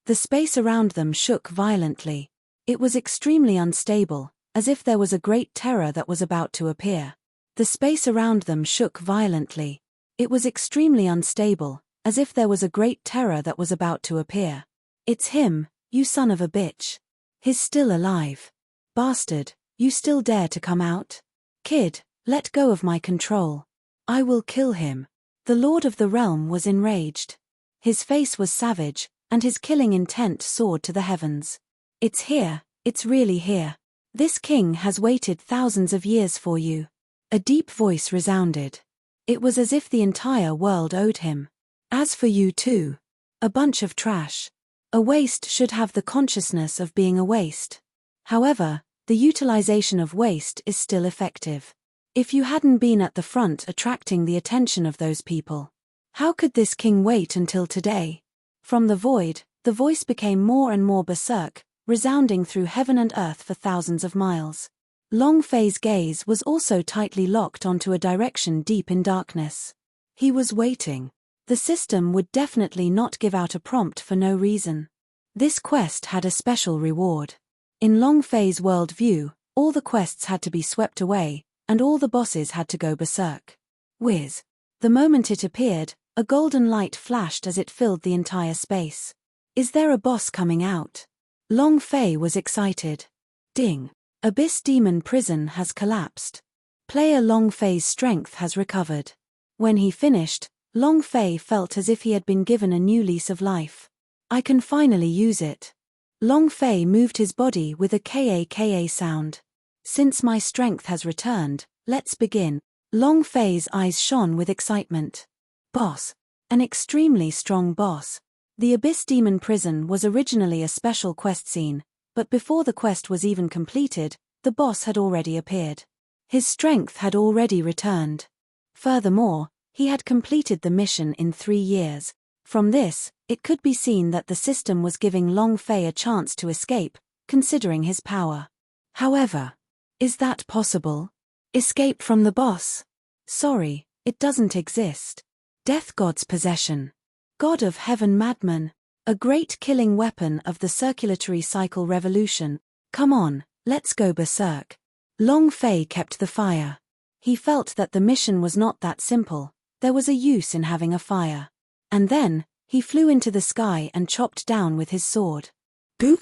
The space around them shook violently. It was extremely unstable, as if there was a great terror that was about to appear. The space around them shook violently. It was extremely unstable, as if there was a great terror that was about to appear. It's him, you son of a bitch. He's still alive. Bastard, you still dare to come out? Kid, let go of my control. I will kill him. The Lord of the Realm was enraged. His face was savage, and his killing intent soared to the heavens. It's here, it's really here. This king has waited thousands of years for you. A deep voice resounded. It was as if the entire world owed him. As for you too. A bunch of trash. A waste should have the consciousness of being a waste. However, the utilization of waste is still effective. If you hadn't been at the front attracting the attention of those people, how could this king wait until today? From the void, the voice became more and more berserk, resounding through heaven and earth for thousands of miles. Long Fei's gaze was also tightly locked onto a direction deep in darkness. He was waiting. The system would definitely not give out a prompt for no reason. This quest had a special reward. In Long Fei's worldview, all the quests had to be swept away, and all the bosses had to go berserk. Whiz. The moment it appeared, a golden light flashed as it filled the entire space. Is there a boss coming out? Long Fei was excited. Ding. Abyss Demon Prison has collapsed. Player Long Fei's strength has recovered. When he finished, Long Fei felt as if he had been given a new lease of life. I can finally use it. Long Fei moved his body with a ka sound. Since my strength has returned, let's begin. Long Fei's eyes shone with excitement. Boss. An extremely strong boss. The Abyss Demon Prison was originally a special quest scene, but before the quest was even completed, the boss had already appeared. His strength had already returned. Furthermore, he had completed the mission in 3 years. From this, it could be seen that the system was giving Long Fei a chance to escape, considering his power. However, is that possible? Escape from the boss? Sorry, it doesn't exist. Death God's possession. God of Heaven Madman. A great killing weapon of the circulatory cycle revolution. Come on, let's go berserk. Long Fei kept the fire. He felt that the mission was not that simple, there was a use in having a fire. And then, he flew into the sky and chopped down with his sword. Boop.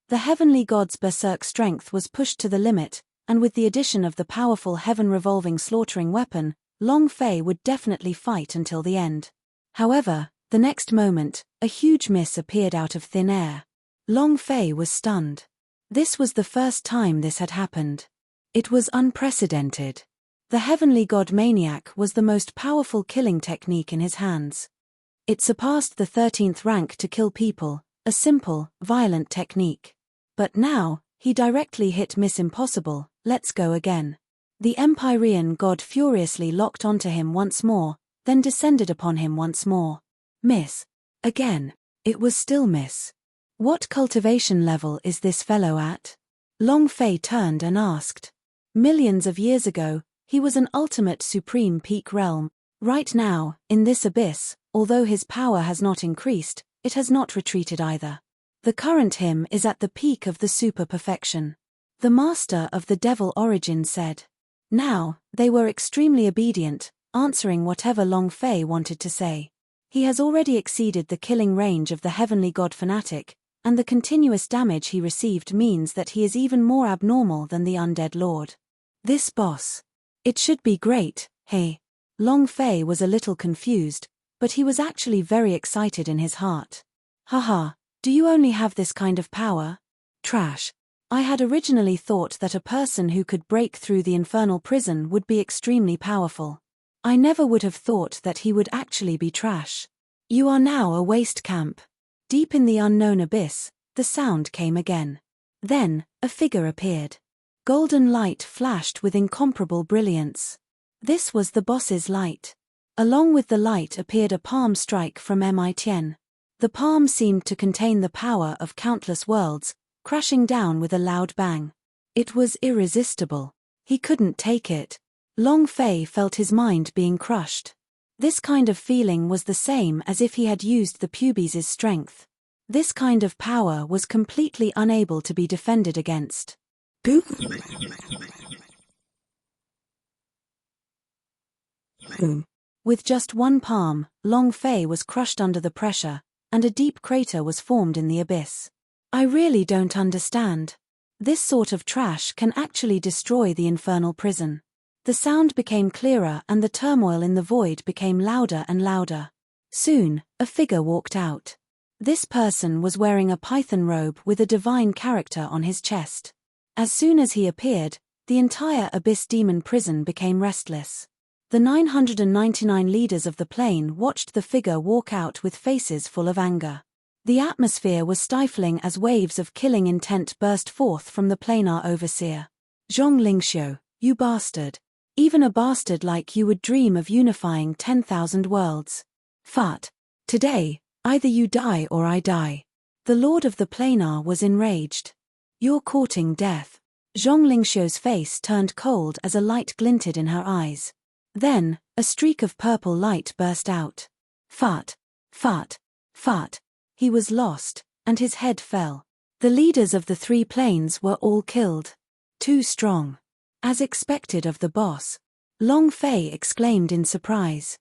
The heavenly god's berserk strength was pushed to the limit, and with the addition of the powerful heaven-revolving slaughtering weapon, Long Fei would definitely fight until the end. However, the next moment, a huge miss appeared out of thin air. Long Fei was stunned. This was the first time this had happened. It was unprecedented. The heavenly god maniac was the most powerful killing technique in his hands. It surpassed the 13th rank to kill people, a simple, violent technique. But now, he directly hit Miss Impossible. Let's go again. The Empyrean god furiously locked onto him once more, then descended upon him once more. Miss. Again. It was still miss. What cultivation level is this fellow at? Long Fei turned and asked. Millions of years ago, he was an ultimate supreme peak realm. Right now, in this abyss, although his power has not increased, it has not retreated either. The current him is at the peak of the super perfection. The master of the devil origin said. Now, they were extremely obedient, answering whatever Long Fei wanted to say. He has already exceeded the killing range of the heavenly god fanatic, and the continuous damage he received means that he is even more abnormal than the undead lord. This boss. It should be great, hey. Long Fei was a little confused, but he was actually very excited in his heart. Haha, do you only have this kind of power? Trash. I had originally thought that a person who could break through the infernal prison would be extremely powerful. I never would have thought that he would actually be trash. You are now a waste camp. Deep in the unknown abyss, the sound came again. Then, a figure appeared. Golden light flashed with incomparable brilliance. This was the boss's light. Along with the light appeared a palm strike from Mitien. The palm seemed to contain the power of countless worlds, crashing down with a loud bang. It was irresistible. He couldn't take it. Long Fei felt his mind being crushed. This kind of feeling was the same as if he had used the pubes' strength. This kind of power was completely unable to be defended against. Boom. With just one palm, Long Fei was crushed under the pressure, and a deep crater was formed in the abyss. I really don't understand. This sort of trash can actually destroy the infernal prison. The sound became clearer and the turmoil in the void became louder and louder. Soon, a figure walked out. This person was wearing a python robe with a divine character on his chest. As soon as he appeared, the entire abyss demon prison became restless. The 999 leaders of the plane watched the figure walk out with faces full of anger. The atmosphere was stifling as waves of killing intent burst forth from the planar overseer. Zhong Lingxiu, you bastard. Even a bastard like you would dream of unifying 10,000 worlds. Fart. Today, either you die or I die. The lord of the planar was enraged. You're courting death. Zhong Lingxiu's face turned cold as a light glinted in her eyes. Then, a streak of purple light burst out. Fart. Fart. Fart. He was lost, and his head fell. The leaders of the three planes were all killed. Too strong. As expected of the boss. Long Fei exclaimed in surprise.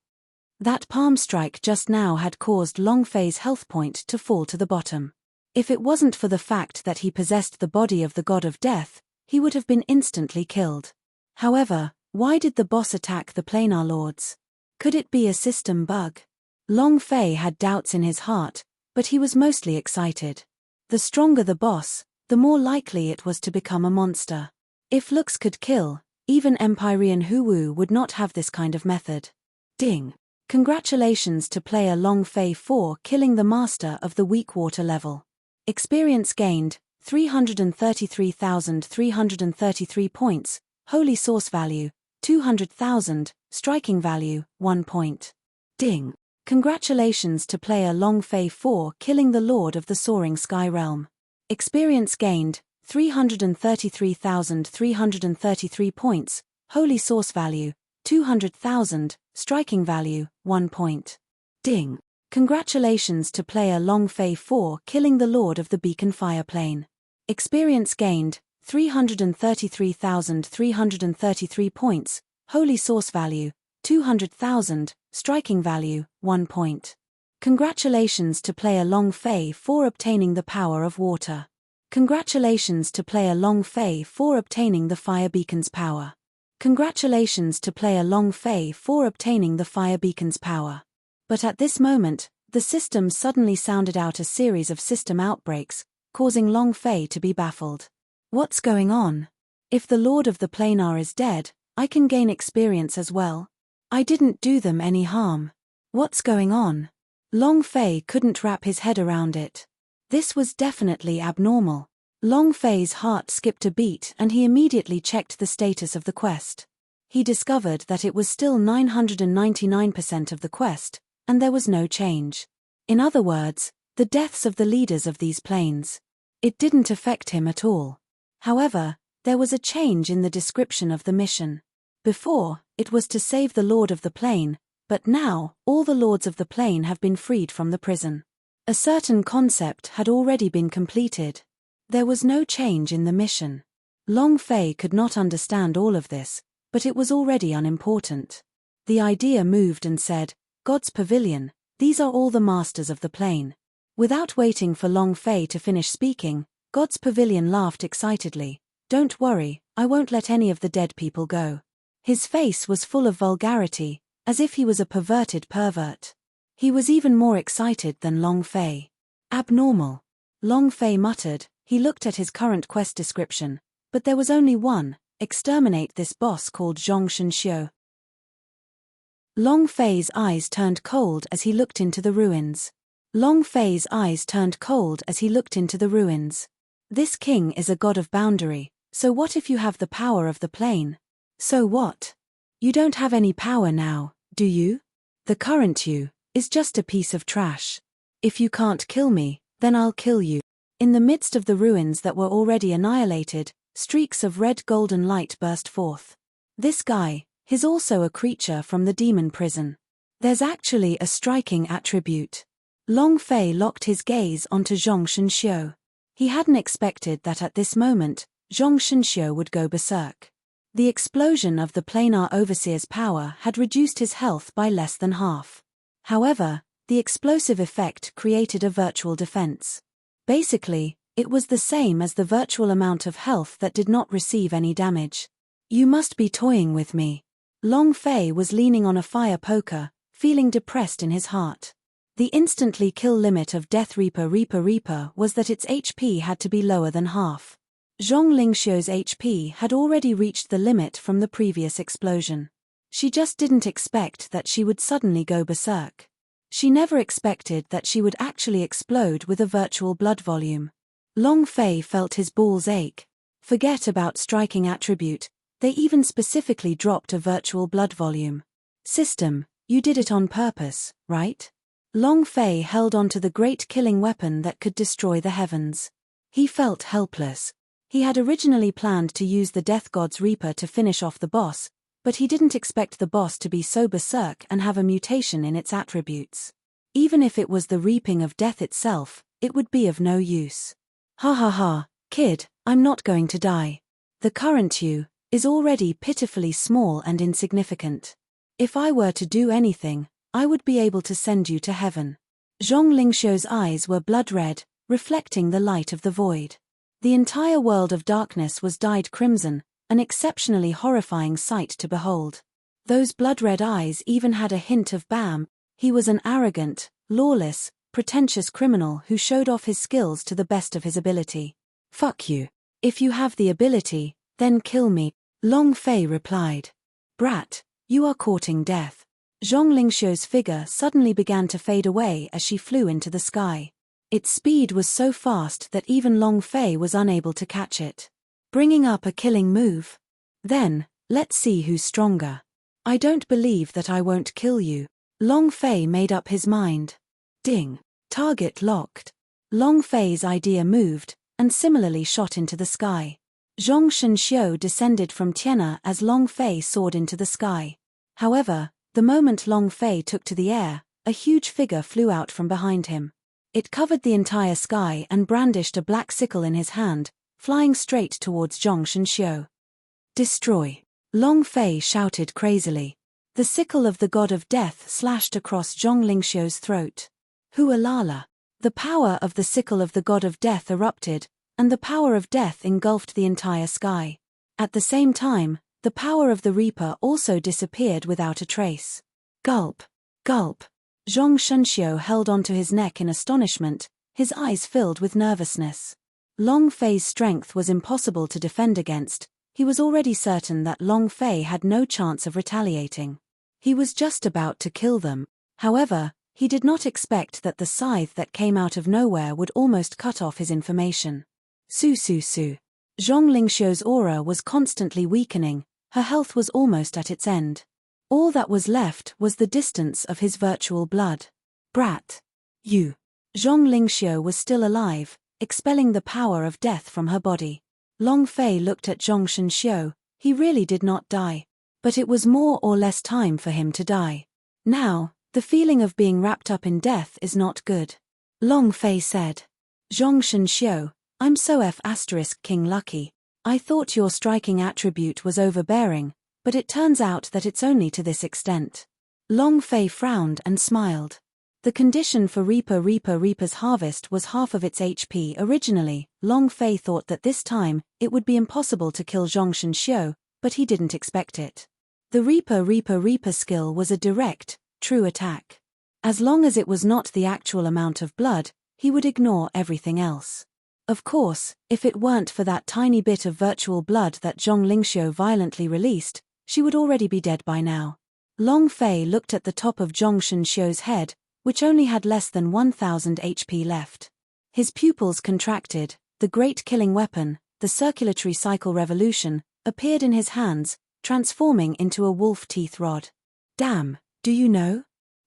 That palm strike just now had caused Long Fei's health point to fall to the bottom. If it wasn't for the fact that he possessed the body of the god of death, he would have been instantly killed. However, why did the boss attack the planar lords? Could it be a system bug? Long Fei had doubts in his heart, but he was mostly excited. The stronger the boss, the more likely it was to become a monster. If looks could kill, even Empyrean Huwu would not have this kind of method. Ding. Congratulations to player Long Fei for killing the master of the weak water level. Experience gained, 333,333 points, holy source value, 200,000, striking value, 1 point. Ding. Congratulations to player Long Fei for killing the lord of the soaring sky realm. Experience gained, 333,333 points, holy source value, 200,000, striking value, 1 point. Ding. Congratulations to player Long Fei for killing the lord of the beacon fire plane. Experience gained, 333,333 points, holy source value, 200,000, striking value, 1 point. Congratulations to player Long Fei for obtaining the power of water. Congratulations to player Long Fei for obtaining the fire beacon's power. Congratulations to player Long Fei for obtaining the fire beacon's power. But at this moment, the system suddenly sounded out a series of system outbreaks, causing Long Fei to be baffled. What's going on? If the lord of the planar is dead, I can gain experience as well. I didn't do them any harm. What's going on? Long Fei couldn't wrap his head around it. This was definitely abnormal. Long Fei's heart skipped a beat and he immediately checked the status of the quest. He discovered that it was still 999% of the quest, and there was no change. In other words, the deaths of the leaders of these planes. It didn't affect him at all. However, there was a change in the description of the mission. Before, it was to save the lord of the plane, but now, all the lords of the plane have been freed from the prison. A certain concept had already been completed. There was no change in the mission. Long Fei could not understand all of this, but it was already unimportant. The idea moved and said, God's Pavilion, these are all the masters of the plane. Without waiting for Long Fei to finish speaking, God's Pavilion laughed excitedly. Don't worry, I won't let any of the dead people go. His face was full of vulgarity, as if he was a perverted pervert. He was even more excited than Long Fei. Abnormal. Long Fei muttered. He looked at his current quest description, but there was only one: exterminate this boss called Zhong Shenxiu. Long Fei's eyes turned cold as he looked into the ruins. Long Fei's eyes turned cold as he looked into the ruins. This king is a god of boundary, so what if you have the power of the plane? So what? You don't have any power now, do you? The current you is just a piece of trash. If you can't kill me, then I'll kill you. In the midst of the ruins that were already annihilated, streaks of red golden light burst forth. This guy, He's also a creature from the demon prison. There's actually a striking attribute. Long Fei locked his gaze onto Zhong Shenxiu. He hadn't expected that at this moment, Zhong Shenxiu would go berserk. The explosion of the planar overseer's power had reduced his health by less than half. However, the explosive effect created a virtual defense. Basically, it was the same as the virtual amount of health that did not receive any damage. You must be toying with me. Long Fei was leaning on a fire poker, feeling depressed in his heart. The instantly kill limit of Death Reaper was that its HP had to be lower than half. Zhong Lingxiu's HP had already reached the limit from the previous explosion. She just didn't expect that she would suddenly go berserk. She never expected that she would actually explode with a virtual blood volume. Long Fei felt his balls ache. Forget about striking attribute, they even specifically dropped a virtual blood volume. System, you did it on purpose, right? Long Fei held onto the great killing weapon that could destroy the heavens. He felt helpless. He had originally planned to use the Death God's Reaper to finish off the boss, but he didn't expect the boss to be so berserk and have a mutation in its attributes. Even if it was the reaping of death itself, it would be of no use. Ha ha ha, kid, I'm not going to die. The current you is already pitifully small and insignificant. If I were to do anything, I would be able to send you to heaven. Zhong Lingxiu's eyes were blood red, reflecting the light of the void. The entire world of darkness was dyed crimson, an exceptionally horrifying sight to behold. Those blood-red eyes even had a hint of Bam. He was an arrogant, lawless, pretentious criminal who showed off his skills to the best of his ability. Fuck you. If you have the ability, then kill me, Long Fei replied. Brat, you are courting death. Zhong Lingxiu's figure suddenly began to fade away as she flew into the sky. Its speed was so fast that even Long Fei was unable to catch it. Bringing up a killing move? Then, let's see who's stronger. I don't believe that I won't kill you. Long Fei made up his mind. Ding. Target locked. Long Fei's idea moved, and similarly shot into the sky. Zhong Shenxiu descended from Tianna as Long Fei soared into the sky. However, the moment Long Fei took to the air, a huge figure flew out from behind him. It covered the entire sky and brandished a black sickle in his hand, flying straight towards Zhong Shenxiu. Destroy! Long Fei shouted crazily. The sickle of the god of death slashed across Zhong Lingxiu's throat. Hualala! The power of the sickle of the god of death erupted, and the power of death engulfed the entire sky. At the same time, the power of the Reaper also disappeared without a trace. Gulp! Gulp! Zhong Shenxiu held onto his neck in astonishment, his eyes filled with nervousness. Long Fei's strength was impossible to defend against. He was already certain that Long Fei had no chance of retaliating. He was just about to kill them. However, he did not expect that the scythe that came out of nowhere would almost cut off his information. Su. Zhong Lingxiu's aura was constantly weakening, her health was almost at its end. All that was left was the distance of his virtual blood. Brat! You! Zhong Lingxiu was still alive, expelling the power of death from her body. Long Fei looked at Zhong Shenxiu. He really did not die. But it was more or less time for him to die. Now, the feeling of being wrapped up in death is not good. Long Fei said. Zhong Shenxiu, I'm so King lucky. I thought your striking attribute was overbearing, but it turns out that it's only to this extent. Long Fei frowned and smiled. The condition for Reaper's harvest was half of its HP originally. Long Fei thought that this time, it would be impossible to kill Zhong Shenxiu, but he didn't expect it. The Reaper skill was a direct, true attack. As long as it was not the actual amount of blood, he would ignore everything else. Of course, if it weren't for that tiny bit of virtual blood that Zhong Lingxiu violently released, she would already be dead by now. Long Fei looked at the top of Zhong Shenxiu's head, which only had less than 1000 HP left. His pupils contracted, the great killing weapon, the circulatory cycle revolution, appeared in his hands, transforming into a wolf teeth rod. Damn, do you know?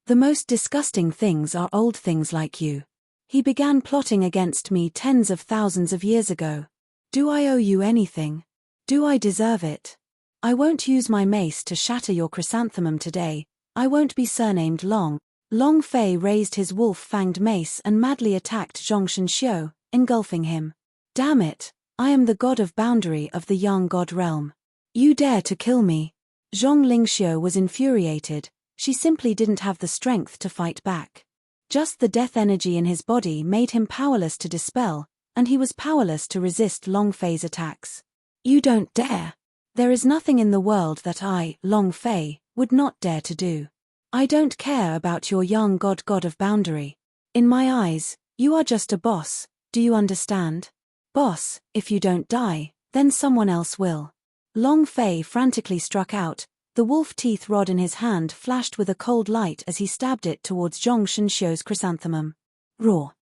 The most disgusting things are old things like you. He began plotting against me tens of thousands of years ago. Do I owe you anything? Do I deserve it? I won't use my mace to shatter your chrysanthemum today. I won't be surnamed Long. Long Fei raised his wolf-fanged mace and madly attacked Zhong Shenxiu, engulfing him. Damn it! I am the god of boundary of the young god realm. You dare to kill me? Zhong Lingxiu was infuriated. She simply didn't have the strength to fight back. Just the death energy in his body made him powerless to dispel, and he was powerless to resist Long Fei's attacks. You don't dare! There is nothing in the world that I, Long Fei, would not dare to do. I don't care about your young god of boundary. In my eyes, you are just a boss, do you understand? Boss, if you don't die, then someone else will. Long Fei frantically struck out. The wolf teeth rod in his hand flashed with a cold light as he stabbed it towards Zhong Shenxiu's chrysanthemum. Roar!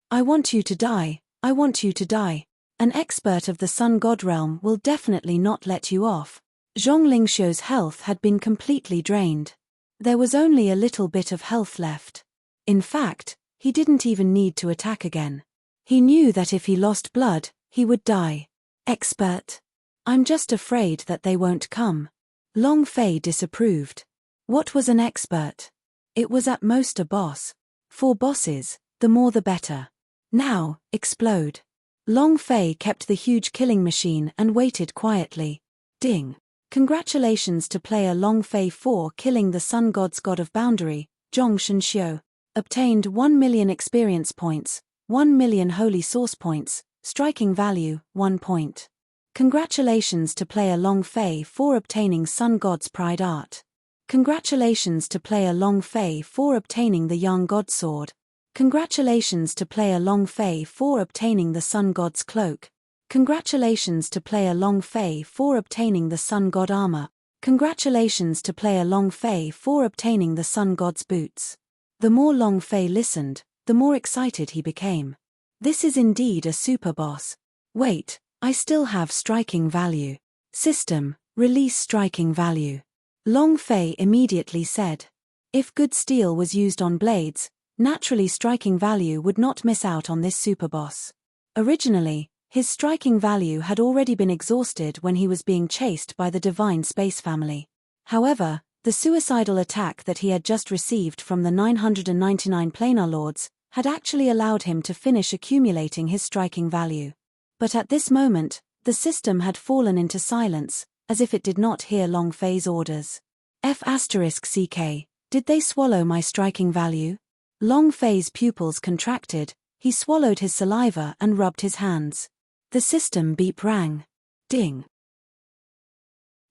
I want you to die, I want you to die. An expert of the Sun God realm will definitely not let you off. Zhong Lingxiu's health had been completely drained. There was only a little bit of health left. In fact, he didn't even need to attack again. He knew that if he lost blood, he would die. Expert? I'm just afraid that they won't come. Long Fei disapproved. What was an expert? It was at most a boss. For bosses, the more the better. Now, explode. Long Fei kept the huge killing machine and waited quietly. Ding. Congratulations to player Long Fei for killing the Sun God's god of boundary, Zhong Shenxiu. Obtained 1 million experience points, 1 million holy source points, striking value, 1 point. Congratulations to player Long Fei for obtaining Sun God's Pride Art. Congratulations to player Long Fei for obtaining the Young God Sword. Congratulations to player Long Fei for obtaining the Sun God's Cloak. Congratulations to player Long Fei for obtaining the Sun God Armor. Congratulations to player Long Fei for obtaining the Sun God's Boots. The more Long Fei listened, the more excited he became. This is indeed a super boss. Wait, I still have striking value. System, release striking value. Long Fei immediately said. If good steel was used on blades, naturally striking value would not miss out on this superboss. Originally, his striking value had already been exhausted when he was being chased by the Divine Space Family. However, the suicidal attack that he had just received from the 999 Planar Lords had actually allowed him to finish accumulating his striking value. But at this moment, the system had fallen into silence, as if it did not hear Long Fei's orders. F***CK, did they swallow my striking value? Long Fei's pupils contracted, he swallowed his saliva and rubbed his hands. The system beep rang. Ding.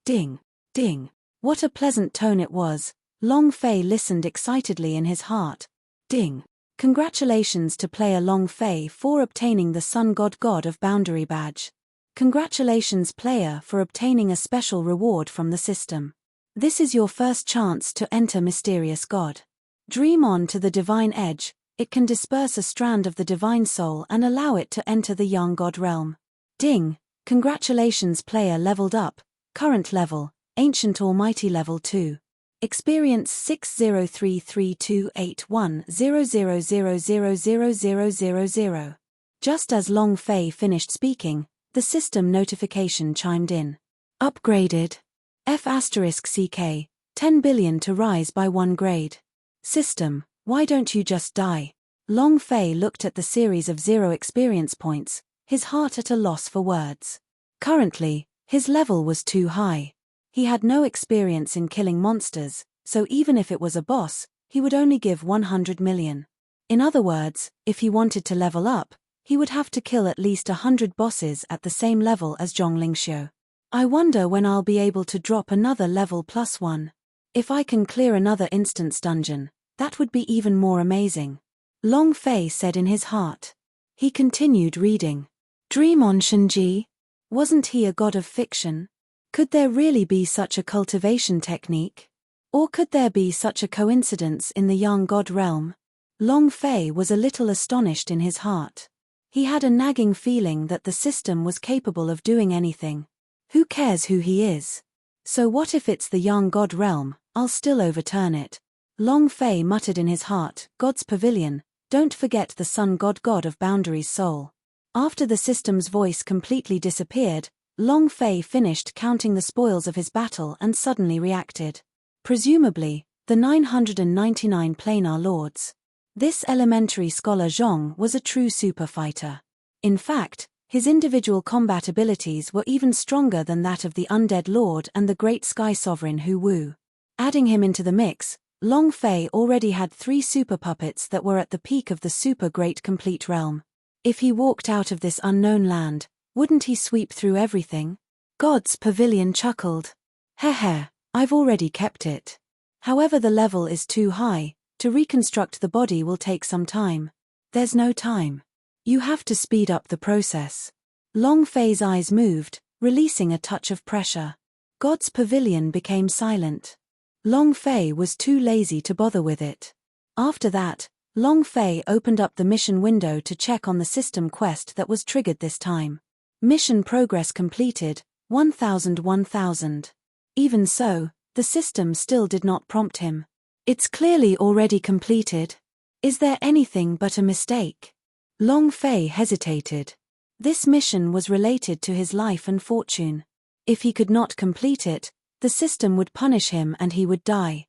Ding, ding. What a pleasant tone it was. Long Fei listened excitedly in his heart. Ding. Congratulations to player Long Fei for obtaining the Sun God of Boundary badge. Congratulations player for obtaining a special reward from the system. This is your first chance to enter Mysterious God. Dream on to the Divine Edge, it can disperse a strand of the Divine Soul and allow it to enter the Young God realm. Ding! Congratulations player leveled up, current level, Ancient Almighty level 2. Experience 603328100000000. Just as Long Fei finished speaking, the system notification chimed in. Upgraded. F***CK, 10 billion to rise by 1 grade. System, why don't you just die? Long Fei looked at the series of 0 experience points, his heart at a loss for words. Currently, his level was too high. He had no experience in killing monsters, so even if it was a boss, he would only give 100 million. In other words, if he wanted to level up, he would have to kill at least 100 bosses at the same level as Zhong Lingxiu. I wonder when I'll be able to drop another level +1. If I can clear another instance dungeon, that would be even more amazing. Long Fei said in his heart. He continued reading. Dream on Shenji? Wasn't he a god of fiction? Could there really be such a cultivation technique? Or could there be such a coincidence in the Young God realm? Long Fei was a little astonished in his heart. He had a nagging feeling that the system was capable of doing anything. Who cares who he is? So what if it's the Young God realm? I'll still overturn it. Long Fei muttered in his heart, God's Pavilion, don't forget the Sun God of Boundary's soul. After the system's voice completely disappeared, Long Fei finished counting the spoils of his battle and suddenly reacted. Presumably, the 999 planar lords. This elementary scholar Zhong was a true super fighter. In fact, his individual combat abilities were even stronger than that of the undead lord and the great sky sovereign Hu Wu. Adding him into the mix, Long Fei already had 3 super puppets that were at the peak of the super great complete realm. If he walked out of this unknown land, wouldn't he sweep through everything? God's Pavilion chuckled. Heh, I've already kept it. However, the level is too high, to reconstruct the body will take some time. There's no time. You have to speed up the process. Long Fei's eyes moved, releasing a touch of pressure. God's Pavilion became silent. Long Fei was too lazy to bother with it. After that, Long Fei opened up the mission window to check on the system quest that was triggered this time. Mission progress completed, 1000. Even so, the system still did not prompt him. It's clearly already completed. Is there anything but a mistake? Long Fei hesitated. This mission was related to his life and fortune. If he could not complete it, the system would punish him and he would die.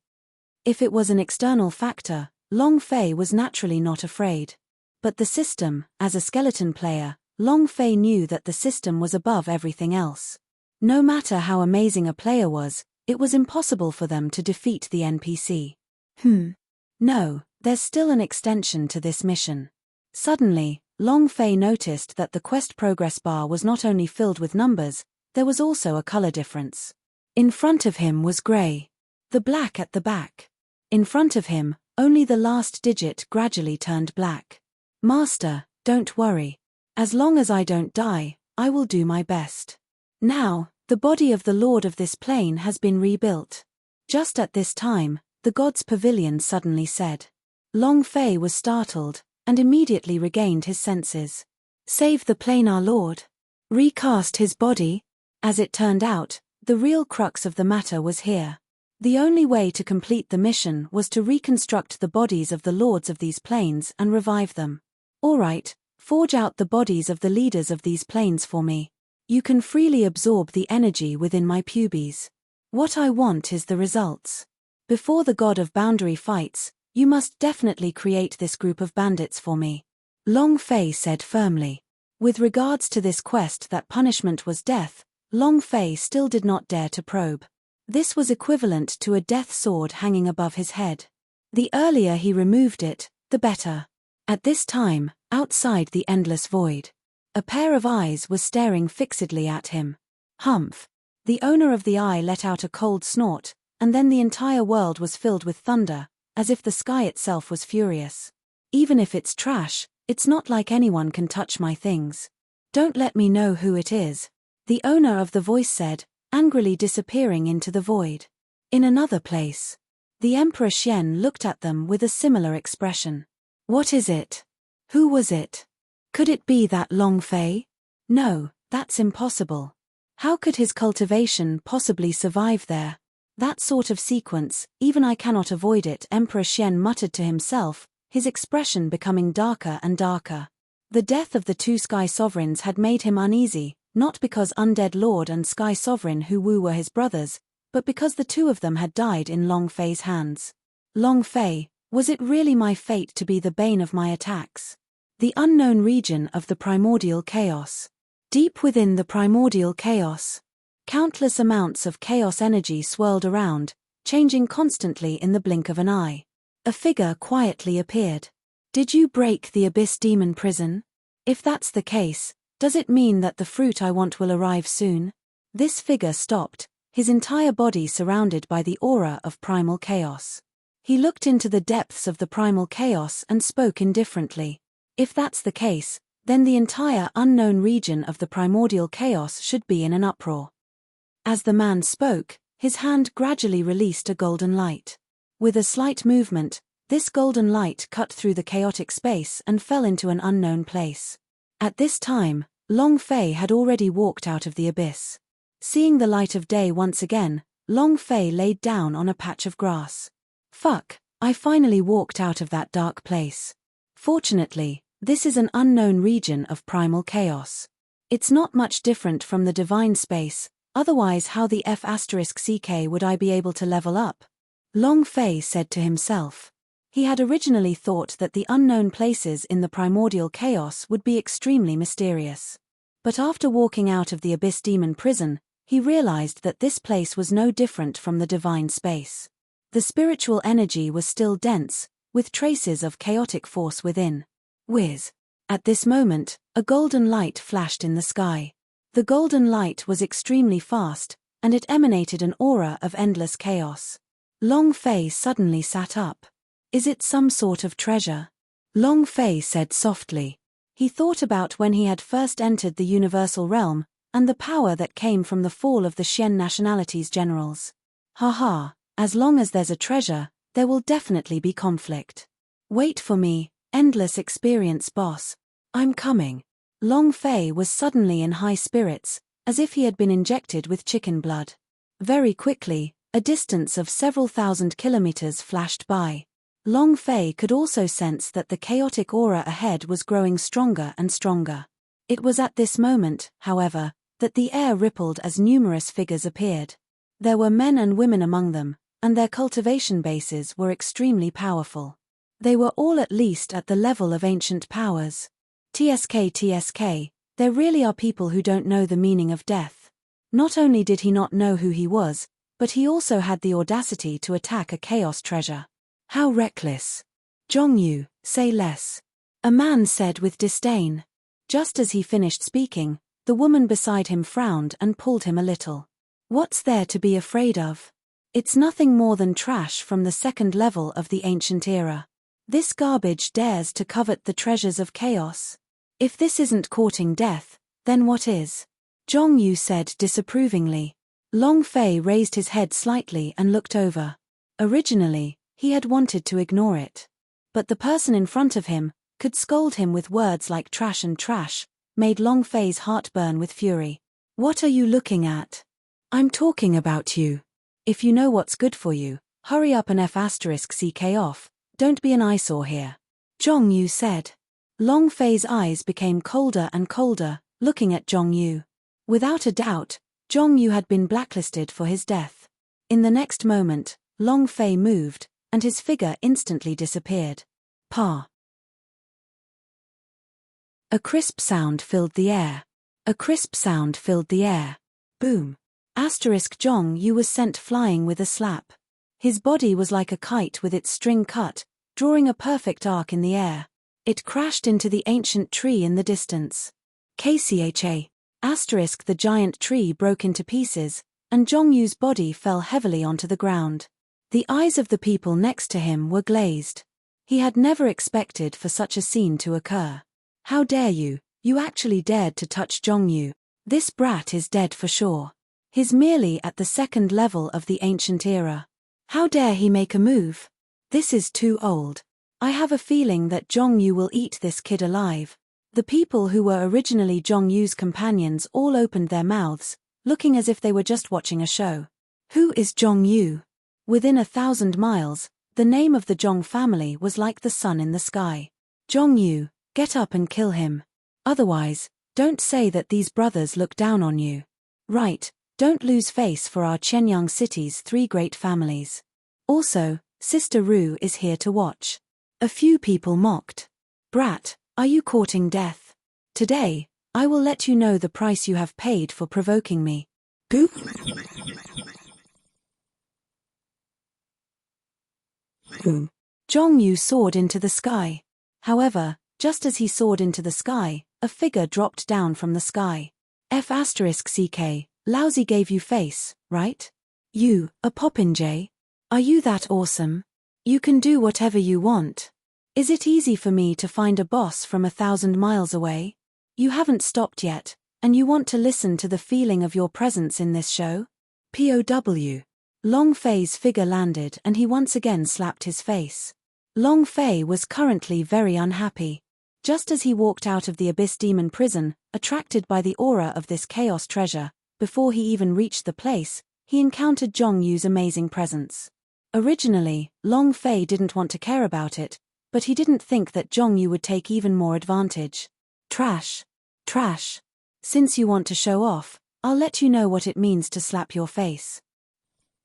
If it was an external factor, Long Fei was naturally not afraid. But the system, as a skeleton player, Long Fei knew that the system was above everything else. No matter how amazing a player was, it was impossible for them to defeat the NPC. No, there's still an extension to this mission. Suddenly, Long Fei noticed that the quest progress bar was not only filled with numbers, there was also a color difference. In front of him was gray. The black at the back. In front of him, only the last digit gradually turned black. Master, don't worry. As long as I don't die, I will do my best. Now, the body of the Lord of this plane has been rebuilt. Just at this time, the God's Pavilion suddenly said. Long Fei was startled, and immediately regained his senses. Save the planar lord. Recast his body? As it turned out, the real crux of the matter was here. The only way to complete the mission was to reconstruct the bodies of the lords of these planes and revive them. Alright, forge out the bodies of the leaders of these planes for me. You can freely absorb the energy within my pubes. What I want is the results. Before the god of boundary fights, you must definitely create this group of bandits for me. Long Fei said firmly. With regards to this quest that punishment was death, Long Fei still did not dare to probe. This was equivalent to a death sword hanging above his head. The earlier he removed it, the better. At this time, outside the endless void, a pair of eyes was staring fixedly at him. Humph! The owner of the eye let out a cold snort, and then the entire world was filled with thunder, as if the sky itself was furious. Even if it's trash, it's not like anyone can touch my things. Don't let me know who it is. The owner of the voice said, angrily disappearing into the void. In another place, the Emperor Xian looked at them with a similar expression. What is it? Who was it? Could it be that Long Fei? No, that's impossible. How could his cultivation possibly survive there? That sort of sequence, even I cannot avoid it, Emperor Xian muttered to himself, his expression becoming darker and darker. The death of the 2 Sky Sovereigns had made him uneasy, not because Undead Lord and Sky Sovereign Hu Wu were his brothers, but because the 2 of them had died in Long Fei's hands. Long Fei, was it really my fate to be the bane of my attacks? The unknown region of the primordial chaos. Deep within the primordial chaos, countless amounts of chaos energy swirled around, changing constantly in the blink of an eye. A figure quietly appeared. Did you break the Abyss Demon prison? If that's the case, does it mean that the fruit I want will arrive soon? This figure stopped, his entire body surrounded by the aura of primal chaos. He looked into the depths of the primal chaos and spoke indifferently. If that's the case, then the entire unknown region of the primordial chaos should be in an uproar. As the man spoke, his hand gradually released a golden light. With a slight movement, this golden light cut through the chaotic space and fell into an unknown place. At this time, Long Fei had already walked out of the abyss. Seeing the light of day once again, Long Fei laid down on a patch of grass. Fuck, I finally walked out of that dark place. Fortunately, this is an unknown region of primal chaos. It's not much different from the divine space, otherwise how the F*ck would I be able to level up? Long Fei said to himself. He had originally thought that the unknown places in the primordial chaos would be extremely mysterious. But after walking out of the Abyss Demon prison, he realized that this place was no different from the divine space. The spiritual energy was still dense, with traces of chaotic force within. Whiz. At this moment, a golden light flashed in the sky. The golden light was extremely fast, and it emanated an aura of endless chaos. Long Fei suddenly sat up. Is it some sort of treasure? Long Fei said softly. He thought about when he had first entered the universal realm, and the power that came from the fall of the Xian nationality's generals. Haha, as long as there's a treasure, there will definitely be conflict. Wait for me, endless experience boss. I'm coming. Long Fei was suddenly in high spirits, as if he had been injected with chicken blood. Very quickly, a distance of several thousand kilometers flashed by. Long Fei could also sense that the chaotic aura ahead was growing stronger and stronger. It was at this moment, however, that the air rippled as numerous figures appeared. There were men and women among them, and their cultivation bases were extremely powerful. They were all at least at the level of ancient powers. TSK, there really are people who don't know the meaning of death. Not only did he not know who he was, but he also had the audacity to attack a chaos treasure. How reckless. Zhongyu, say less. A man said with disdain. Just as he finished speaking, the woman beside him frowned and pulled him a little. What's there to be afraid of? It's nothing more than trash from the second level of the ancient era. This garbage dares to covet the treasures of chaos. If this isn't courting death, then what is? Zhongyu said disapprovingly. Long Fei raised his head slightly and looked over. Originally, he had wanted to ignore it. But the person in front of him could scold him with words like trash and trash, made Long Fei's heart burn with fury. What are you looking at? I'm talking about you. If you know what's good for you, hurry up and F*ck off, don't be an eyesore here. Zhongyu said. Long Fei's eyes became colder and colder, looking at Zhongyu. Without a doubt, Zhongyu had been blacklisted for his death. In the next moment, Long Fei moved, and his figure instantly disappeared. Pa. A crisp sound filled the air. A crisp sound filled the air. Boom. Zhongyu was sent flying with a slap. His body was like a kite with its string cut, drawing a perfect arc in the air. It crashed into the ancient tree in the distance. KCHA. The giant tree broke into pieces, and Zhongyu's body fell heavily onto the ground. The eyes of the people next to him were glazed. He had never expected for such a scene to occur. How dare you? You actually dared to touch Zhongyu. This brat is dead for sure. He's merely at the second level of the ancient era. How dare he make a move? This is too old. I have a feeling that Zhongyu will eat this kid alive. The people who were originally Zhongyu's companions all opened their mouths, looking as if they were just watching a show. Who is Zhongyu? Within 1,000 miles, the name of the Zhong family was like the sun in the sky. Zhongyu, get up and kill him. Otherwise, don't say that these brothers look down on you. Right, don't lose face for our Qianyang city's 3 great families. Also, Sister Ru is here to watch. A few people mocked. Brat, are you courting death? Today, I will let you know the price you have paid for provoking me. Goop. Boom. Zhongyu soared into the sky. However, just as he soared into the sky, a figure dropped down from the sky. F*ck, lousy gave you face, right? You, a popinjay? Are you that awesome? You can do whatever you want. Is it easy for me to find a boss from 1,000 miles away? You haven't stopped yet, and you want to listen to the feeling of your presence in this show? POW. Long Fei's figure landed and he once again slapped his face. Long Fei was currently very unhappy. Just as he walked out of the Abyss Demon prison, attracted by the aura of this chaos treasure, before he even reached the place, he encountered Zhongyu's amazing presence. Originally, Long Fei didn't want to care about it, but he didn't think that Zhongyu would take even more advantage. Trash. Trash. Since you want to show off, I'll let you know what it means to slap your face.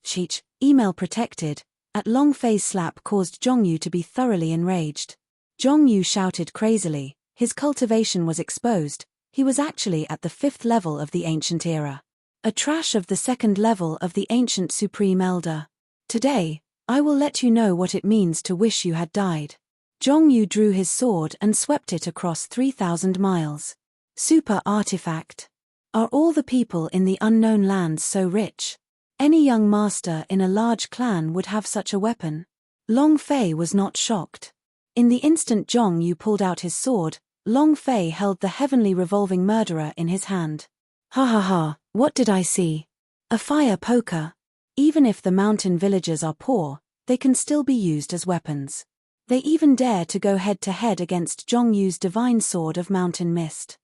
Cheech, email protected. At Longfei's slap caused Zhongyu to be thoroughly enraged. Zhongyu shouted crazily, his cultivation was exposed, he was actually at the 5th level of the ancient era. A trash of the 2nd level of the ancient supreme elder. Today, I will let you know what it means to wish you had died. Zhongyu drew his sword and swept it across 3,000 miles. Super artifact. Are all the people in the unknown lands so rich? Any young master in a large clan would have such a weapon. Long Fei was not shocked. In the instant Zhongyu pulled out his sword, Long Fei held the heavenly revolving murderer in his hand. Ha ha ha, what did I see? A fire poker. Even if the mountain villagers are poor, they can still be used as weapons. They even dare to go head-to-head against Zhongyu's divine sword of mountain mist.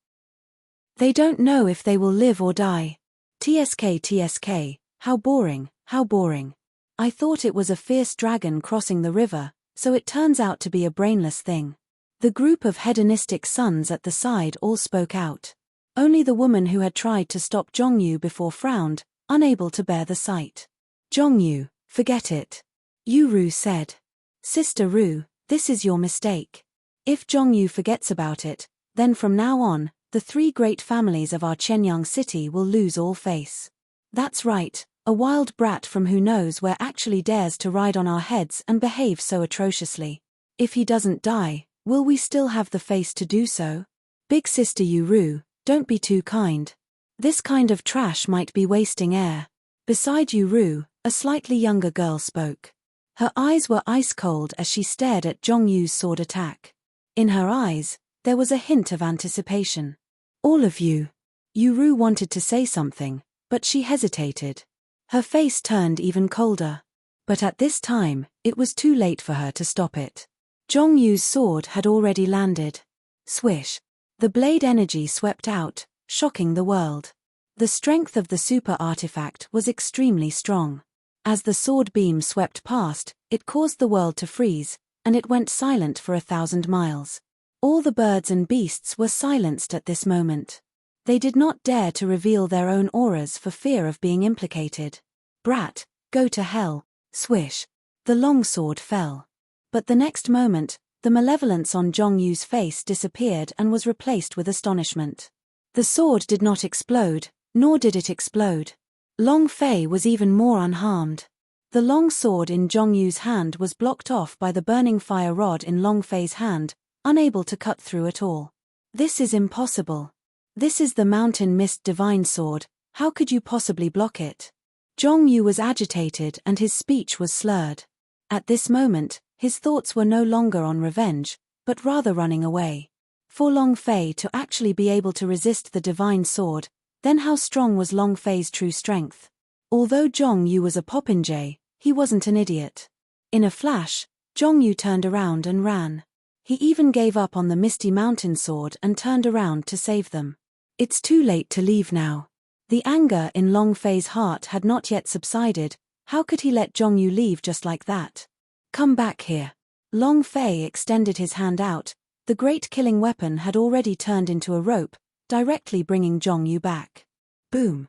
They don't know if they will live or die. TSK, how boring, how boring. I thought it was a fierce dragon crossing the river, so it turns out to be a brainless thing. The group of hedonistic sons at the side all spoke out. Only the woman who had tried to stop Zhongyu before frowned, unable to bear the sight. Zhongyu, forget it. Yu Ru said. Sister Ru, this is your mistake. If Zhongyu forgets about it, then from now on, the 3 great families of our Chenyang city will lose all face. That's right, a wild brat from who knows where actually dares to ride on our heads and behave so atrociously. If he doesn't die, will we still have the face to do so? Big sister Yu Ru, don't be too kind. This kind of trash might be wasting air. Beside Yu Ru, a slightly younger girl spoke. Her eyes were ice-cold as she stared at Zhongyu's sword attack. In her eyes, there was a hint of anticipation. All of you. Yu Ru wanted to say something, but she hesitated. Her face turned even colder. But at this time, it was too late for her to stop it. Zhongyu's sword had already landed. Swish. The blade energy swept out, shocking the world. The strength of the super artifact was extremely strong. As the sword beam swept past, it caused the world to freeze, and it went silent for 1,000 miles. All the birds and beasts were silenced at this moment. They did not dare to reveal their own auras for fear of being implicated. Brat, go to hell. Swish. The longsword fell. But the next moment, the malevolence on Zhongyu's face disappeared and was replaced with astonishment. The sword did not explode, nor did it explode. Long Fei was even more unharmed. The long sword in Zhongyu's hand was blocked off by the burning fire rod in Long Fei's hand, unable to cut through at all. This is impossible. This is the mountain mist divine sword, how could you possibly block it? Zhongyu was agitated and his speech was slurred. At this moment, his thoughts were no longer on revenge, but rather running away. For Long Fei to actually be able to resist the divine sword, then how strong was Long Fei's true strength? Although Zhongyu was a popinjay, he wasn't an idiot. In a flash, Zhongyu turned around and ran. He even gave up on the misty mountain sword and turned around to save them. It's too late to leave now. The anger in Long Fei's heart had not yet subsided. How could he let Zhongyu leave just like that? Come back here. Long Fei extended his hand out. The great killing weapon had already turned into a rope, directly bringing Zhongyu back. Boom.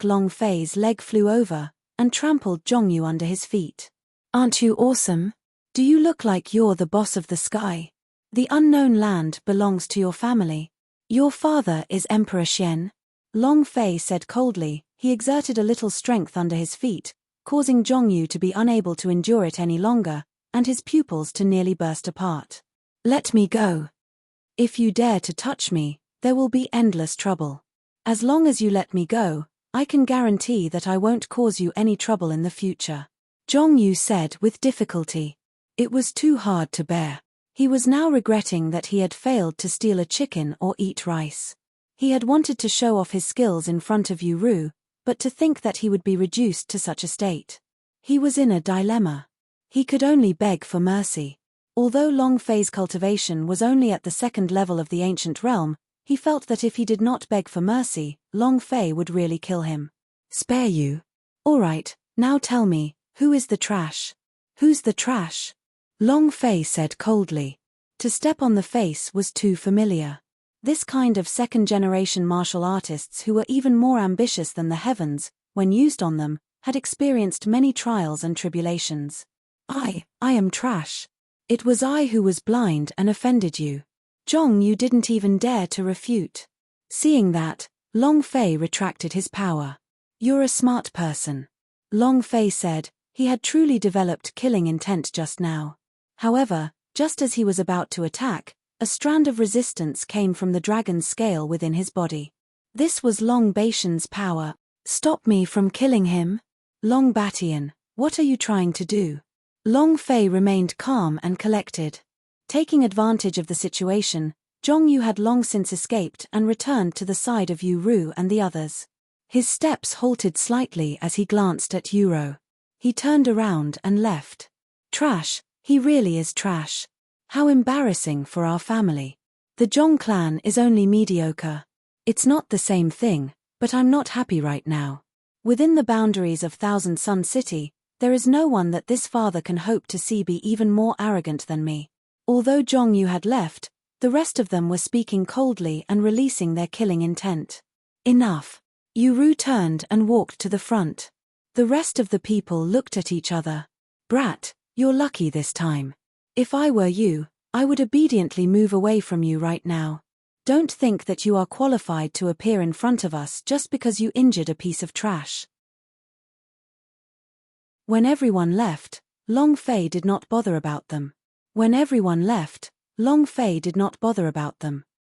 Long Fei's leg flew over, and trampled Zhongyu under his feet. Aren't you awesome? Do you look like you're the boss of the sky? The unknown land belongs to your family. Your father is Emperor Xian. Long Fei said coldly. He exerted a little strength under his feet, causing Zhongyu to be unable to endure it any longer, and his pupils to nearly burst apart. Let me go. If you dare to touch me, there will be endless trouble. As long as you let me go, I can guarantee that I won't cause you any trouble in the future. Zhongyu said with difficulty. It was too hard to bear. He was now regretting that he had failed to steal a chicken or eat rice. He had wanted to show off his skills in front of Yu Ru, but to think that he would be reduced to such a state. He was in a dilemma. He could only beg for mercy. Although Long Fei's cultivation was only at the 2nd level of the ancient realm, he felt that if he did not beg for mercy, Long Fei would really kill him. Spare you? All right, now tell me, who is the trash? Who's the trash? Long Fei said coldly. To step on the face was too familiar. This kind of second-generation martial artists who were even more ambitious than the heavens, when used on them, had experienced many trials and tribulations. I am trash. It was I who was blind and offended you. Zhong Yu didn't even dare to refute. Seeing that, Long Fei retracted his power. You're a smart person. Long Fei said. He had truly developed killing intent just now. However, just as he was about to attack, a strand of resistance came from the dragon's scale within his body. This was Long Batian's power. Stop me from killing him? Long Batian, what are you trying to do? Long Fei remained calm and collected. Taking advantage of the situation, Zhong Yu had long since escaped and returned to the side of Yu Ru and the others. His steps halted slightly as he glanced at Yuro. He turned around and left. Trash, he really is trash. How embarrassing for our family. The Zhong clan is only mediocre. It's not the same thing, but I'm not happy right now. Within the boundaries of Thousand Sun City, there is no one that this father can hope to see be even more arrogant than me. Although Zhong Yu had left, the rest of them were speaking coldly and releasing their killing intent. Enough. Yu Ru turned and walked to the front. The rest of the people looked at each other. Brat, you're lucky this time. If I were you, I would obediently move away from you right now. Don't think that you are qualified to appear in front of us just because you injured a piece of trash. When everyone left, Long Fei did not bother about them.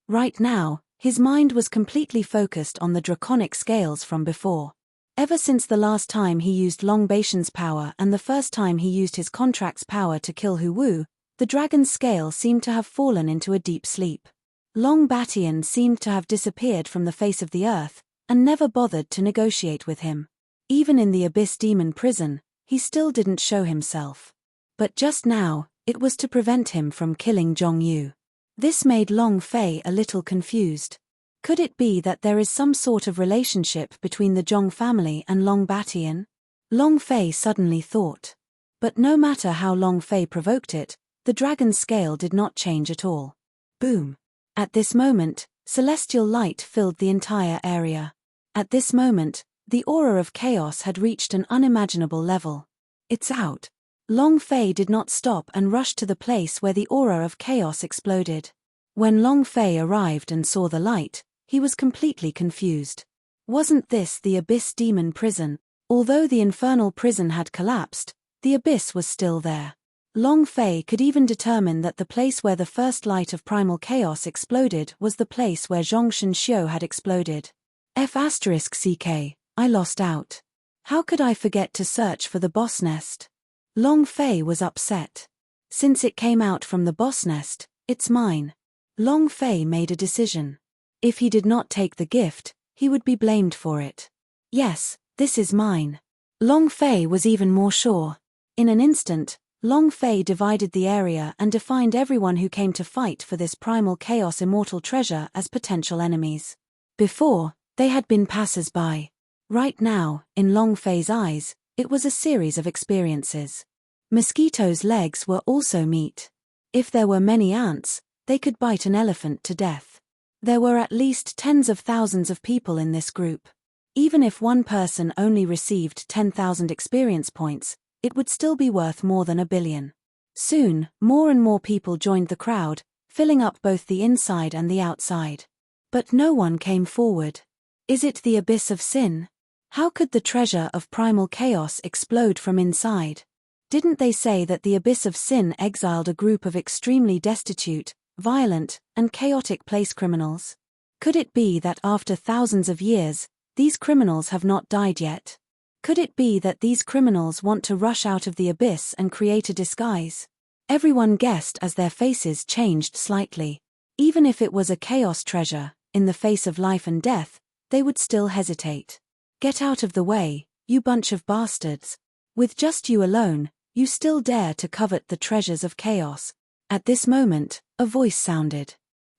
Right now, his mind was completely focused on the draconic scales from before. Ever since the last time he used Long Batian's power and the first time he used his contract's power to kill Hu Wu, the dragon's scale seemed to have fallen into a deep sleep. Long Batian seemed to have disappeared from the face of the earth, and never bothered to negotiate with him. Even in the Abyss Demon prison, he still didn't show himself. But just now, it was to prevent him from killing Zhong Yu. This made Long Fei a little confused. Could it be that there is some sort of relationship between the Zhong family and Long Batian? Long Fei suddenly thought. But no matter how Long Fei provoked it, the dragon's scale did not change at all. Boom. At this moment, celestial light filled the entire area. At this moment, the aura of chaos had reached an unimaginable level. It's out. Long Fei did not stop and rushed to the place where the aura of chaos exploded. When Long Fei arrived and saw the light, he was completely confused. Wasn't this the Abyss Demon prison? Although the infernal prison had collapsed, the abyss was still there. Long Fei could even determine that the place where the first light of primal chaos exploded was the place where Zhong Shenxiu had exploded. F***ck, I lost out. How could I forget to search for the boss nest? Long Fei was upset. Since it came out from the boss nest, it's mine. Long Fei made a decision. If he did not take the gift, he would be blamed for it. Yes, this is mine. Long Fei was even more sure. In an instant, Long Fei divided the area and defined everyone who came to fight for this primal chaos immortal treasure as potential enemies. Before, they had been passers-by. Right now, in Long Fei's eyes, it was a series of experiences. Mosquitoes' legs were also meat. If there were many ants, they could bite an elephant to death. There were at least tens of thousands of people in this group. Even if one person only received 10,000 experience points, it would still be worth more than 1 billion. Soon, more and more people joined the crowd, filling up both the inside and the outside. But no one came forward. Is it the abyss of sin? How could the treasure of primal chaos explode from inside? Didn't they say that the abyss of sin exiled a group of extremely destitute, violent, and chaotic place criminals? Could it be that after thousands of years, these criminals have not died yet? Could it be that these criminals want to rush out of the abyss and create a disguise? Everyone guessed as their faces changed slightly. Even if it was a chaos treasure, in the face of life and death, they would still hesitate. Get out of the way, you bunch of bastards. With just you alone, you still dare to covet the treasures of chaos. At this moment, a voice sounded.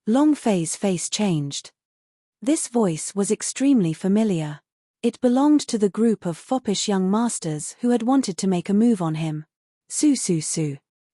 Long Fei's face changed. This voice was extremely familiar. It belonged to the group of foppish young masters who had wanted to make a move on him. Su.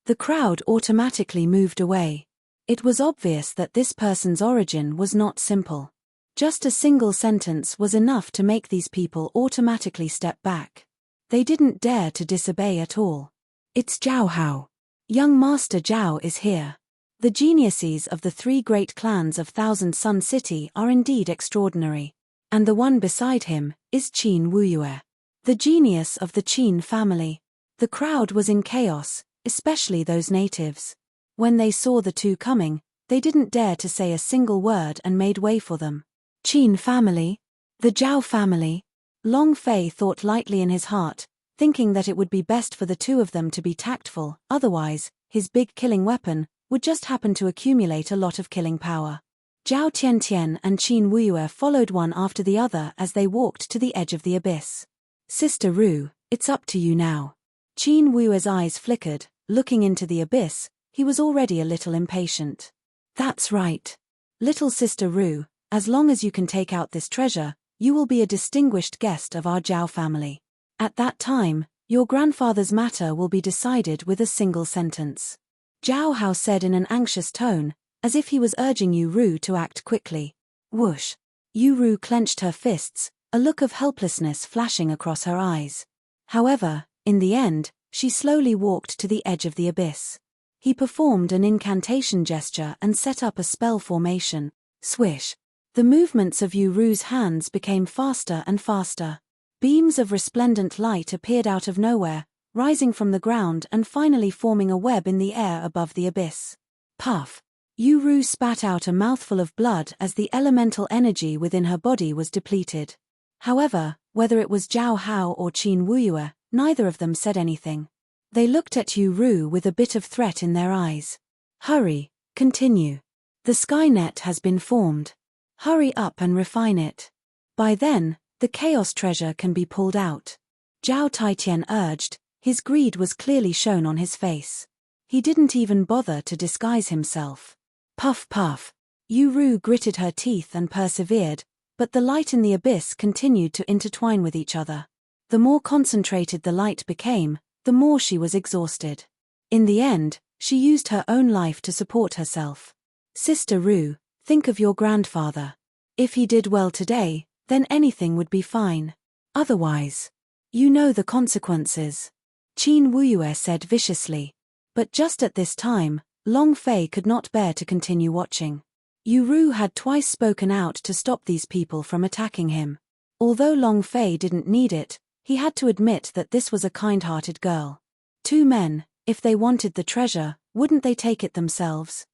The crowd automatically moved away. It was obvious that this person's origin was not simple. Just a single sentence was enough to make these people automatically step back. They didn't dare to disobey at all. It's Zhao Hao. Young Master Zhao is here. The geniuses of the three great clans of Thousand Sun City are indeed extraordinary. And the one beside him is Qin Wuyue, the genius of the Qin family. The crowd was in chaos, especially those natives. When they saw the two coming, they didn't dare to say a single word and made way for them. Qin family? The Zhao family? Long Fei thought lightly in his heart, thinking that it would be best for the two of them to be tactful, otherwise, his big killing weapon would just happen to accumulate a lot of killing power. Zhao Tiantian and Qin Wuyue followed one after the other as they walked to the edge of the abyss. Sister Ru, it's up to you now. Qin Wuyue's eyes flickered, looking into the abyss. He was already a little impatient. That's right. Little Sister Ru, as long as you can take out this treasure, you will be a distinguished guest of our Zhao family. At that time, your grandfather's matter will be decided with a single sentence. Zhao Hao said in an anxious tone, as if he was urging Yu Ru to act quickly. Whoosh! Yu Ru clenched her fists, a look of helplessness flashing across her eyes. However, in the end, she slowly walked to the edge of the abyss. He performed an incantation gesture and set up a spell formation. Swish! The movements of Yu Ru's hands became faster and faster. Beams of resplendent light appeared out of nowhere, rising from the ground and finally forming a web in the air above the abyss. Puff! Yu Ru spat out a mouthful of blood as the elemental energy within her body was depleted. However, whether it was Zhao Hao or Qin Wuyue, neither of them said anything. They looked at Yu Ru with a bit of threat in their eyes. Hurry, continue. The Skynet has been formed. Hurry up and refine it. By then, the chaos treasure can be pulled out. Zhao Taitian urged, his greed was clearly shown on his face. He didn't even bother to disguise himself. Puff puff. Yu Ru gritted her teeth and persevered, but the light in the abyss continued to intertwine with each other. The more concentrated the light became, the more she was exhausted. In the end, she used her own life to support herself. Sister Ru, think of your grandfather. If he did well today, then anything would be fine. Otherwise, you know the consequences. Qin Wuyue said viciously. But just at this time, Long Fei could not bear to continue watching. Yu Ru had twice spoken out to stop these people from attacking him. Although Long Fei didn't need it, he had to admit that this was a kind-hearted girl. Two men, if they wanted the treasure, wouldn't they take it themselves?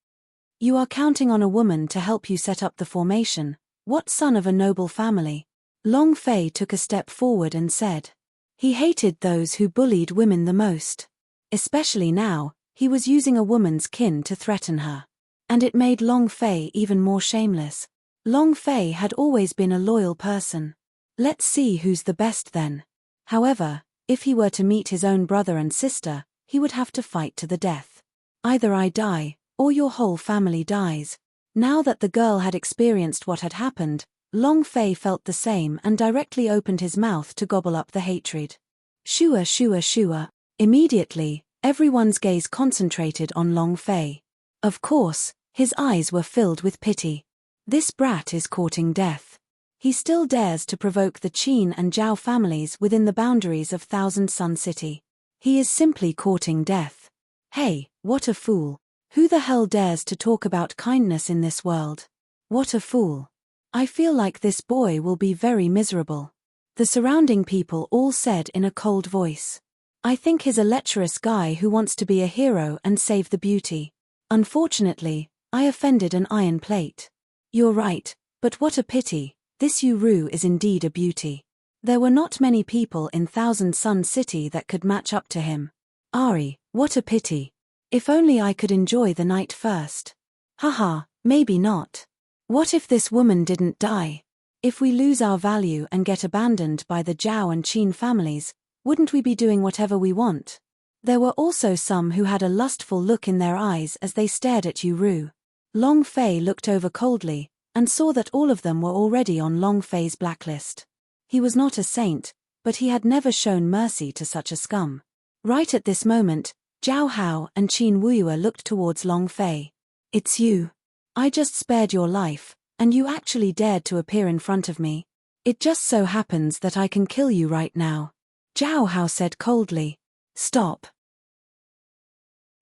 You are counting on a woman to help you set up the formation. What son of a noble family? Long Fei took a step forward and said. He hated those who bullied women the most. Especially now, he was using a woman's kin to threaten her. And it made Long Fei even more shameless. Long Fei had always been a loyal person. Let's see who's the best then. However, if he were to meet his own brother and sister, he would have to fight to the death. Either I die, or your whole family dies. Now that the girl had experienced what had happened, Long Fei felt the same and directly opened his mouth to gobble up the hatred. Shua shua shua. Immediately, everyone's gaze concentrated on Long Fei. Of course, his eyes were filled with pity. This brat is courting death. He still dares to provoke the Qin and Zhao families within the boundaries of Thousand Sun City. He is simply courting death. Hey, what a fool. Who the hell dares to talk about kindness in this world? What a fool. I feel like this boy will be very miserable. The surrounding people all said in a cold voice. I think he's a lecherous guy who wants to be a hero and save the beauty. Unfortunately, I offended an iron plate. You're right, but what a pity, this Yu Ru is indeed a beauty. There were not many people in Thousand Sun City that could match up to him. Ari, what a pity. If only I could enjoy the night first. Haha, maybe not. What if this woman didn't die? If we lose our value and get abandoned by the Zhao and Qin families, wouldn't we be doing whatever we want? There were also some who had a lustful look in their eyes as they stared at Yu Ru. Long Fei looked over coldly, and saw that all of them were already on Long Fei's blacklist. He was not a saint, but he had never shown mercy to such a scum. Right at this moment, Zhao Hao and Qin Wuyue looked towards Long Fei. It's you. I just spared your life, and you actually dared to appear in front of me. It just so happens that I can kill you right now. Zhao Hao said coldly. Stop.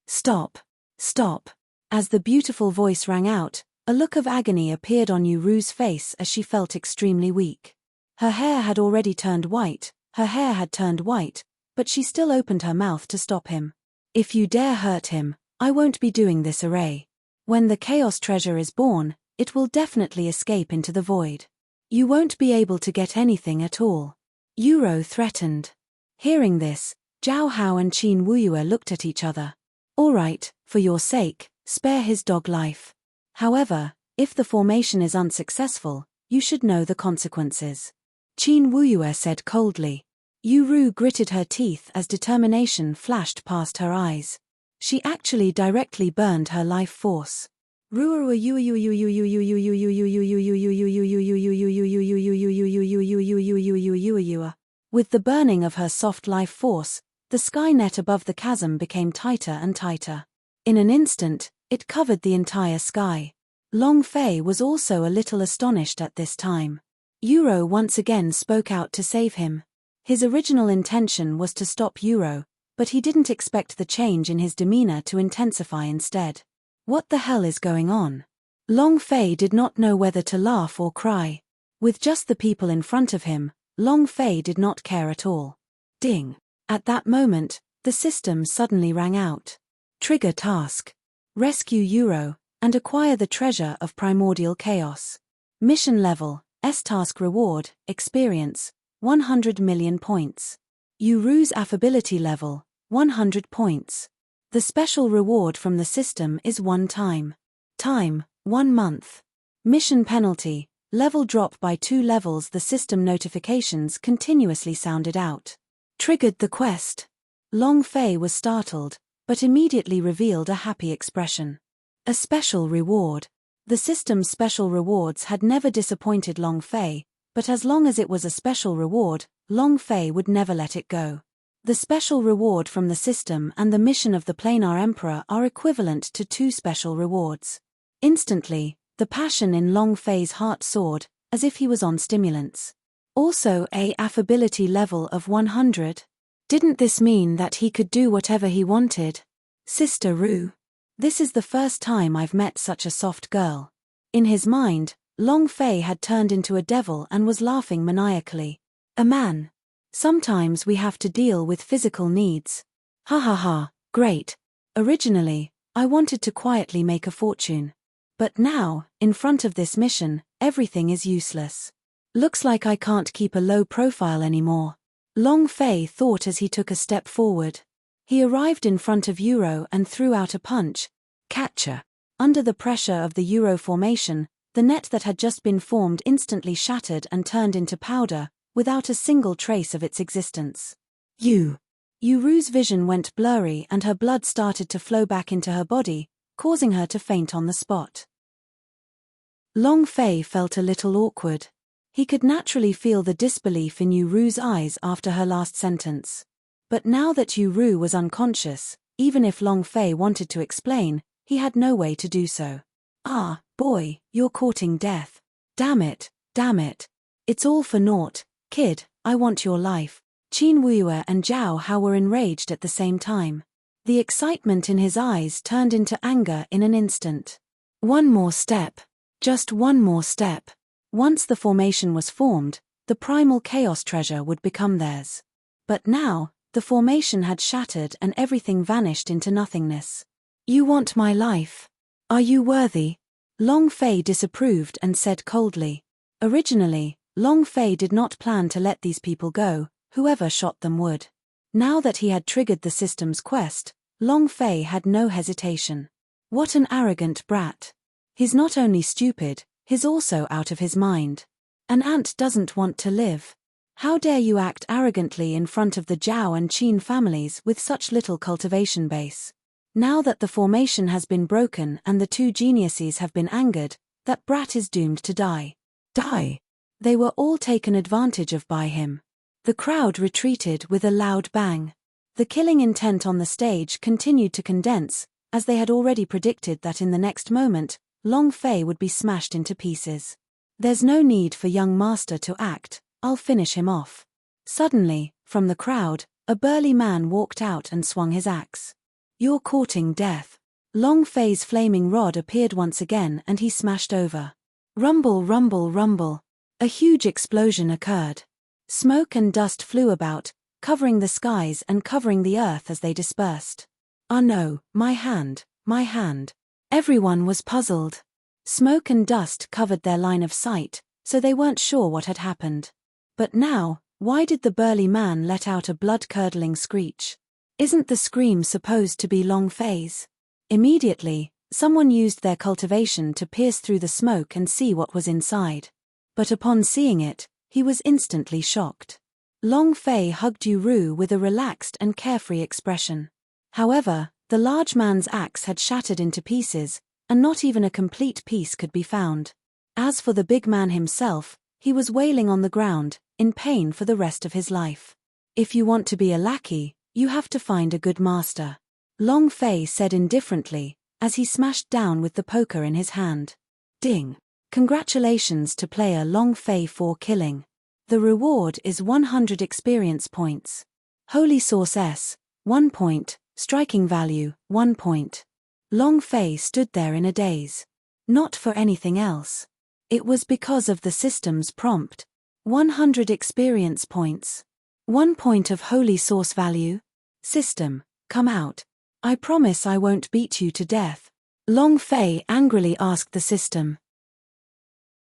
Stop. Stop. As the beautiful voice rang out, a look of agony appeared on Yu Ru's face as she felt extremely weak. Her hair had already turned white, but she still opened her mouth to stop him. If you dare hurt him, I won't be doing this array. When the chaos treasure is born, it will definitely escape into the void. You won't be able to get anything at all. Yuro threatened. Hearing this, Zhao Hao and Qin Wuyue looked at each other. All right, for your sake, spare his dog life. However, if the formation is unsuccessful, you should know the consequences. Qin Wuyue said coldly. Yu Ru gritted her teeth as determination flashed past her eyes. She actually directly burned her life force. With the burning of her soft life force, the sky net above the chasm became tighter and tighter. In an instant, it covered the entire sky. Long Fei was also a little astonished at this time. Yuro once again spoke out to save him. His original intention was to stop Yuro, but he didn't expect the change in his demeanor to intensify instead. What the hell is going on? Long Fei did not know whether to laugh or cry. With just the people in front of him, Long Fei did not care at all. Ding! At that moment, the system suddenly rang out. Trigger task. Rescue Yuro, and acquire the treasure of primordial chaos. Mission level, S-task reward, experience, 100 million points. Yu Ru's affability level, 100 points. The special reward from the system is 1 time. Time, 1 month. Mission penalty, level drop by 2 levels. The system notifications continuously sounded out. Triggered the quest. Long Fei was startled, but immediately revealed a happy expression. A special reward. The system's special rewards had never disappointed Long Fei, but as long as it was a special reward, Long Fei would never let it go. The special reward from the system and the mission of the Planar Emperor are equivalent to 2 special rewards. Instantly, the passion in Long Fei's heart soared, as if he was on stimulants. Also a affability level of 100. Didn't this mean that he could do whatever he wanted? Sister Ru. This is the first time I've met such a soft girl. In his mind, Long Fei had turned into a devil and was laughing maniacally. A man. Sometimes we have to deal with physical needs. Ha ha ha, great. Originally, I wanted to quietly make a fortune. But now, in front of this mission, everything is useless. Looks like I can't keep a low profile anymore. Long Fei thought as he took a step forward. He arrived in front of Yuro and threw out a punch. Catcher. Under the pressure of the Yuro formation, the net that had just been formed instantly shattered and turned into powder, without a single trace of its existence. Yu Ru's vision went blurry and her blood started to flow back into her body, causing her to faint on the spot. Long Fei felt a little awkward. He could naturally feel the disbelief in Yu Ru's eyes after her last sentence. But now that Yu Ru was unconscious, even if Long Fei wanted to explain, he had no way to do so. Ah, boy, you're courting death. Damn it. It's all for naught. Kid, I want your life. Qin Wuyue and Zhao Hao were enraged at the same time. The excitement in his eyes turned into anger in an instant. One more step. Just one more step. Once the formation was formed, the primal chaos treasure would become theirs. But now, the formation had shattered and everything vanished into nothingness. You want my life? Are you worthy? Long Fei disapproved and said coldly. Originally, Long Fei did not plan to let these people go, whoever shot them would. Now that he had triggered the system's quest, Long Fei had no hesitation. What an arrogant brat. He's not only stupid, he's also out of his mind. An ant doesn't want to live. How dare you act arrogantly in front of the Zhao and Qin families with such little cultivation base? Now that the formation has been broken and the 2 geniuses have been angered, that brat is doomed to die. Die! They were all taken advantage of by him. The crowd retreated with a loud bang. The killing intent on the stage continued to condense, as they had already predicted that in the next moment, Long Fei would be smashed into pieces. There's no need for young master to act, I'll finish him off. Suddenly, from the crowd, a burly man walked out and swung his axe. You're courting death. Long Fei's flaming rod appeared once again and he smashed over. Rumble, rumble, rumble. A huge explosion occurred. Smoke and dust flew about, covering the skies and covering the earth as they dispersed. Ah no, my hand, my hand. Everyone was puzzled. Smoke and dust covered their line of sight, so they weren't sure what had happened. But now, why did the burly man let out a blood-curdling screech? Isn't the scream supposed to be Long Fei's? Immediately, someone used their cultivation to pierce through the smoke and see what was inside. But upon seeing it, he was instantly shocked. Long Fei hugged Yu with a relaxed and carefree expression. However, the large man's axe had shattered into pieces, and not even a complete piece could be found. As for the big man himself, he was wailing on the ground, in pain for the rest of his life. If you want to be a lackey, you have to find a good master. Long Fei said indifferently, as he smashed down with the poker in his hand. Ding! Congratulations to player Long Fei for killing. The reward is 100 experience points. Holy Source S, 1 point, striking value, 1 point. Long Fei stood there in a daze. Not for anything else. It was because of the system's prompt. 100 experience points. 1 point of Holy Source value. System, come out. I promise I won't beat you to death. Long Fei angrily asked the system.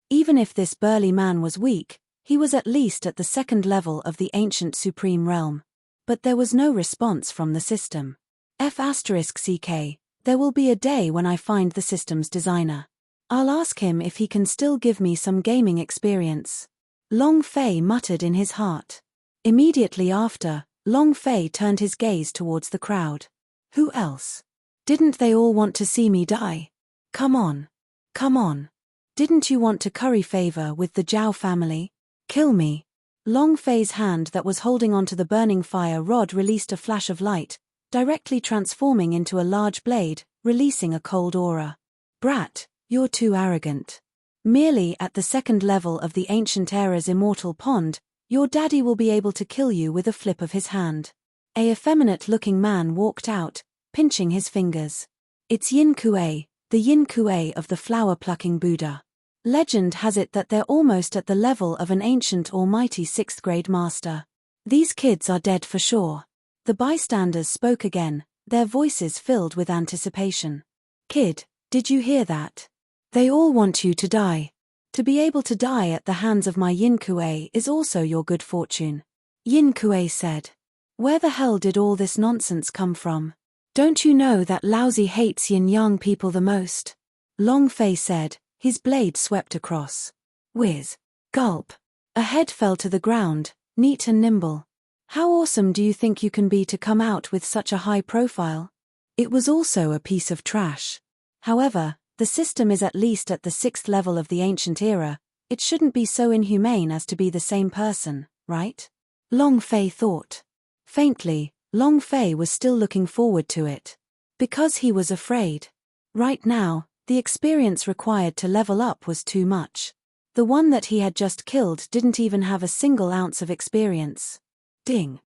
Even if this burly man was weak, he was at least at the second level of the ancient supreme realm. But there was no response from the system. F*CK, there will be a day when I find the system's designer. I'll ask him if he can still give me some gaming experience. Long Fei muttered in his heart. Immediately after, Long Fei turned his gaze towards the crowd. Who else? Didn't they all want to see me die? Come on. Come on. Didn't you want to curry favor with the Zhao family? Kill me. Long Fei's hand that was holding onto the burning fire rod released a flash of light, directly transforming into a large blade, releasing a cold aura. Brat, you're too arrogant. Merely at the second level of the ancient era's immortal pond, your daddy will be able to kill you with a flip of his hand. A effeminate-looking man walked out, pinching his fingers. It's Yin Kuei, the Yin Kuei of the flower-plucking Buddha. Legend has it that they're almost at the level of an ancient almighty 6th-grade master. These kids are dead for sure. The bystanders spoke again, their voices filled with anticipation. Kid, did you hear that? They all want you to die. To be able to die at the hands of my Yin Kuei is also your good fortune. Yin Kuei said. Where the hell did all this nonsense come from? Don't you know that Laozi hates yin-yang people the most? Long Fei said, his blade swept across. Whiz. Gulp. A head fell to the ground, neat and nimble. How awesome do you think you can be to come out with such a high profile? It was also a piece of trash. However, the system is at least at the 6th level of the ancient era, it shouldn't be so inhumane as to be the same person, right? Long Fei thought. Faintly, Long Fei was still looking forward to it. Because he was afraid. Right now, the experience required to level up was too much. The one that he had just killed didn't even have a single ounce of experience. Ding.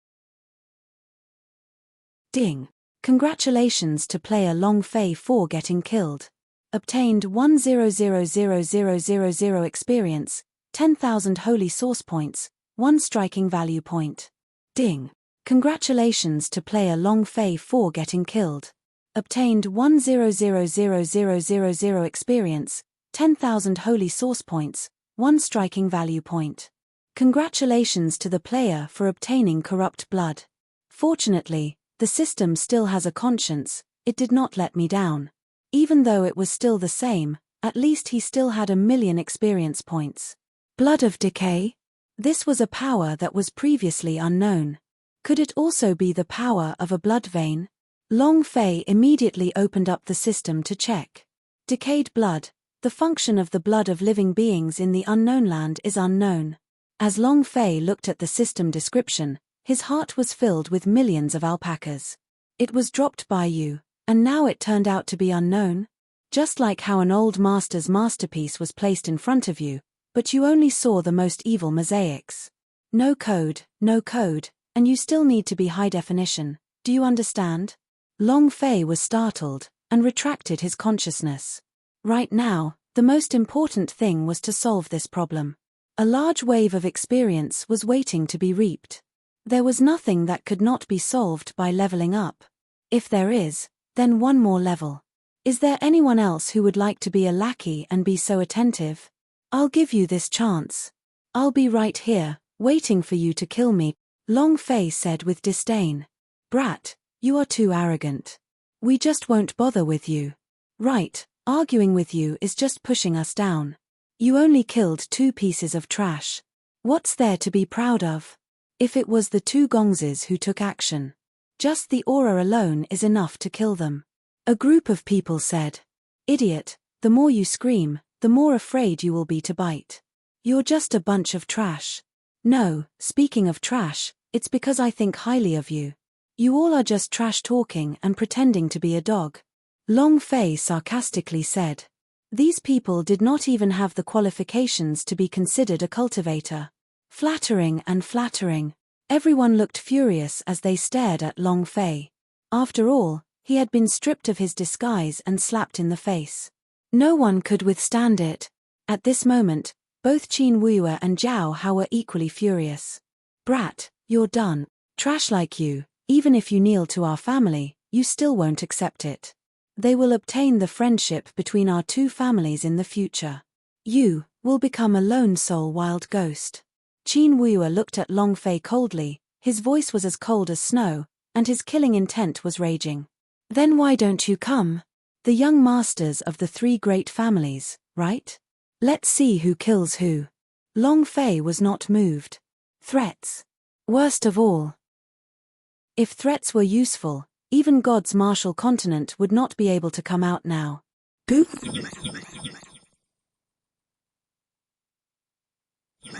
Ding. Congratulations to player Long Fei for getting killed. Obtained 100,000 experience, 10,000 holy source points, 1 striking value point. Ding. Congratulations to player Long Fei for getting killed. Obtained 100,000 experience, 10,000 holy source points, 1 striking value point. Congratulations to the player for obtaining corrupt blood. Fortunately, the system still has a conscience, it did not let me down. Even though it was still the same, at least he still had 1,000,000 experience points. Blood of decay? This was a power that was previously unknown. Could it also be the power of a blood vein? Long Fei immediately opened up the system to check. Decayed blood, the function of the blood of living beings in the unknown land is unknown. As Long Fei looked at the system description, his heart was filled with millions of alpacas. It was dropped by you, And now it turned out to be unknown? Just like how an old master's masterpiece was placed in front of you, but you only saw the most evil mosaics. No code, and you still need to be high definition, do you understand? Long Fei was startled, and retracted his consciousness. Right now, the most important thing was to solve this problem. A large wave of experience was waiting to be reaped. There was nothing that could not be solved by leveling up. If there is, then one more level. Is there anyone else who would like to be a lackey and be so attentive? I'll give you this chance. I'll be right here, waiting for you to kill me, Long Fei said with disdain. Brat, you are too arrogant. We just won't bother with you. Right, arguing with you is just pushing us down. You only killed 2 pieces of trash. What's there to be proud of? If it was the 2 gongzes who took action, just the aura alone is enough to kill them. A group of people said. Idiot, the more you scream, the more afraid you will be to bite. You're just a bunch of trash. No, speaking of trash, it's because I think highly of you. You all are just trash talking and pretending to be a dog. Long Fei sarcastically said. These people did not even have the qualifications to be considered a cultivator. Flattering and flattering. Everyone looked furious as they stared at Long Fei. After all, he had been stripped of his disguise and slapped in the face. No one could withstand it. At this moment, both Qin Wuye and Zhao Hao were equally furious. Brat, you're done. Trash like you, even if you kneel to our family, you still won't accept it. They will obtain the friendship between our 2 families in the future. You will become a lone soul wild ghost. Qin Wuye looked at Long Fei coldly, his voice was as cold as snow, and his killing intent was raging. Then why don't you come? The young masters of the 3 great families, right? Let's see who kills who. Long Fei was not moved. Threats. Worst of all. If threats were useful, even God's martial continent would not be able to come out now.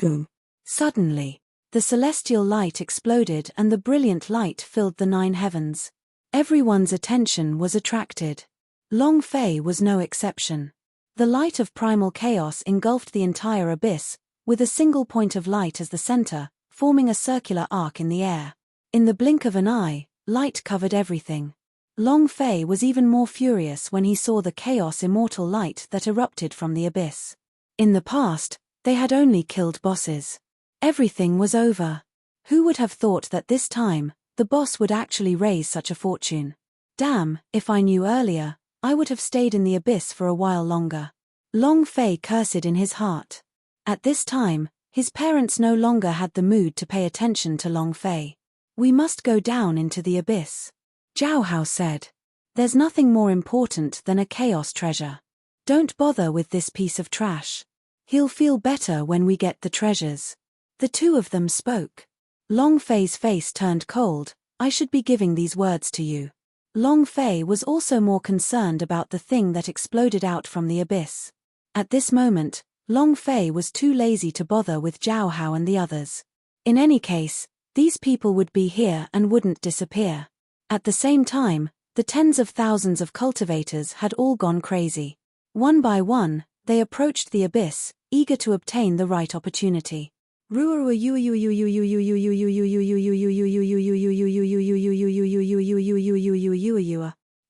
Boom. Suddenly, the celestial light exploded and the brilliant light filled the 9 heavens. Everyone's attention was attracted. Long Fei was no exception. The light of primal chaos engulfed the entire abyss, with a single point of light as the center, forming a circular arc in the air. In the blink of an eye, light covered everything. Long Fei was even more furious when he saw the chaos immortal light that erupted from the abyss. In the past, they had only killed bosses. Everything was over. Who would have thought that this time, the boss would actually raise such a fortune? Damn, if I knew earlier, I would have stayed in the abyss for a while longer. Long Fei cursed in his heart. At this time, his parents no longer had the mood to pay attention to Long Fei. We must go down into the abyss. Zhao Hao said. There's nothing more important than a chaos treasure. Don't bother with this piece of trash. He'll feel better when we get the treasures. The 2 of them spoke. Long Fei's face turned cold. I should be giving these words to you. Long Fei was also more concerned about the thing that exploded out from the abyss. At this moment, Long Fei was too lazy to bother with Zhao Hao and the others. In any case, these people would be here and wouldn't disappear. At the same time, the tens of thousands of cultivators had all gone crazy. One by one, they approached the abyss, eager to obtain the right opportunity. The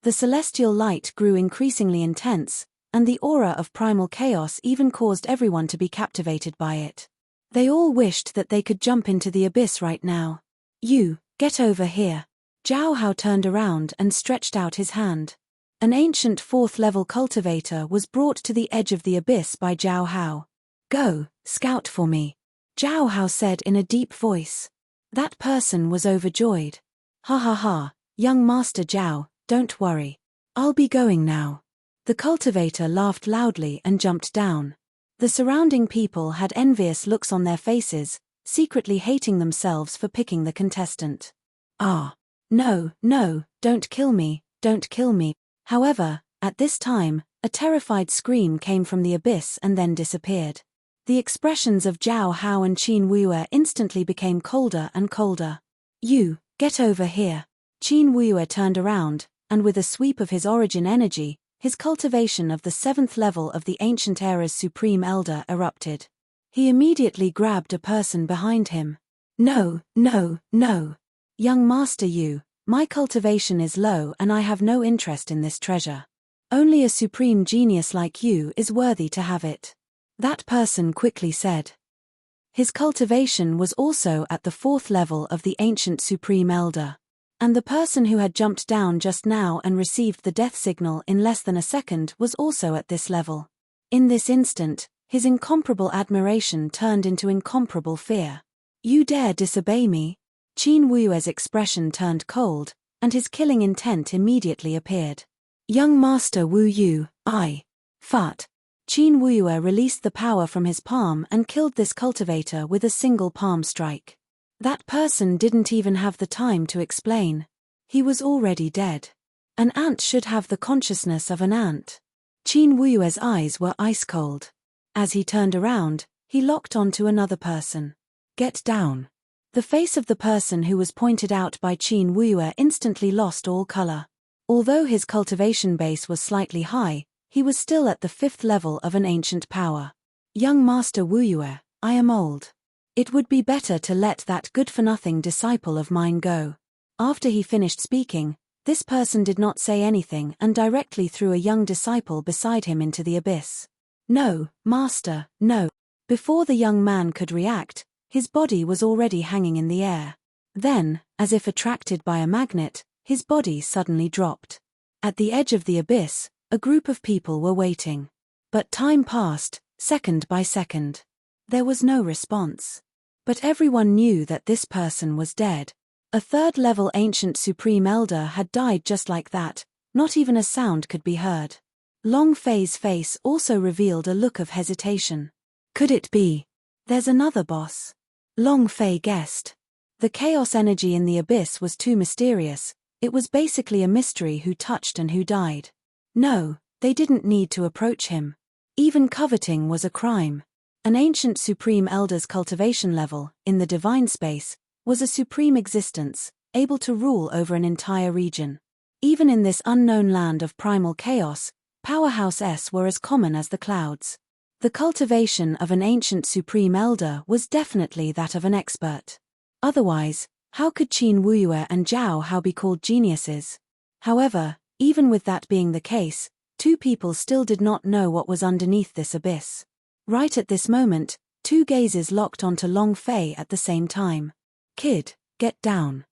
celestial light grew increasingly intense, and the aura of primal chaos even caused everyone to be captivated by it. They all wished that they could jump into the abyss right now. You, get over here. Zhao Hao turned around and stretched out his hand. An ancient 4th-level cultivator was brought to the edge of the abyss by Zhao Hao. Go, scout for me. Zhao Hao said in a deep voice. That person was overjoyed. Ha ha ha, young Master Zhao, don't worry. I'll be going now. The cultivator laughed loudly and jumped down. The surrounding people had envious looks on their faces, secretly hating themselves for picking the contestant. Ah. No, don't kill me, don't kill me. However, at this time, a terrified scream came from the abyss and then disappeared. The expressions of Zhao Hao and Qin Wuye instantly became colder and colder. You, get over here. Qin Wuye turned around, and with a sweep of his origin energy, his cultivation of the 7th level of the ancient era's supreme elder erupted. He immediately grabbed a person behind him. No, no, no. Young Master Yu, my cultivation is low and I have no interest in this treasure. Only a supreme genius like you is worthy to have it. That person quickly said. His cultivation was also at the 4th level of the ancient supreme elder. And the person who had jumped down just now and received the death signal in less than a second was also at this level. In this instant, his incomparable admiration turned into incomparable fear. You dare disobey me? Qin Wuyue's expression turned cold, and his killing intent immediately appeared. Young Master Wu Yu, Fat. Qin Wuyue released the power from his palm and killed this cultivator with a single palm strike. That person didn't even have the time to explain. He was already dead. An ant should have the consciousness of an ant. Qin Wuyue's eyes were ice cold. As he turned around, he locked onto another person. Get down. The face of the person who was pointed out by Qin Wuyue instantly lost all color. Although his cultivation base was slightly high, he was still at the 5th level of an ancient power. Young Master Wuyue, I am old. It would be better to let that good-for-nothing disciple of mine go. After he finished speaking, this person did not say anything and directly threw a young disciple beside him into the abyss. No, Master, no. Before the young man could react, his body was already hanging in the air. Then, as if attracted by a magnet, his body suddenly dropped. At the edge of the abyss, a group of people were waiting. But time passed, second by second. There was no response. But everyone knew that this person was dead. A 3rd-level ancient supreme elder had died just like that, not even a sound could be heard. Long Fei's face also revealed a look of hesitation. Could it be? There's another boss. Long Fei guessed. The chaos energy in the abyss was too mysterious, it was basically a mystery who touched and who died. No, they didn't need to approach him. Even coveting was a crime. An ancient supreme elder's cultivation level, in the divine space, was a supreme existence, able to rule over an entire region. Even in this unknown land of primal chaos, powerhouses were as common as the clouds. The cultivation of an ancient supreme elder was definitely that of an expert. Otherwise, how could Qin Wuyue and Zhao Hao be called geniuses? However, even with that being the case, two people still did not know what was underneath this abyss. Right at this moment, two gazes locked onto Long Fei at the same time. Kid, get down.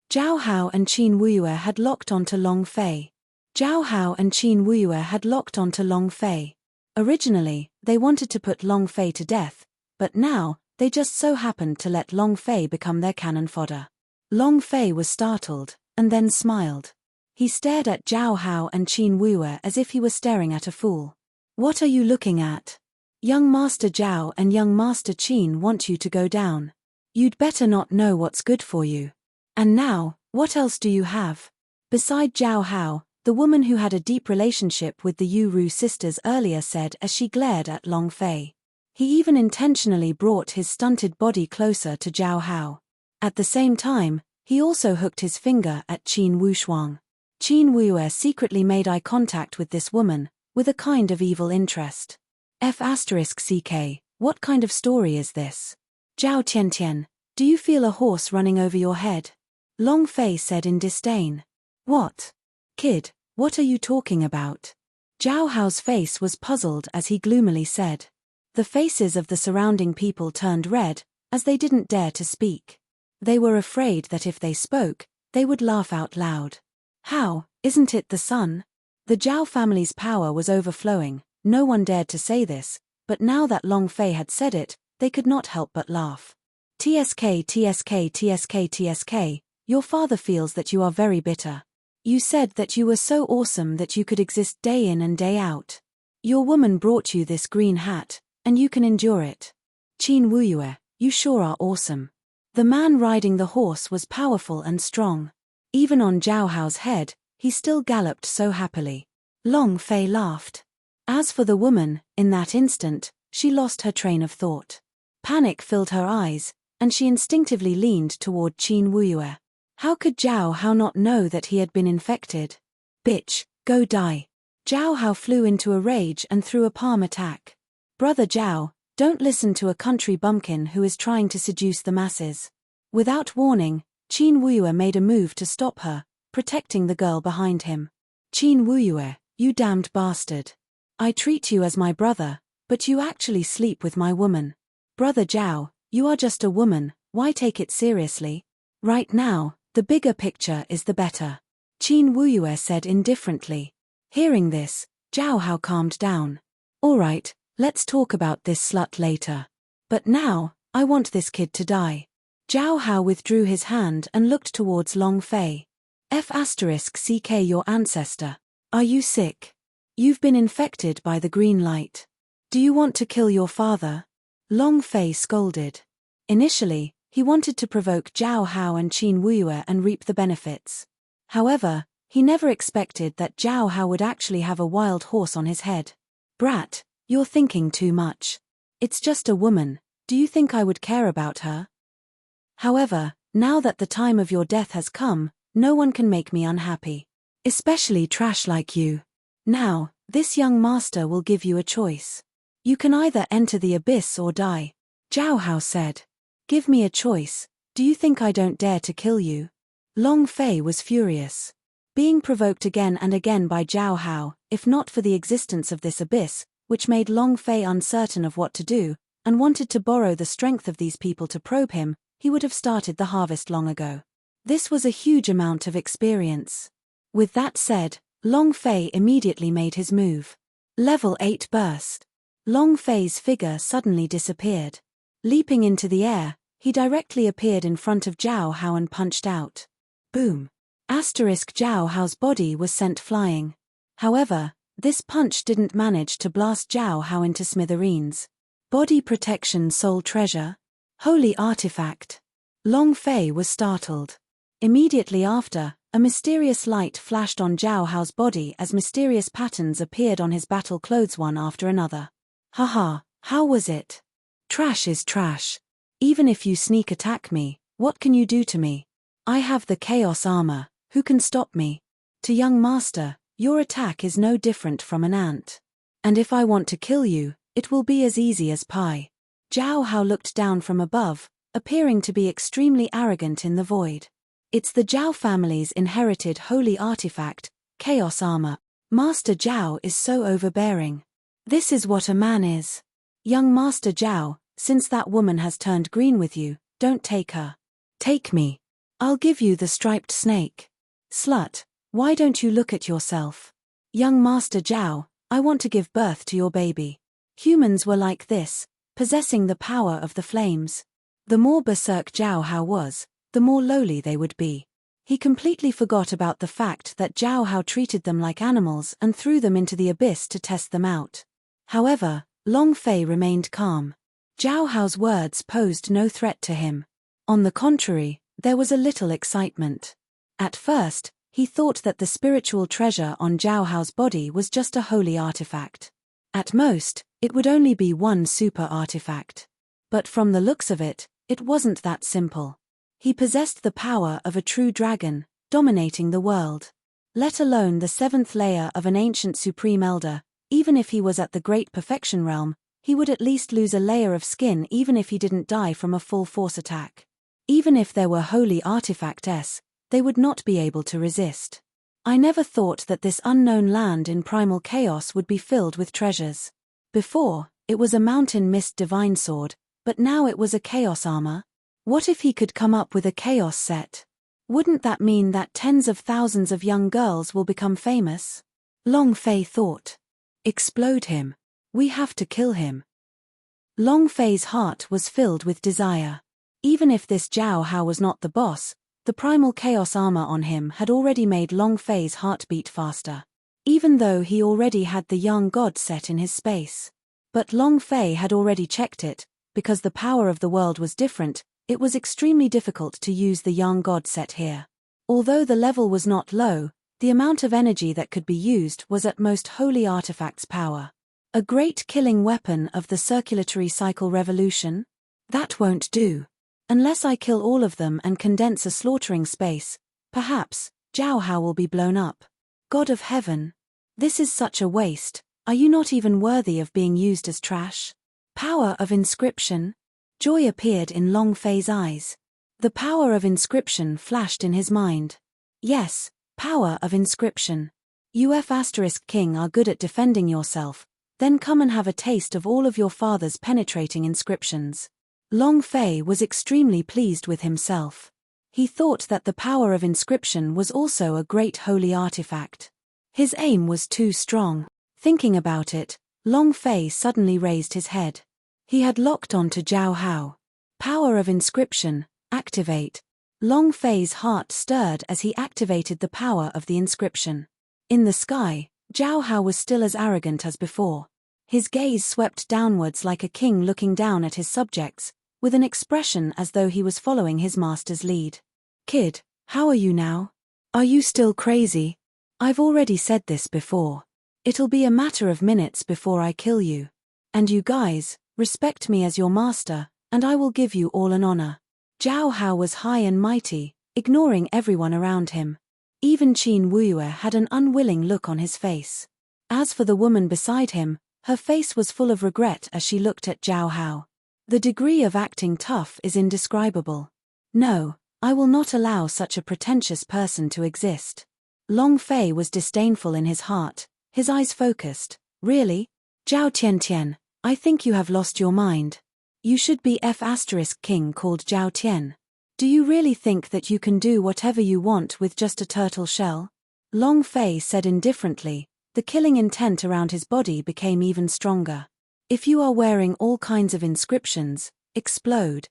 Zhao Hao and Qin Wuyue had locked onto Long Fei. Zhao Hao and Qin Wuyue had locked onto Long Fei. Originally, they wanted to put Long Fei to death, but now, they just so happened to let Long Fei become their cannon fodder. Long Fei was startled, and then smiled. He stared at Zhao Hao and Qin Wuyue as if he were staring at a fool. What are you looking at? Young Master Zhao and young Master Qin want you to go down. You'd better not know what's good for you. And now, what else do you have? Beside Zhao Hao, the woman who had a deep relationship with the Yu Ru sisters earlier said as she glared at Long Fei. He even intentionally brought his stunted body closer to Zhao Hao. At the same time, he also hooked his finger at Qin Wushuang. Qin Wuyue secretly made eye contact with this woman, with a kind of evil interest. F***CK, what kind of story is this? Zhao Tiantian, do you feel a horse running over your head? Long Fei said in disdain. What? Kid, what are you talking about? Zhao Hao's face was puzzled as he gloomily said. The faces of the surrounding people turned red, as they didn't dare to speak. They were afraid that if they spoke, they would laugh out loud. How, isn't it the sun? The Zhao family's power was overflowing, no one dared to say this, but now that Long Fei had said it, they could not help but laugh. TSK, your father feels that you are very bitter. You said that you were so awesome that you could exist day in and day out. Your woman brought you this green hat, and you can endure it. Qin Wuyue, you sure are awesome. The man riding the horse was powerful and strong. Even on Zhao Hao's head, he still galloped so happily. Long Fei laughed. As for the woman, in that instant, she lost her train of thought. Panic filled her eyes, and she instinctively leaned toward Qin Wuyue. How could Zhao Hao not know that he had been infected? Bitch, go die. Zhao Hao flew into a rage and threw a palm attack. Brother Zhao, don't listen to a country bumpkin who is trying to seduce the masses. Without warning, Qin Wuyue made a move to stop her, protecting the girl behind him. Qin Wuyue, you damned bastard. I treat you as my brother, but you actually sleep with my woman. Brother Zhao, you are just a woman, why take it seriously? Right now, the bigger picture is the better. Qin Wuyue said indifferently. Hearing this, Zhao Hao calmed down. Alright, let's talk about this slut later. But now, I want this kid to die. Zhao Hao withdrew his hand and looked towards Long Fei. F***ck your ancestor. Are you sick? You've been infected by the green light. Do you want to kill your father? Long Fei scolded. Initially, he wanted to provoke Zhao Hao and Qin Wuyue and reap the benefits. However, he never expected that Zhao Hao would actually have a wild horse on his head. Brat, you're thinking too much. It's just a woman, do you think I would care about her? However, now that the time of your death has come, no one can make me unhappy. Especially trash like you. Now, this young master will give you a choice. You can either enter the abyss or die. Zhao Hao said. Give me a choice, do you think I don't dare to kill you? Long Fei was furious. Being provoked again and again by Zhao Hao, if not for the existence of this abyss, which made Long Fei uncertain of what to do, and wanted to borrow the strength of these people to probe him, he would have started the harvest long ago. This was a huge amount of experience. With that said, Long Fei immediately made his move. Level 8 burst. Long Fei's figure suddenly disappeared. Leaping into the air, he directly appeared in front of Zhao Hao and punched out. Boom. Zhao Hao's body was sent flying. However, this punch didn't manage to blast Zhao Hao into smithereens. Body protection soul treasure? Holy artifact. Long Fei was startled. Immediately after, a mysterious light flashed on Zhao Hao's body as mysterious patterns appeared on his battle clothes one after another. Haha, how was it? Trash is trash. Even if you sneak attack me, what can you do to me? I have the chaos armor, who can stop me? To young master, your attack is no different from an ant. And if I want to kill you, it will be as easy as pie. Zhao Hao looked down from above, appearing to be extremely arrogant in the void. It's the Zhao family's inherited holy artifact, chaos armor. Master Zhao is so overbearing. This is what a man is. Young Master Zhao, since that woman has turned green with you, don't take her. Take me. I'll give you the striped snake. Slut, why don't you look at yourself? Young Master Zhao, I want to give birth to your baby. Humans were like this, possessing the power of the flames. The more berserk Zhao Hao was, the more lowly they would be. He completely forgot about the fact that Zhao Hao treated them like animals and threw them into the abyss to test them out. However, Long Fei remained calm. Zhao Hao's words posed no threat to him. On the contrary, there was a little excitement. At first, he thought that the spiritual treasure on Zhao Hao's body was just a holy artifact. At most, it would only be one super artifact. But from the looks of it, it wasn't that simple. He possessed the power of a true dragon, dominating the world. Let alone the seventh layer of an ancient supreme elder, even if he was at the great perfection realm, he would at least lose a layer of skin even if he didn't die from a full force attack. Even if there were holy artifacts, they would not be able to resist. I never thought that this unknown land in primal chaos would be filled with treasures. Before, it was a mountain mist divine sword, but now it was a chaos armor. What if he could come up with a chaos set? Wouldn't that mean that tens of thousands of young girls will become famous? Long Fei thought. Explode him. We have to kill him. Long Fei's heart was filled with desire. Even if this Zhao Hao was not the boss, the primal chaos armor on him had already made Long Fei's heart beat faster. Even though he already had the young god set in his space. But Long Fei had already checked it, because the power of the world was different, it was extremely difficult to use the young god set here. Although the level was not low, the amount of energy that could be used was at most holy artifacts power. A great killing weapon of the circulatory cycle revolution? That won't do. Unless I kill all of them and condense a slaughtering space, perhaps, Zhao Hao will be blown up. God of heaven! This is such a waste. Are you not even worthy of being used as trash? Power of inscription? Joy appeared in Long Fei's eyes. The power of inscription flashed in his mind. Yes, power of inscription. You King are good at defending yourself, then come and have a taste of all of your father's penetrating inscriptions. Long Fei was extremely pleased with himself. He thought that the power of inscription was also a great holy artifact. His aim was too strong. Thinking about it, Long Fei suddenly raised his head. He had locked on to Zhao Hao. Power of inscription, activate. Long Fei's heart stirred as he activated the power of the inscription. In the sky, Zhao Hao was still as arrogant as before. His gaze swept downwards like a king looking down at his subjects, with an expression as though he was following his master's lead. Kid, how are you now? Are you still crazy? I've already said this before. It'll be a matter of minutes before I kill you. And you guys, respect me as your master, and I will give you all an honor. Zhao Hao was high and mighty, ignoring everyone around him. Even Qin Wuyue had an unwilling look on his face. As for the woman beside him, her face was full of regret as she looked at Zhao Hao. The degree of acting tough is indescribable. No, I will not allow such a pretentious person to exist. Long Fei was disdainful in his heart, his eyes focused. Really? Zhao Tiantian, I think you have lost your mind. You should be King called Zhao Tian. Do you really think that you can do whatever you want with just a turtle shell? Long Fei said indifferently. The killing intent around his body became even stronger. If you are wearing all kinds of inscriptions, explode.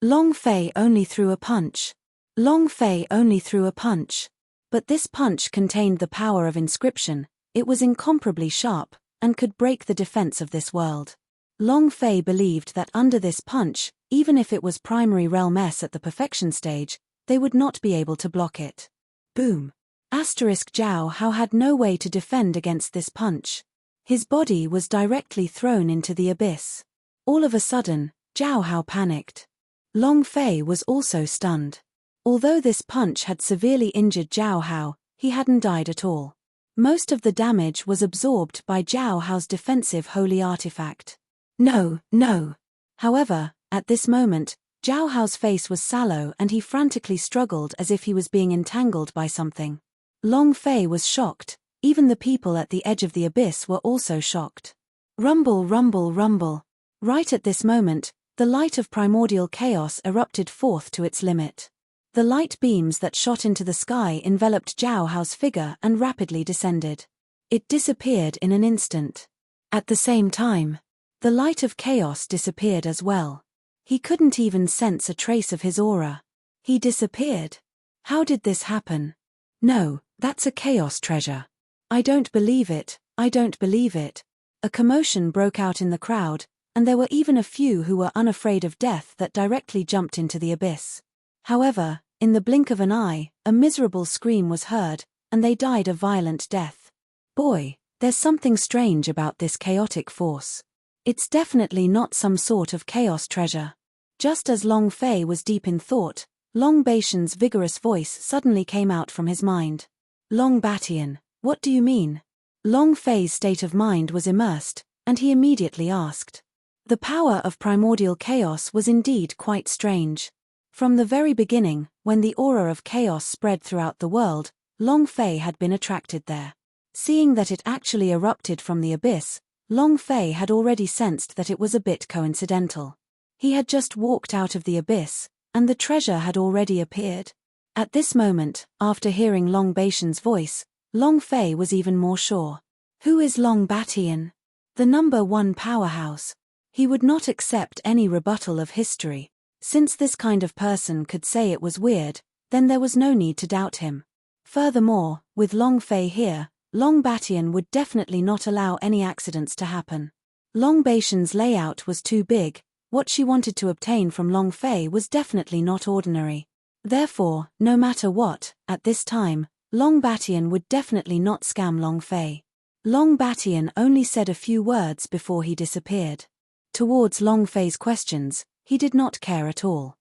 Long Fei only threw a punch. Long Fei only threw a punch. But this punch contained the power of inscription. It was incomparably sharp, and could break the defense of this world. Long Fei believed that under this punch, even if it was primary realm S at the perfection stage, they would not be able to block it. Boom. Zhao Hao had no way to defend against this punch. His body was directly thrown into the abyss. All of a sudden, Zhao Hao panicked. Long Fei was also stunned. Although this punch had severely injured Zhao Hao, he hadn't died at all. Most of the damage was absorbed by Zhao Hao's defensive holy artifact. No, no. However, at this moment, Zhao Hao's face was sallow and he frantically struggled as if he was being entangled by something. Long Fei was shocked. Even the people at the edge of the abyss were also shocked. Rumble, rumble, rumble. Right at this moment, the light of primordial chaos erupted forth to its limit. The light beams that shot into the sky enveloped Zhao Hao's figure and rapidly descended. It disappeared in an instant. At the same time, the light of chaos disappeared as well. He couldn't even sense a trace of his aura. He disappeared. How did this happen? No, that's a chaos treasure. I don't believe it, I don't believe it. A commotion broke out in the crowd, and there were even a few who were unafraid of death that directly jumped into the abyss. However, in the blink of an eye, a miserable scream was heard, and they died a violent death. Boy, there's something strange about this chaotic force. It's definitely not some sort of chaos treasure. Just as Long Fei was deep in thought, Long Baitian's vigorous voice suddenly came out from his mind. Long Batian, what do you mean? Long Fei's state of mind was immersed, and he immediately asked. The power of primordial chaos was indeed quite strange. From the very beginning, when the aura of chaos spread throughout the world, Long Fei had been attracted there. Seeing that it actually erupted from the abyss, Long Fei had already sensed that it was a bit coincidental. He had just walked out of the abyss, and the treasure had already appeared. At this moment, after hearing Long Baitian's voice, Long Fei was even more sure. Who is Long Batian? The #1 powerhouse. He would not accept any rebuttal of history. Since this kind of person could say it was weird, then there was no need to doubt him. Furthermore, with Long Fei here, Long Batian would definitely not allow any accidents to happen. Long Baitian's layout was too big. What she wanted to obtain from Long Fei was definitely not ordinary. Therefore, no matter what, at this time, Long Batian would definitely not scam Long Fei. Long Batian only said a few words before he disappeared. Towards Long Fei's questions, he did not care at all.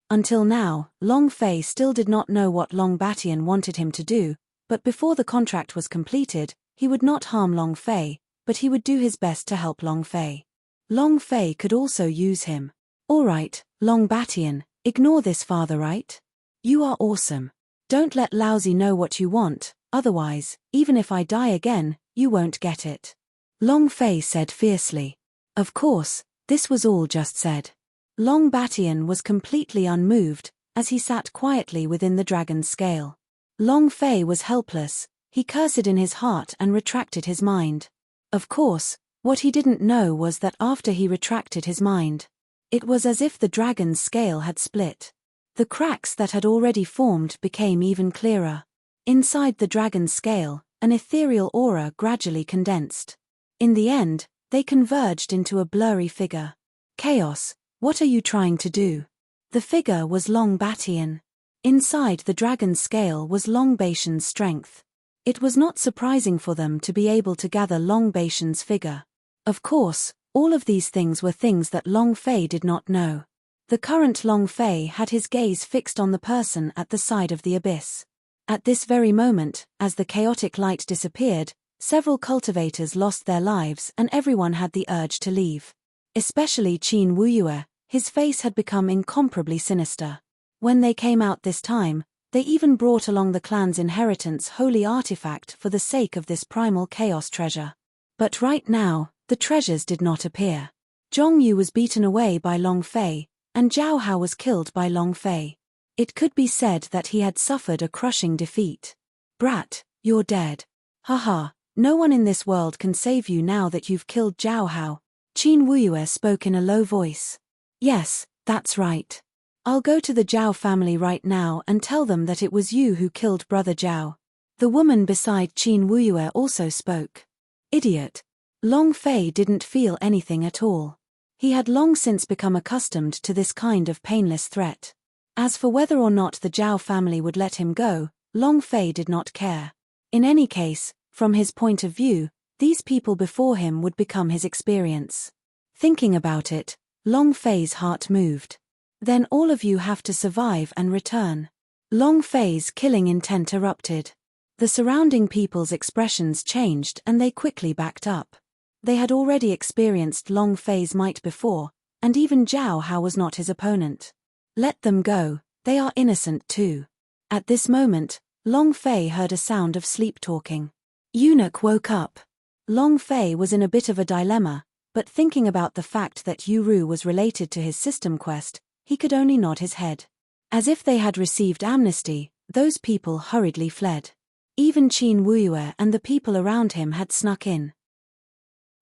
Until now, Long Fei still did not know what Long Batian wanted him to do, but before the contract was completed, he would not harm Long Fei, but he would do his best to help Long Fei. Long Fei could also use him. Alright, Long Batian, ignore this father, right? You are awesome. Don't let Lousy know what you want, otherwise, even if I die again, you won't get it. Long Fei said fiercely. Of course, this was all just said. Long Batian was completely unmoved, as he sat quietly within the dragon's scale. Long Fei was helpless, he cursed in his heart and retracted his mind. Of course, what he didn't know was that after he retracted his mind, it was as if the dragon's scale had split. The cracks that had already formed became even clearer. Inside the dragon's scale, an ethereal aura gradually condensed. In the end, they converged into a blurry figure. Chaos, what are you trying to do? The figure was Long Batian. Inside the dragon's scale was Long Batian's strength. It was not surprising for them to be able to gather Long Batian's figure. Of course, all of these things were things that Long Fei did not know. The current Long Fei had his gaze fixed on the person at the side of the abyss. At this very moment, as the chaotic light disappeared, several cultivators lost their lives and everyone had the urge to leave. Especially Qin Wuyue, his face had become incomparably sinister. When they came out this time, they even brought along the clan's inheritance holy artifact for the sake of this primal chaos treasure. But right now, the treasures did not appear. Zhong Yu was beaten away by Long Fei, and Zhao Hao was killed by Long Fei. It could be said that he had suffered a crushing defeat. Brat, you're dead. Haha, no one in this world can save you now that you've killed Zhao Hao. Qin Wuyue spoke in a low voice. Yes, that's right. I'll go to the Zhao family right now and tell them that it was you who killed brother Zhao. The woman beside Qin Wuyue also spoke. Idiot. Long Fei didn't feel anything at all. He had long since become accustomed to this kind of painless threat. As for whether or not the Zhao family would let him go, Long Fei did not care. In any case, from his point of view, these people before him would become his experience. Thinking about it, Long Fei's heart moved. Then all of you have to survive and return. Long Fei's killing intent erupted. The surrounding people's expressions changed and they quickly backed up. They had already experienced Long Fei's might before, and even Zhao Hao was not his opponent. Let them go, they are innocent too. At this moment, Long Fei heard a sound of sleep-talking. Eunuch woke up. Long Fei was in a bit of a dilemma, but thinking about the fact that Yuru was related to his system quest, he could only nod his head. As if they had received amnesty, those people hurriedly fled. Even Qin Wuyue and the people around him had snuck in.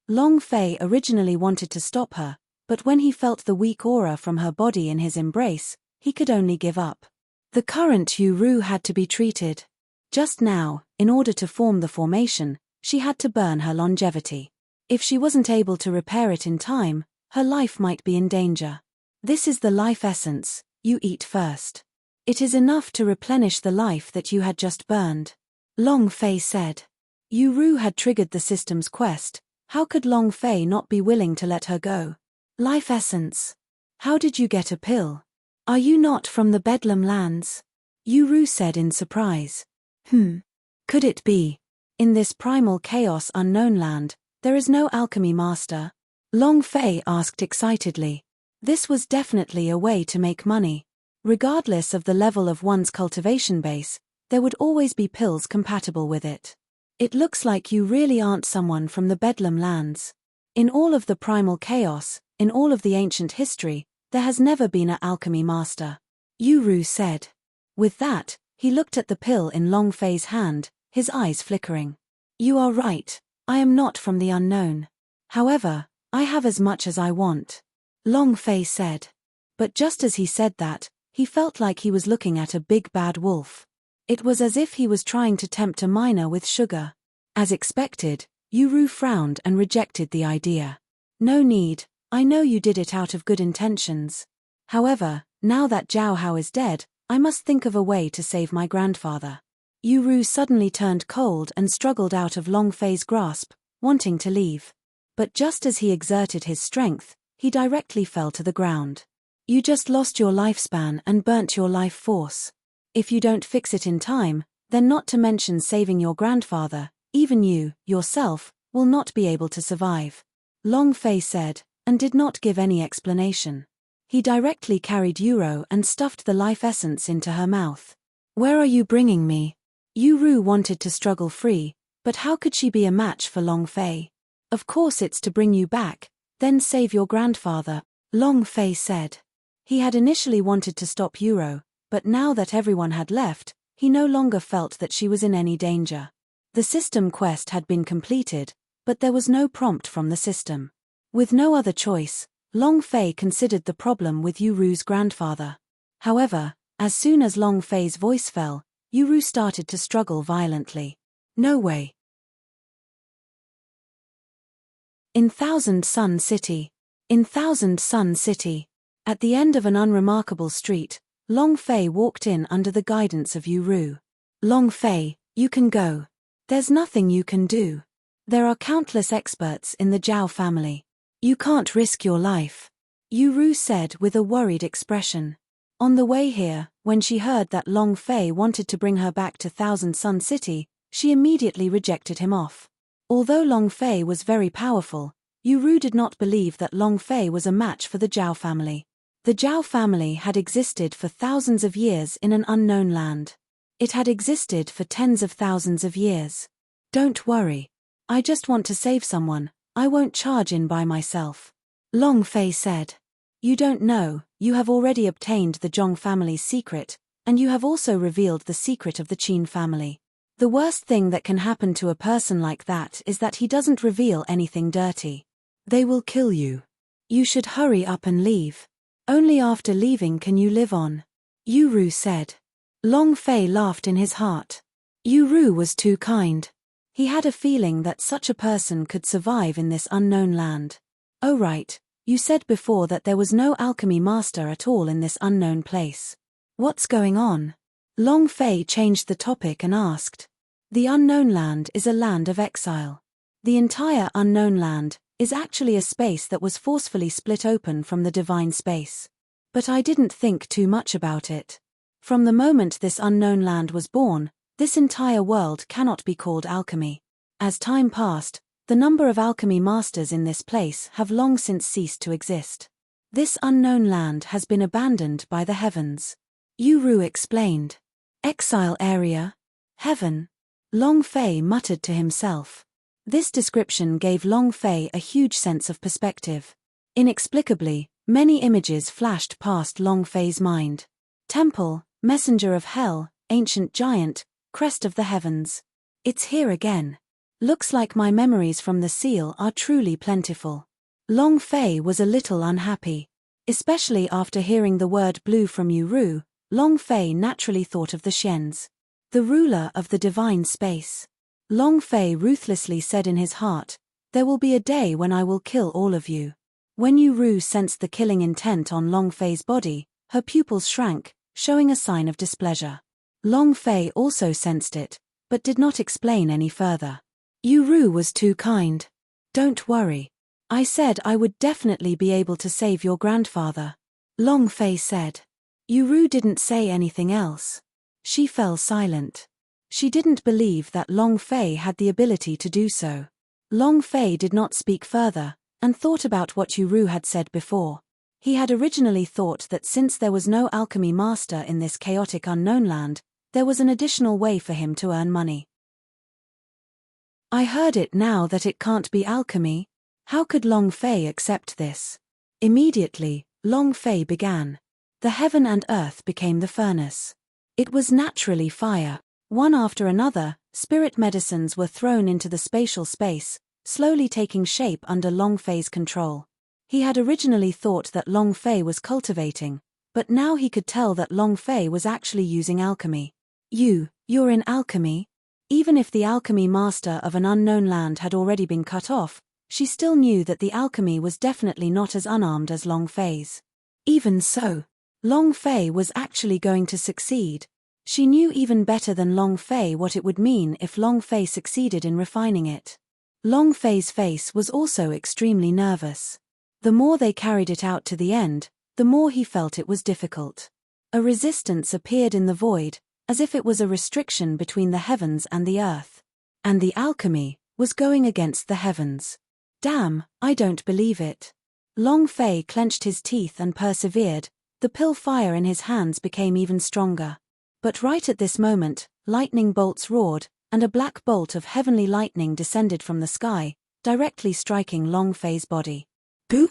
Long Fei originally wanted to stop her, but when he felt the weak aura from her body in his embrace, he could only give up. The current Yuru had to be treated. Just now, in order to form the formation, she had to burn her longevity. If she wasn't able to repair it in time, her life might be in danger. This is the life essence, you eat first. It is enough to replenish the life that you had just burned. Long Fei said. Yuru had triggered the system's quest, how could Long Fei not be willing to let her go? Life essence. How did you get a pill? Are you not from the Bedlam lands? Yuru said in surprise. Could it be? In this primal chaos unknown land, there is no alchemy master. Long Fei asked excitedly. This was definitely a way to make money. Regardless of the level of one's cultivation base, there would always be pills compatible with it. It looks like you really aren't someone from the Bedlam lands. In all of the primal chaos, in all of the ancient history, there has never been an alchemy master. Yuru said. With that, he looked at the pill in Long Fei's hand, his eyes flickering. You are right, I am not from the unknown. However, I have as much as I want. Long Fei said. But just as he said that, he felt like he was looking at a big bad wolf. It was as if he was trying to tempt a miner with sugar. As expected, Yuru frowned and rejected the idea. No need, I know you did it out of good intentions. However, now that Zhao Hao is dead, I must think of a way to save my grandfather. Yuru suddenly turned cold and struggled out of Long Fei's grasp, wanting to leave. But just as he exerted his strength, he directly fell to the ground. You just lost your lifespan and burnt your life force. If you don't fix it in time, then not to mention saving your grandfather, even you, yourself, will not be able to survive. Long Fei said, and did not give any explanation. He directly carried Yuro and stuffed the life essence into her mouth. Where are you bringing me? Yuru wanted to struggle free, but how could she be a match for Long Fei? Of course it's to bring you back, then save your grandfather, Long Fei said. He had initially wanted to stop Yuro, but now that everyone had left, he no longer felt that she was in any danger. The system quest had been completed, but there was no prompt from the system. With no other choice, Long Fei considered the problem with Yuru's grandfather. However, as soon as Long Fei's voice fell, Yuru started to struggle violently. No way. In Thousand Sun City. In Thousand Sun City. At the end of an unremarkable street, Long Fei walked in under the guidance of Yuru. Long Fei, you can go. There's nothing you can do. There are countless experts in the Zhao family. You can't risk your life. Yuru said with a worried expression. On the way here, when she heard that Long Fei wanted to bring her back to Thousand Sun City, she immediately rejected him off. Although Long Fei was very powerful, Yuru did not believe that Long Fei was a match for the Zhao family. The Zhao family had existed for thousands of years in an unknown land. It had existed for tens of thousands of years. Don't worry. I just want to save someone, I won't charge in by myself. Long Fei said. You don't know, you have already obtained the Zhong family's secret, and you have also revealed the secret of the Qin family. The worst thing that can happen to a person like that is that he doesn't reveal anything dirty. They will kill you. You should hurry up and leave. Only after leaving can you live on. Yuru said. Long Fei laughed in his heart. Yuru was too kind. He had a feeling that such a person could survive in this unknown land. Oh right, you said before that there was no alchemy master at all in this unknown place. What's going on? Long Fei changed the topic and asked. The unknown land is a land of exile. The entire unknown land is actually a space that was forcefully split open from the divine space. But I didn't think too much about it. From the moment this unknown land was born, this entire world cannot be called alchemy. As time passed, the number of alchemy masters in this place have long since ceased to exist. This unknown land has been abandoned by the heavens. Yuru explained. Exile area? Heaven? Long Fei muttered to himself. This description gave Long Fei a huge sense of perspective. Inexplicably, many images flashed past Long Fei's mind. Temple, messenger of hell, ancient giant, crest of the heavens. It's here again. Looks like my memories from the seal are truly plentiful. Long Fei was a little unhappy. Especially after hearing the word blue from Yuru, Long Fei naturally thought of the Xians. The ruler of the divine space. Long Fei ruthlessly said in his heart, there will be a day when I will kill all of you. When Yuru sensed the killing intent on Long Fei's body, her pupils shrank, showing a sign of displeasure. Long Fei also sensed it, but did not explain any further. Yuru was too kind. Don't worry. I said I would definitely be able to save your grandfather. Long Fei said. Yuru didn't say anything else. She fell silent. She didn't believe that Long Fei had the ability to do so. Long Fei did not speak further, and thought about what Yuru had said before. He had originally thought that since there was no alchemy master in this chaotic unknown land, there was an additional way for him to earn money. I heard it now that it can't be alchemy. How could Long Fei accept this? Immediately, Long Fei began. The heaven and earth became the furnace. It was naturally fire. One after another, spirit medicines were thrown into the spatial space, slowly taking shape under Long Fei's control. He had originally thought that Long Fei was cultivating, but now he could tell that Long Fei was actually using alchemy. You're in alchemy? Even if the alchemy master of an unknown land had already been cut off, she still knew that the alchemy was definitely not as unarmed as Long Fei's. Even so, Long Fei was actually going to succeed. She knew even better than Long Fei what it would mean if Long Fei succeeded in refining it. Long Fei's face was also extremely nervous. The more they carried it out to the end, the more he felt it was difficult. A resistance appeared in the void, as if it was a restriction between the heavens and the earth. And the alchemy was going against the heavens. Damn, I don't believe it. Long Fei clenched his teeth and persevered. The pill fire in his hands became even stronger. But right at this moment, lightning bolts roared, and a black bolt of heavenly lightning descended from the sky, directly striking Long Fei's body. Boop!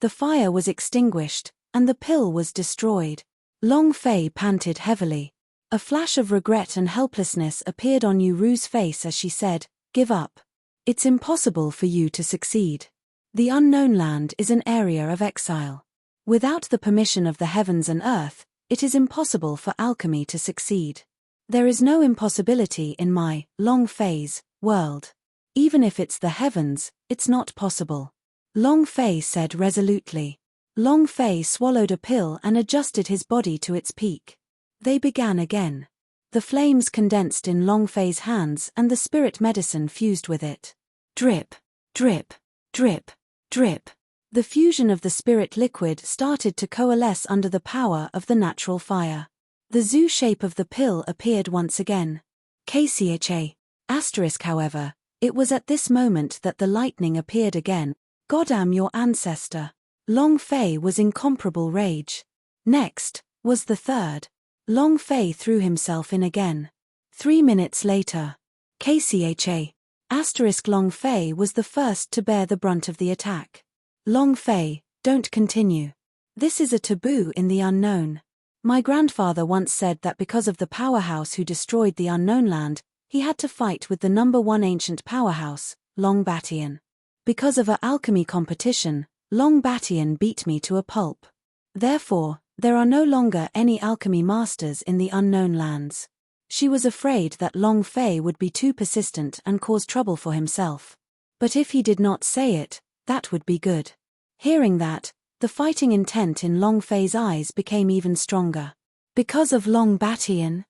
The fire was extinguished, and the pill was destroyed. Long Fei panted heavily. A flash of regret and helplessness appeared on Yu Ru's face as she said, "Give up. It's impossible for you to succeed. The unknown land is an area of exile. Without the permission of the heavens and earth, it is impossible for alchemy to succeed. There is no impossibility in my, Long Fei's, world. Even if it's the heavens, it's not possible." Long Fei said resolutely. Long Fei swallowed a pill and adjusted his body to its peak. They began again. The flames condensed in Long Fei's hands and the spirit medicine fused with it. Drip, drip, drip, drip. The fusion of the spirit liquid started to coalesce under the power of the natural fire. The zoo shape of the pill appeared once again. KCHA. Asterisk however, it was at this moment that the lightning appeared again. Goddamn your ancestor. Long Fei was in incomparable rage. Next, was the third. Long Fei threw himself in again. 3 minutes later. KCHA. Asterisk Long Fei was the first to bear the brunt of the attack. Long Fei, don't continue. This is a taboo in the unknown. My grandfather once said that because of the powerhouse who destroyed the unknown land, he had to fight with the #1 ancient powerhouse, Long Batian. Because of a alchemy competition, Long Batian beat me to a pulp. Therefore, there are no longer any alchemy masters in the unknown lands. She was afraid that Long Fei would be too persistent and cause trouble for himself. But if he did not say it, that would be good. Hearing that, the fighting intent in Long Fei's eyes became even stronger. Because of Long Batian?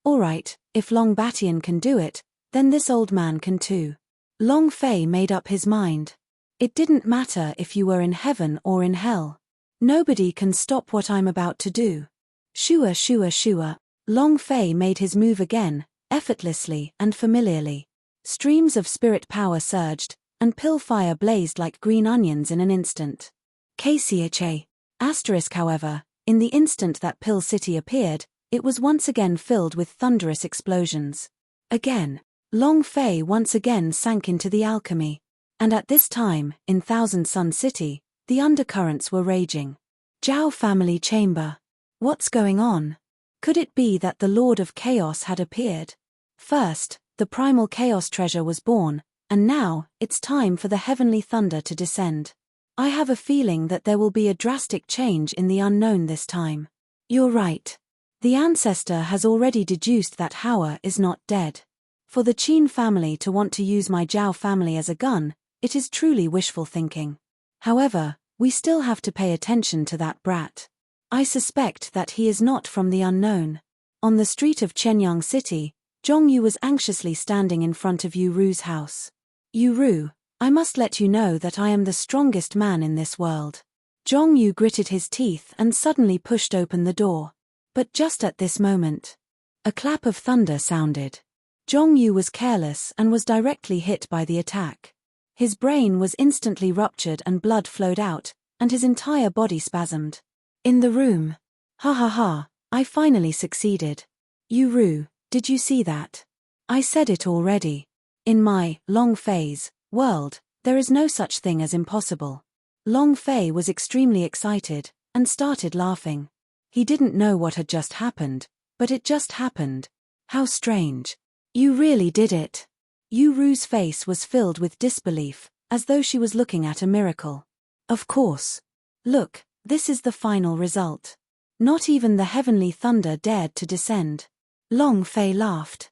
Alright, if Long Batian can do it, then this old man can too. Long Fei made up his mind. It didn't matter if you were in heaven or in hell. Nobody can stop what I'm about to do. Shua shua shua. Long Fei made his move again, effortlessly and familiarly. Streams of spirit power surged, and pill fire blazed like green onions in an instant. KCHA. Asterisk however, in the instant that Pill City appeared, it was once again filled with thunderous explosions. Again, Long Fei once again sank into the alchemy. And at this time, in Thousand Sun City, the undercurrents were raging. Zhao family chamber. What's going on? Could it be that the Lord of Chaos had appeared? First, the primal chaos treasure was born, and now, it's time for the heavenly thunder to descend. I have a feeling that there will be a drastic change in the unknown this time. You're right. The ancestor has already deduced that Hauer is not dead. For the Qin family to want to use my Zhao family as a gun, it is truly wishful thinking. However, we still have to pay attention to that brat. I suspect that he is not from the unknown. On the street of Chenyang City, Zhongyu was anxiously standing in front of Yu Ru's house. Yu Ru, I must let you know that I am the strongest man in this world. Zhongyu gritted his teeth and suddenly pushed open the door. But just at this moment, a clap of thunder sounded. Zhongyu was careless and was directly hit by the attack. His brain was instantly ruptured and blood flowed out, and his entire body spasmed. In the room. Ha ha ha, I finally succeeded. Yu Ru, did you see that? I said it already. In my, Long Fei's, world, there is no such thing as impossible. Long Fei was extremely excited, and started laughing. He didn't know what had just happened, but it just happened. How strange. You really did it. Yu Ru's face was filled with disbelief, as though she was looking at a miracle. Of course. Look, this is the final result. Not even the heavenly thunder dared to descend. Long Fei laughed.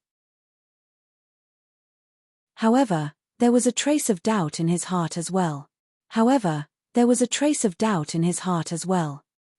However, there was a trace of doubt in his heart as well.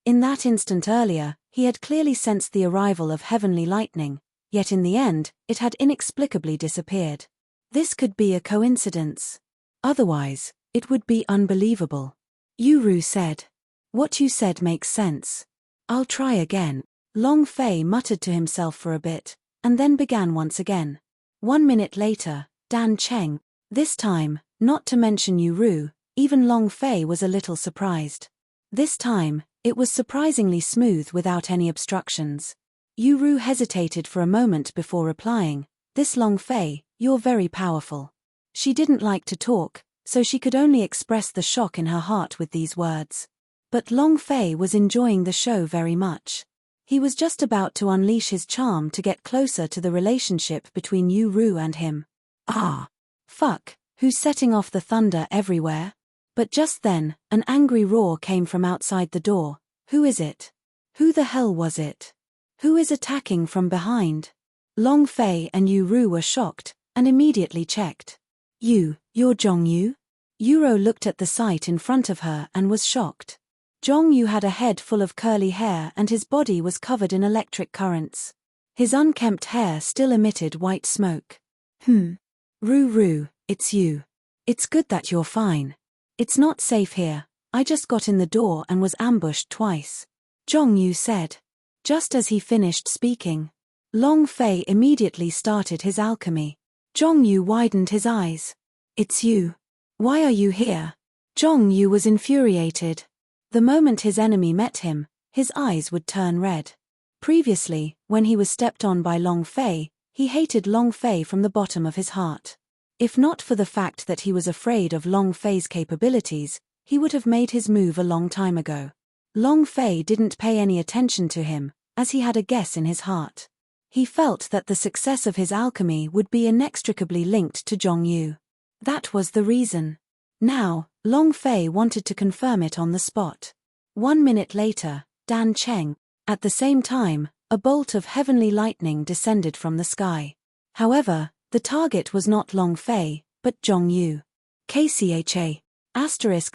In that instant earlier, he had clearly sensed the arrival of heavenly lightning, yet in the end, it had inexplicably disappeared. This could be a coincidence. Otherwise, it would be unbelievable. Yuru said. What you said makes sense. I'll try again. Long Fei muttered to himself for a bit, and then began once again. 1 minute later, Dan Cheng. This time, not to mention Yuru, even Long Fei was a little surprised. This time, it was surprisingly smooth without any obstructions. Yuru hesitated for a moment before replying, "This Long Fei, you're very powerful." She didn't like to talk, so she could only express the shock in her heart with these words. But Long Fei was enjoying the show very much. He was just about to unleash his charm to get closer to the relationship between Yuru and him. Ah! Fuck, who's setting off the thunder everywhere? But just then, an angry roar came from outside the door. Who is it? Who the hell was it? Who is attacking from behind? Long Fei and Yuru were shocked, and immediately checked. You're Zhongyu? Yuro looked at the sight in front of her and was shocked. Zhongyu had a head full of curly hair and his body was covered in electric currents. His unkempt hair still emitted white smoke. Ru, it's you. It's good that you're fine. It's not safe here. I just got in the door and was ambushed twice. Zhongyu said. Just as he finished speaking, Long Fei immediately started his alchemy. Zhongyu widened his eyes. It's you. Why are you here? Zhongyu was infuriated. The moment his enemy met him, his eyes would turn red. Previously, when he was stepped on by Long Fei, he hated Long Fei from the bottom of his heart. If not for the fact that he was afraid of Long Fei's capabilities, he would have made his move a long time ago. Long Fei didn't pay any attention to him, as he had a guess in his heart. He felt that the success of his alchemy would be inextricably linked to Zhongyu. That was the reason. Now, Long Fei wanted to confirm it on the spot. 1 minute later, Dan Cheng. At the same time, a bolt of heavenly lightning descended from the sky. However, the target was not Long Fei, but Zhongyu. KCHA.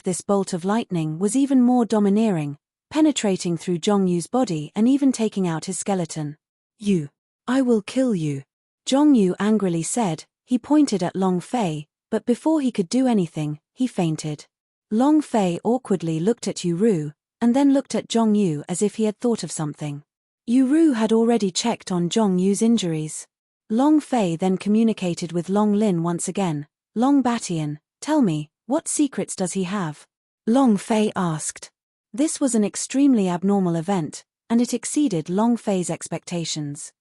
This bolt of lightning was even more domineering, penetrating through Zhongyu's body and even taking out his skeleton. I will kill you. Zhongyu angrily said. He pointed at Long Fei, but before he could do anything, he fainted. Long Fei awkwardly looked at Yuru, and then looked at Zhongyu as if he had thought of something. Yuru had already checked on Zhongyu's injuries. Long Fei then communicated with Long Lin once again. Long Batian, tell me, what secrets does he have? Long Fei asked. This was an extremely abnormal event, and it exceeded Long Fei's expectations.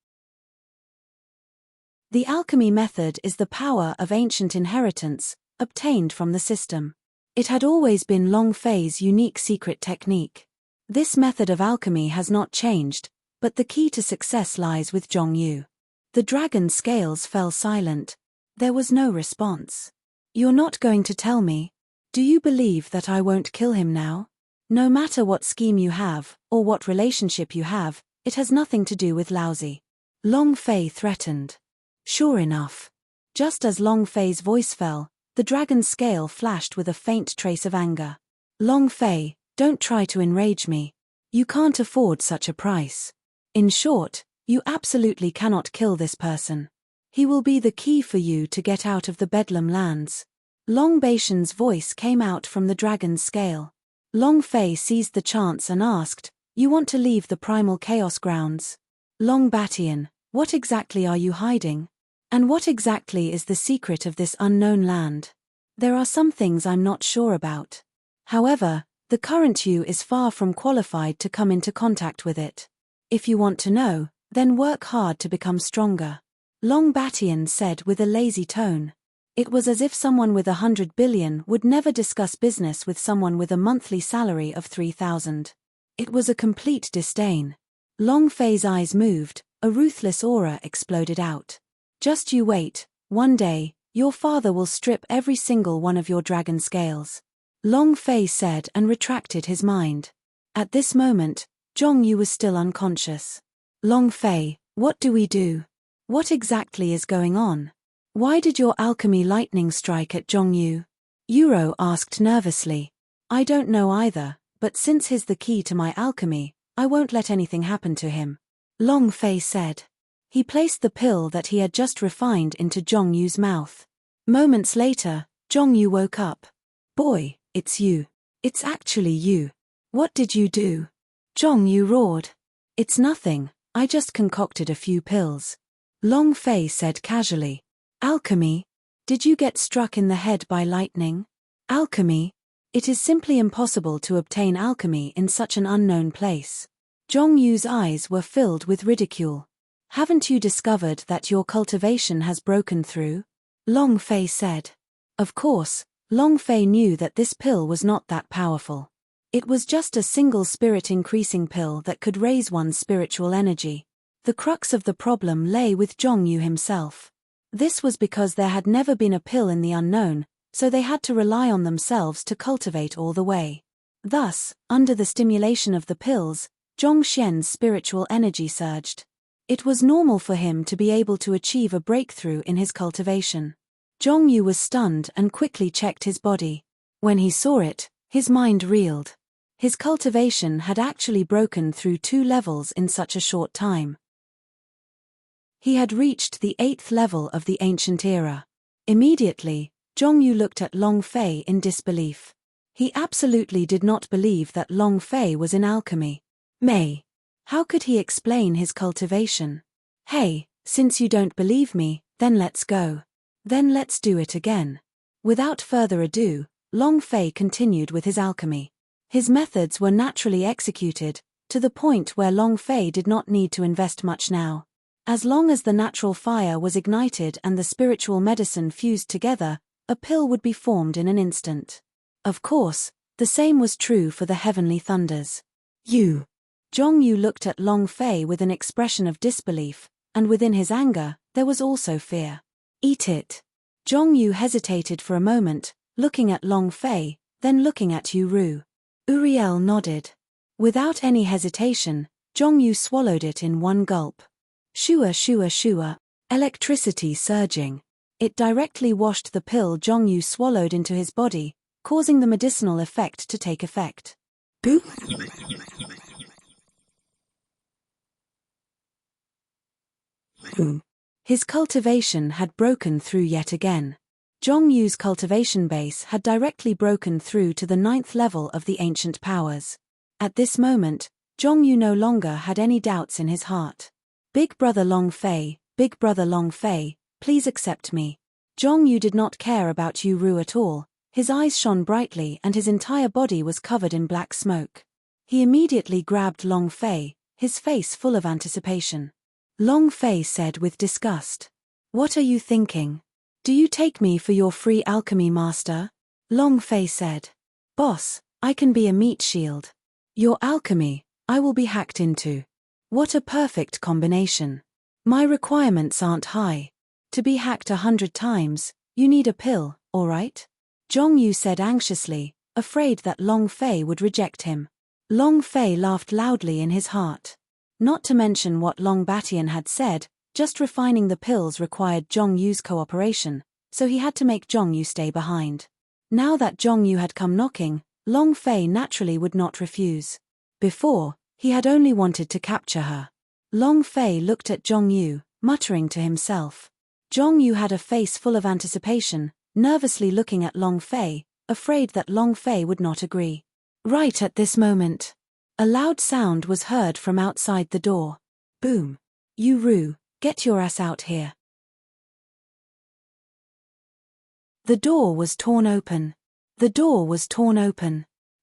The alchemy method is the power of ancient inheritance, obtained from the system. It had always been Long Fei's unique secret technique. This method of alchemy has not changed, but the key to success lies with Zhongyu. The dragon scales fell silent. There was no response. You're not going to tell me? Do you believe that I won't kill him now? No matter what scheme you have, or what relationship you have, it has nothing to do with Laozi. Long Fei threatened. Sure enough. Just as Long Fei's voice fell, the dragon's scale flashed with a faint trace of anger. Long Fei, don't try to enrage me. You can't afford such a price. In short, you absolutely cannot kill this person. He will be the key for you to get out of the Bedlam lands. Long Batian's voice came out from the dragon's scale. Long Fei seized the chance and asked, You want to leave the primal chaos grounds? Long Batian, what exactly are you hiding? And what exactly is the secret of this unknown land? There are some things I'm not sure about. However, the current you is far from qualified to come into contact with it. If you want to know, then work hard to become stronger. Long Batian said with a lazy tone. It was as if someone with 100 billion would never discuss business with someone with a monthly salary of 3,000. It was a complete disdain. Long Fei's eyes moved, a ruthless aura exploded out. Just you wait, one day, your father will strip every single one of your dragon scales. Long Fei said and retracted his mind. At this moment, Zhongyu was still unconscious. Long Fei, what do we do? What exactly is going on? Why did your alchemy lightning strike at Zhongyu? Yuro asked nervously. I don't know either, but since he's the key to my alchemy, I won't let anything happen to him. Long Fei said. He placed the pill that he had just refined into Zhongyu's mouth. Moments later, Zhongyu woke up. Boy, it's you. It's actually you. What did you do? Zhongyu roared. It's nothing, I just concocted a few pills. Long Fei said casually. Alchemy? Did you get struck in the head by lightning? Alchemy? It is simply impossible to obtain alchemy in such an unknown place. Zhongyu's eyes were filled with ridicule. Haven't you discovered that your cultivation has broken through? Long Fei said. Of course, Long Fei knew that this pill was not that powerful. It was just a single spirit-increasing pill that could raise one's spiritual energy. The crux of the problem lay with Zhongyu himself. This was because there had never been a pill in the unknown, so they had to rely on themselves to cultivate all the way. Thus, under the stimulation of the pills, Zhongxian's spiritual energy surged. It was normal for him to be able to achieve a breakthrough in his cultivation. Zhongyu was stunned and quickly checked his body. When he saw it, his mind reeled. His cultivation had actually broken through 2 levels in such a short time. He had reached the 8th level of the ancient era. Immediately, Zhongyu looked at Long Fei in disbelief. He absolutely did not believe that Long Fei was in alchemy. How could he explain his cultivation? Hey, since you don't believe me, then let's go. Then let's do it again. Without further ado, Long Fei continued with his alchemy. His methods were naturally executed, to the point where Long Fei did not need to invest much now. As long as the natural fire was ignited and the spiritual medicine fused together, a pill would be formed in an instant. Of course, the same was true for the heavenly thunders. You. Zhongyu looked at Long Fei with an expression of disbelief, and within his anger, there was also fear. Eat it. Zhongyu hesitated for a moment, looking at Long Fei, then looking at Uru. Uriel nodded. Without any hesitation, Zhongyu swallowed it in one gulp. Shua shua shua, electricity surging. It directly washed the pill Zhongyu swallowed into his body, causing the medicinal effect to take effect. Boop. His cultivation had broken through yet again. Zhongyu's cultivation base had directly broken through to the 9th level of the ancient powers. At this moment, Zhongyu no longer had any doubts in his heart. Big brother Long Fei, please accept me. Zhongyu did not care about Uru at all. His eyes shone brightly and his entire body was covered in black smoke. He immediately grabbed Long Fei, his face full of anticipation. Long Fei said with disgust. What are you thinking? Do you take me for your free alchemy master? Long Fei said. Boss, I can be a meat shield. Your alchemy, I will be hacked into. What a perfect combination. My requirements aren't high. To be hacked 100 times, you need a pill, alright? Zhongyu said anxiously, afraid that Long Fei would reject him. Long Fei laughed loudly in his heart. Not to mention what Long Batian had said, just refining the pills required Zhongyu's cooperation, so he had to make Zhongyu stay behind. Now that Zhongyu had come knocking, Long Fei naturally would not refuse. Before, he had only wanted to capture her. Long Fei looked at Zhongyu, muttering to himself. Zhongyu had a face full of anticipation, nervously looking at Long Fei, afraid that Long Fei would not agree. Right at this moment, a loud sound was heard from outside the door. Boom. Uru, get your ass out here. The door was torn open.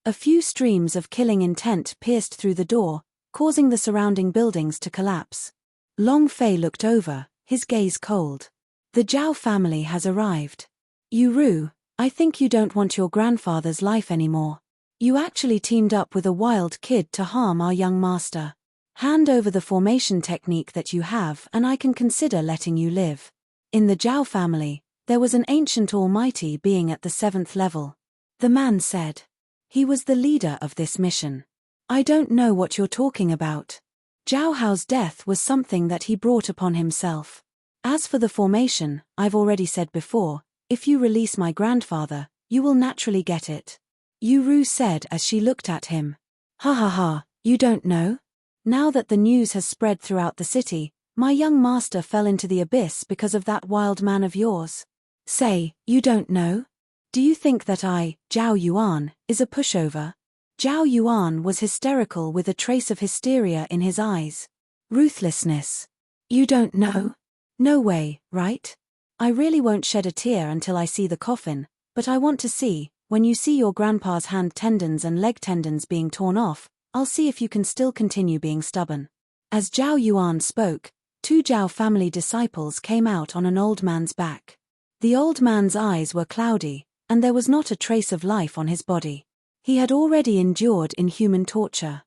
A few streams of killing intent pierced through the door, causing the surrounding buildings to collapse. Long Fei looked over, his gaze cold. The Zhao family has arrived. Uru, I think you don't want your grandfather's life anymore. You actually teamed up with a wild kid to harm our young master. Hand over the formation technique that you have and I can consider letting you live. In the Zhao family, there was an ancient almighty being at the 7th level. The man said. He was the leader of this mission. I don't know what you're talking about. Zhao Hao's death was something that he brought upon himself. As for the formation, I've already said before, if you release my grandfather, you will naturally get it. Uru said as she looked at him. Ha ha ha, you don't know? Now that the news has spread throughout the city, My young master fell into the abyss because of that wild man of yours. Say, you don't know? Do you think that Zhao Yuan, is a pushover? Zhao Yuan was hysterical with a trace of hysteria in his eyes. Ruthlessness. You don't know? No way, right? I really won't shed a tear until I see the coffin, but I want to see, when you see your grandpa's hand tendons and leg tendons being torn off, I'll see if you can still continue being stubborn. As Zhao Yuan spoke, 2 Zhao family disciples came out on an old man's back. The old man's eyes were cloudy, and there was not a trace of life on his body. He had already endured inhuman torture.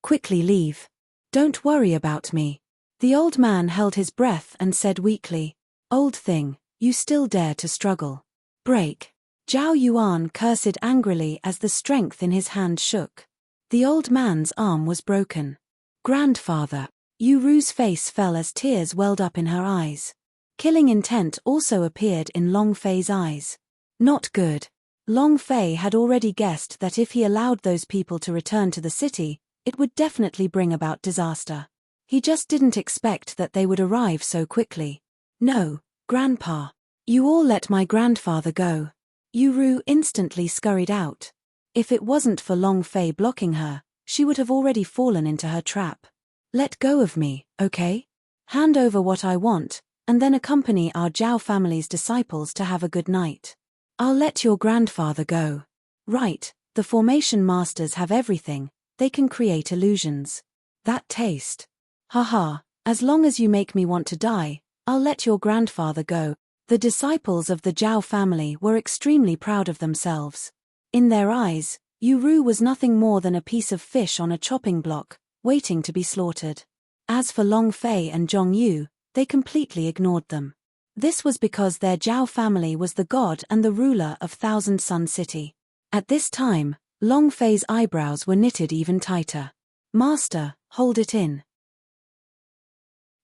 Quickly leave. Don't worry about me. The old man held his breath and said weakly, Old thing, you still dare to struggle. Break. Zhao Yuan cursed angrily as the strength in his hand shook. The old man's arm was broken. Grandfather. Yu Ru's face fell as tears welled up in her eyes. Killing intent also appeared in Long Fei's eyes. Not good. Long Fei had already guessed that if he allowed those people to return to the city, it would definitely bring about disaster. He just didn't expect that they would arrive so quickly. No, Grandpa. You all let my grandfather go. Yu Ru instantly scurried out. If it wasn't for Long Fei blocking her, she would have already fallen into her trap. Let go of me, okay? Hand over what I want, and then accompany our Zhao family's disciples to have a good night. I'll let your grandfather go. Right, the formation masters have everything, they can create illusions. That taste. Haha, as long as you make me want to die, I'll let your grandfather go. The disciples of the Zhao family were extremely proud of themselves. In their eyes, Yu Ru was nothing more than a piece of fish on a chopping block, waiting to be slaughtered. As for Long Fei and Zhong Yu, they completely ignored them. This was because their Zhao family was the god and the ruler of Thousand Sun City. At this time, Long Fei's eyebrows were knitted even tighter. Master, hold it in.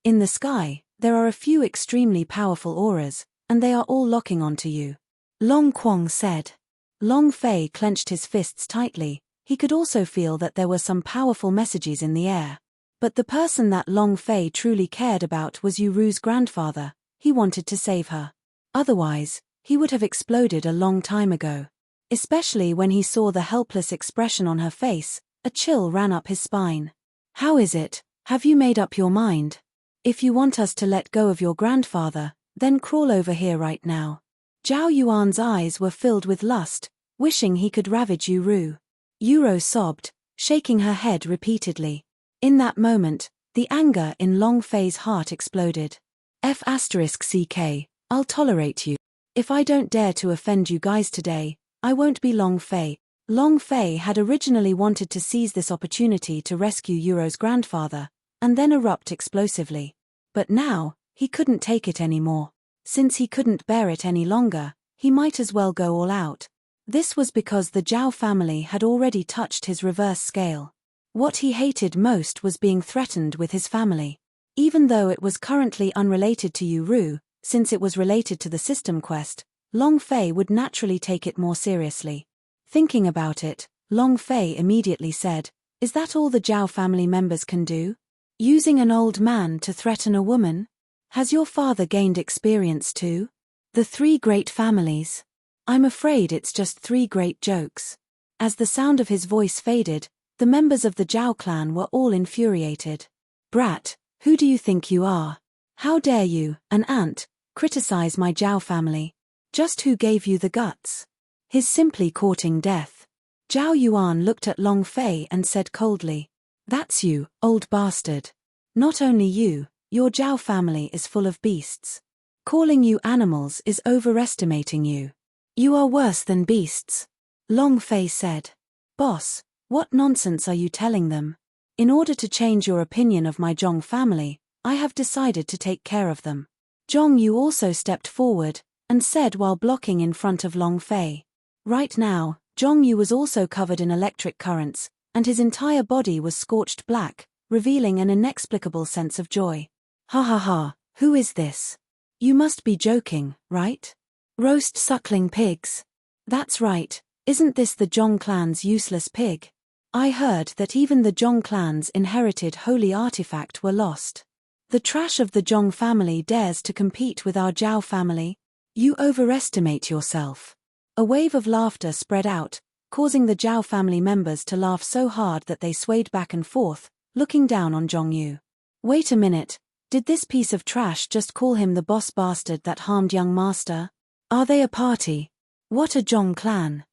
In the sky, there are a few extremely powerful auras, and they are all locking onto you. Long Quang said. Long Fei clenched his fists tightly. He could also feel that there were some powerful messages in the air. But the person that Long Fei truly cared about was Yu Ru's grandfather. He wanted to save her. Otherwise, he would have exploded a long time ago. Especially when he saw the helpless expression on her face, a chill ran up his spine. How is it? Have you made up your mind? If you want us to let go of your grandfather, then crawl over here right now. Zhao Yuan's eyes were filled with lust, wishing he could ravage Yu Ru. Yuro sobbed, shaking her head repeatedly. In that moment, the anger in Long Fei's heart exploded. F***CK, I'll tolerate you. If I don't dare to offend you guys today, I won't be Long Fei. Long Fei had originally wanted to seize this opportunity to rescue Yuro's grandfather, and then erupt explosively. But now, he couldn't take it anymore. Since he couldn't bear it any longer, he might as well go all out. This was because the Zhao family had already touched his reverse scale. What he hated most was being threatened with his family. Even though it was currently unrelated to Yu Ru, since it was related to the system quest, Long Fei would naturally take it more seriously. Thinking about it, Long Fei immediately said, "Is that all the Zhao family members can do? Using an old man to threaten a woman? Has your father gained experience too? The 3 great families. I'm afraid it's just 3 great jokes." As the sound of his voice faded, the members of the Zhao clan were all infuriated. "Brat, who do you think you are? How dare you, an ant, criticize my Zhao family? Just who gave you the guts? He's simply courting death." Zhao Yuan looked at Long Fei and said coldly, "That's you, old bastard. Not only you, your Zhao family is full of beasts. Calling you animals is overestimating you. You are worse than beasts." Long Fei said. "Boss, what nonsense are you telling them? In order to change your opinion of my Zhong family, I have decided to take care of them." Zhong Yu also stepped forward, and said while blocking in front of Long Fei. Right now, Zhong Yu was also covered in electric currents, and his entire body was scorched black, revealing an inexplicable sense of joy. "Ha ha ha, who is this? You must be joking, right? Roast suckling pigs. That's right, isn't this the Zhong clan's useless pig? I heard that even the Zhong clan's inherited holy artifact were lost. The trash of the Zhong family dares to compete with our Zhao family? You overestimate yourself. A wave of laughter spread out, causing the Zhao family members to laugh so hard that they swayed back and forth, looking down on Zhongyu. Wait a minute, did this piece of trash just call him the boss bastard that harmed young master? Are they a party? What a Zhong clan!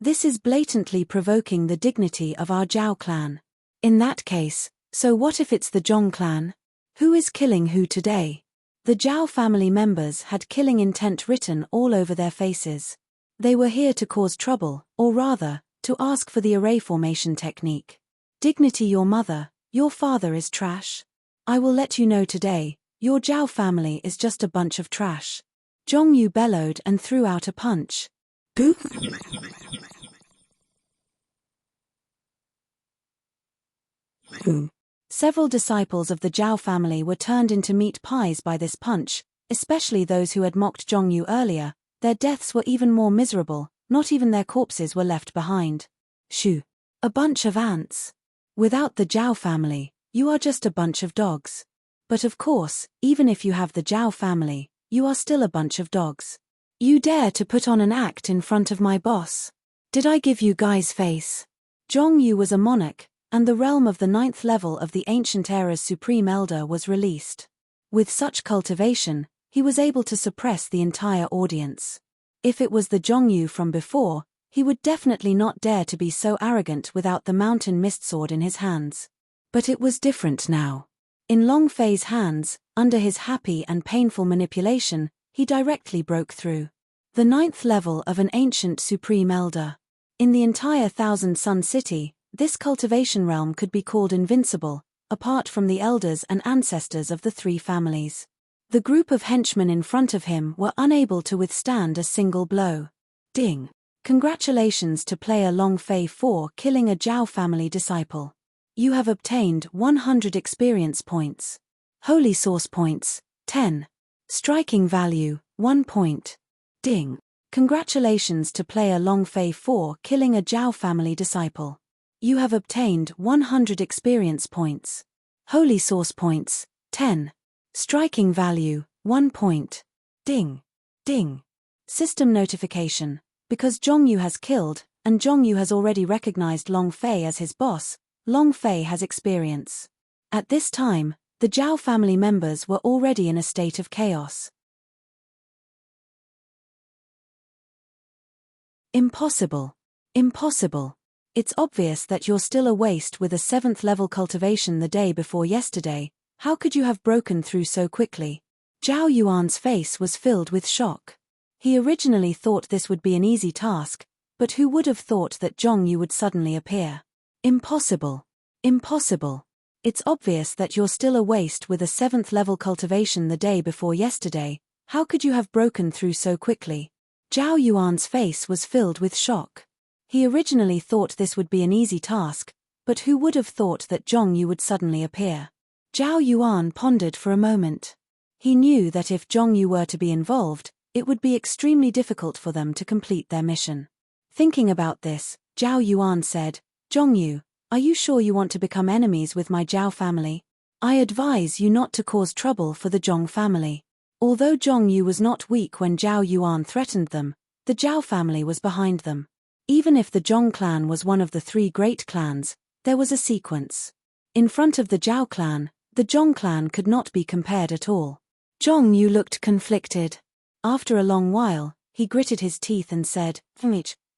This is blatantly provoking the dignity of our Zhao clan. In that case, so what if it's the Zhong clan? Who is killing who today? The Zhao family members had killing intent written all over their faces. They were here to cause trouble, or rather, to ask for the array formation technique. Dignity your mother, your father is trash. I will let you know today, your Zhao family is just a bunch of trash. Zhongyu bellowed and threw out a punch. Boo! Several disciples of the Zhao family were turned into meat pies by this punch, especially those who had mocked Zhongyu earlier. Their deaths were even more miserable, not even their corpses were left behind. Shoo! A bunch of ants. Without the Zhao family, you are just a bunch of dogs. But of course, even if you have the Zhao family, you are still a bunch of dogs. You dare to put on an act in front of my boss. Did I give you guys face? Zhongyu was a monarch, and the realm of the 9th level of the ancient era's supreme elder was released. With such cultivation, he was able to suppress the entire audience. If it was the Zhongyu from before, he would definitely not dare to be so arrogant without the mountain mist sword in his hands. But it was different now. In Long Fei's hands, under his happy and painful manipulation, he directly broke through. The 9th level of an ancient supreme elder. In the entire Thousand Sun City, this cultivation realm could be called invincible, apart from the elders and ancestors of the three families. The group of henchmen in front of him were unable to withstand a single blow. Ding! Congratulations to player Long Fei for killing a Zhao family disciple. You have obtained 100 experience points. Holy source points, 10. Striking value, 1 point. Ding! Congratulations to player Long Fei for killing a Zhao family disciple. You have obtained 100 experience points. Holy source points, 10. Striking value, 1 point. Ding! Ding! System notification. Because Zhongyu has killed, and Zhongyu has already recognized Long Fei as his boss, Long Fei has experience. At this time, the Zhao family members were already in a state of chaos. Impossible. Impossible. It's obvious that you're still a waste with a 7th level cultivation the day before yesterday. How could you have broken through so quickly? Zhao Yuan's face was filled with shock. He originally thought this would be an easy task, but who would have thought that Zhongyu would suddenly appear? Impossible. Impossible. It's obvious that you're still a waste with a 7th level cultivation the day before yesterday. How could you have broken through so quickly? Zhao Yuan's face was filled with shock. He originally thought this would be an easy task, but who would have thought that Zhongyu would suddenly appear? Zhao Yuan pondered for a moment. He knew that if Zhongyu were to be involved, it would be extremely difficult for them to complete their mission. Thinking about this, Zhao Yuan said, Zhongyu, are you sure you want to become enemies with my Zhao family? I advise you not to cause trouble for the Zhong family. Although Zhongyu was not weak when Zhao Yuan threatened them, the Zhao family was behind them. Even if the Zhong clan was one of the 3 great clans, there was a sequence. In front of the Zhao clan, the Zhong clan could not be compared at all. Zhongyu looked conflicted. After a long while, he gritted his teeth and said,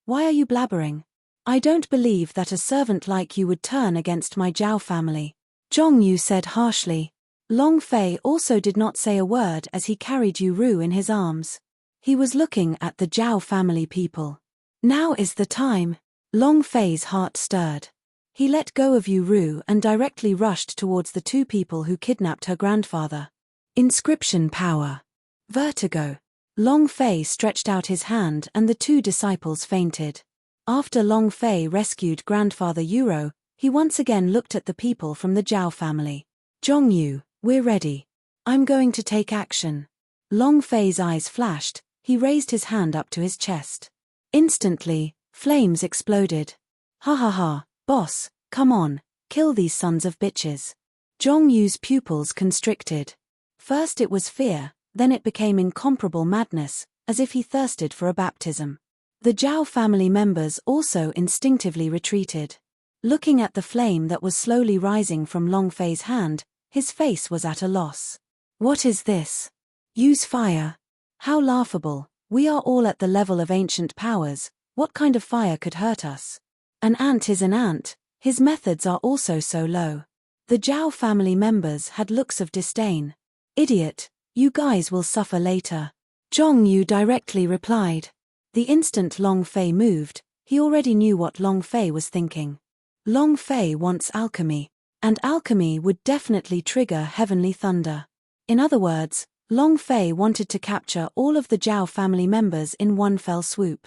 Why are you blabbering? I don't believe that a servant like you would turn against my Zhao family. Zhongyu said harshly. Long Fei also did not say a word as he carried Yu Ru in his arms. He was looking at the Zhao family people. Now is the time. Long Fei's heart stirred. He let go of Yu Ru and directly rushed towards the 2 people who kidnapped her grandfather. Inscription power. Vertigo. Long Fei stretched out his hand and the 2 disciples fainted. After Long Fei rescued grandfather Yuro, he once again looked at the people from the Zhao family. Zhongyu, we're ready. I'm going to take action. Long Fei's eyes flashed, he raised his hand up to his chest. Instantly, flames exploded. Ha ha ha, boss, come on, kill these sons of bitches. Zhong Yu's pupils constricted. First it was fear, then it became incomparable madness, as if he thirsted for a baptism. The Zhao family members also instinctively retreated. Looking at the flame that was slowly rising from Long Fei's hand, his face was at a loss. What is this? Use fire. How laughable, we are all at the level of ancient powers, what kind of fire could hurt us? An ant is an ant, his methods are also so low. The Zhao family members had looks of disdain. Idiot, you guys will suffer later. Zhong Yu directly replied. The instant Long Fei moved, he already knew what Long Fei was thinking. Long Fei wants alchemy, and alchemy would definitely trigger heavenly thunder. In other words, Long Fei wanted to capture all of the Zhao family members in one fell swoop.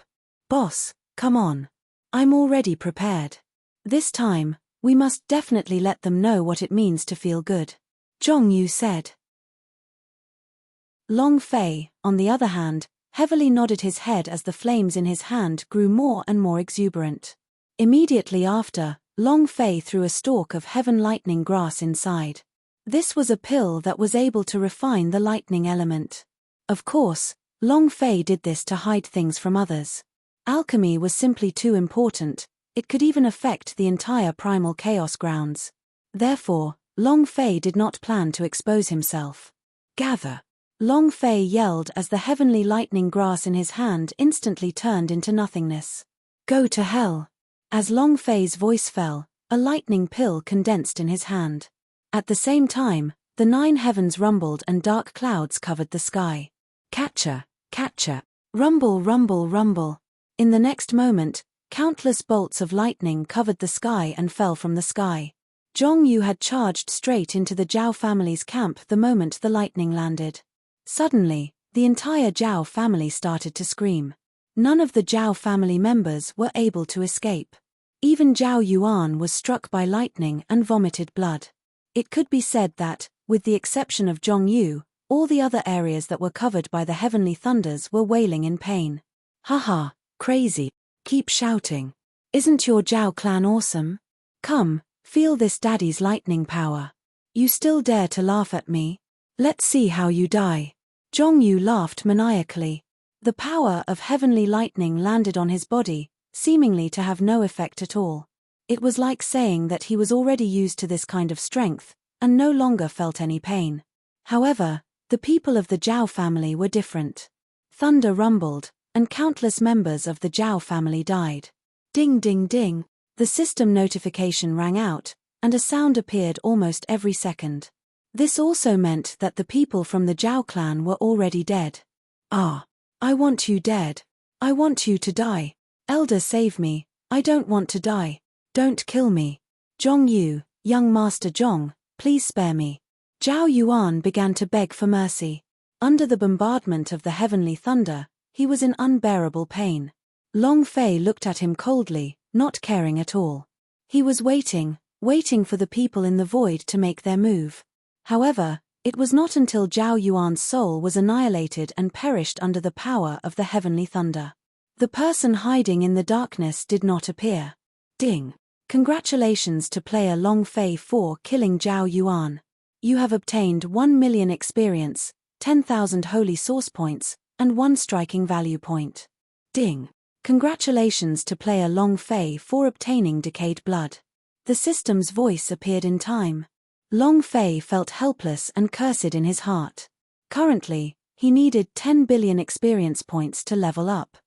Boss, come on. I'm already prepared. This time, we must definitely let them know what it means to feel good. Zhong Yu said. Long Fei, on the other hand, heavily nodded his head as the flames in his hand grew more and more exuberant. Immediately after, Long Fei threw a stalk of heaven lightning grass inside. This was a pill that was able to refine the lightning element. Of course, Long Fei did this to hide things from others. Alchemy was simply too important, it could even affect the entire primal chaos grounds. Therefore, Long Fei did not plan to expose himself. Gather! Long Fei yelled as the heavenly lightning grass in his hand instantly turned into nothingness. Go to hell! As Long Fei's voice fell, a lightning pill condensed in his hand. At the same time, the 9 heavens rumbled and dark clouds covered the sky. Catcher, catcher, rumble, rumble, rumble. In the next moment, countless bolts of lightning covered the sky and fell from the sky. Zhong Yu had charged straight into the Zhao family's camp the moment the lightning landed. Suddenly, the entire Zhao family started to scream. None of the Zhao family members were able to escape. Even Zhao Yuan was struck by lightning and vomited blood. It could be said that, with the exception of Zhong Yu, all the other areas that were covered by the heavenly thunders were wailing in pain. Haha, crazy. Keep shouting. Isn't your Zhao clan awesome? Come, feel this daddy's lightning power. You still dare to laugh at me? Let's see how you die. Zhong Yu laughed maniacally. The power of heavenly lightning landed on his body, seemingly to have no effect at all. It was like saying that he was already used to this kind of strength, and no longer felt any pain. However, the people of the Zhao family were different. Thunder rumbled, and countless members of the Zhao family died. Ding ding ding, the system notification rang out, and a sound appeared almost every second. This also meant that the people from the Zhao clan were already dead. Ah, I want you dead. I want you to die. Elder, save me, I don't want to die. Don't kill me. Zhong Yu, young Master Zhong, please spare me. Zhao Yuan began to beg for mercy. Under the bombardment of the heavenly thunder, he was in unbearable pain. Long Fei looked at him coldly, not caring at all. He was waiting for the people in the void to make their move. However, it was not until Zhao Yuan's soul was annihilated and perished under the power of the heavenly thunder. The person hiding in the darkness did not appear. Ding! Congratulations to player Long Fei for killing Zhao Yuan. You have obtained 1 million experience, 10,000 holy source points, and 1 striking value point. Ding! Congratulations to player Long Fei for obtaining decayed blood. The system's voice appeared in time. Long Fei felt helpless and cursed in his heart. Currently, he needed 10 billion experience points to level up.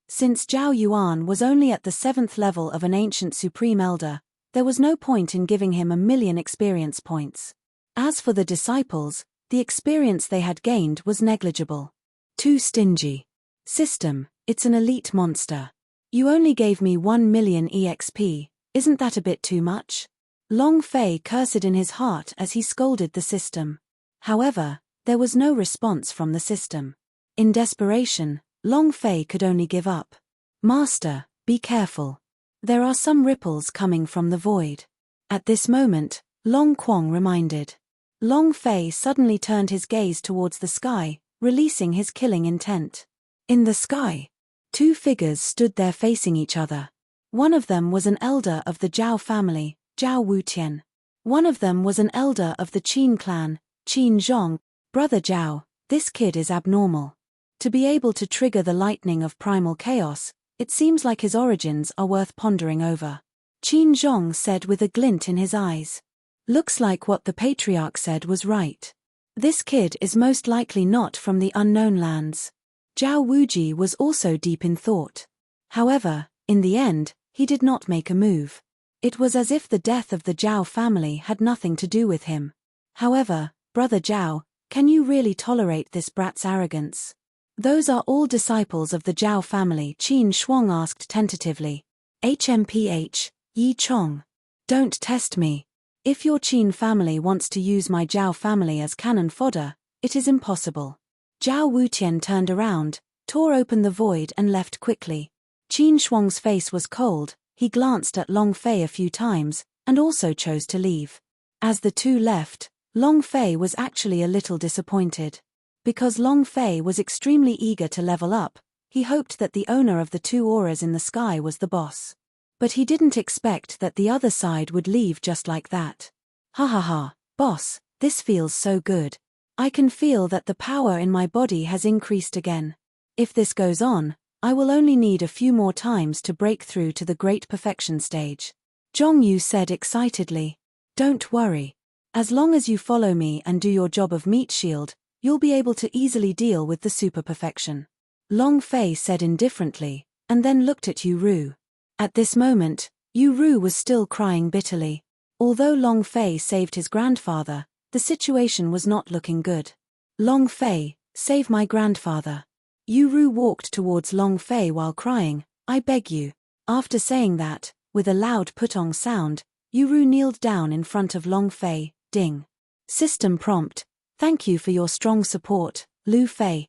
Since Zhao Yuan was only at the 7th level of an ancient supreme elder, there was no point in giving him 1 million experience points. As for the disciples, the experience they had gained was negligible. Too stingy. System, it's an elite monster. You only gave me 1 million EXP, isn't that a bit too much? Long Fei cursed in his heart as he scolded the system. However, there was no response from the system. In desperation, Long Fei could only give up. Master, be careful. There are some ripples coming from the void. At this moment, Long Quang reminded. Long Fei suddenly turned his gaze towards the sky, releasing his killing intent. In the sky, 2 figures stood there facing each other. One of them was an elder of the Zhao family, Zhao Wutian. One of them was an elder of the Qin clan, Qin Zhong. Brother Zhao, this kid is abnormal. To be able to trigger the lightning of primal chaos, it seems like his origins are worth pondering over. Qin Zhong said with a glint in his eyes. Looks like what the patriarch said was right. This kid is most likely not from the unknown lands. Zhao Wuji was also deep in thought. However, in the end, he did not make a move. It was as if the death of the Zhao family had nothing to do with him. However, Brother Zhao, can you really tolerate this brat's arrogance? Those are all disciples of the Zhao family, Qin Shuang asked tentatively. HMPH, Yi Chong. Don't test me. If your Qin family wants to use my Zhao family as cannon fodder, it is impossible. Zhao Wutian turned around, tore open the void and left quickly. Qin Shuang's face was cold, he glanced at Long Fei a few times, and also chose to leave. As the two left, Long Fei was actually a little disappointed. Because Long Fei was extremely eager to level up, he hoped that the owner of the two auras in the sky was the boss. But he didn't expect that the other side would leave just like that. Ha ha ha, boss, this feels so good. I can feel that the power in my body has increased again. If this goes on, I will only need a few more times to break through to the great perfection stage. Zhongyu said excitedly. Don't worry. As long as you follow me and do your job of meat shield, you'll be able to easily deal with the super perfection. Long Fei said indifferently, and then looked at Yu Ru. At this moment, Yu Ru was still crying bitterly. Although Long Fei saved his grandfather, the situation was not looking good. Long Fei, save my grandfather. Yu Ru walked towards Long Fei while crying, I beg you. After saying that, with a loud putong sound, Yu Ru kneeled down in front of Long Fei, ding. System prompt, thank you for your strong support, Lu Fei.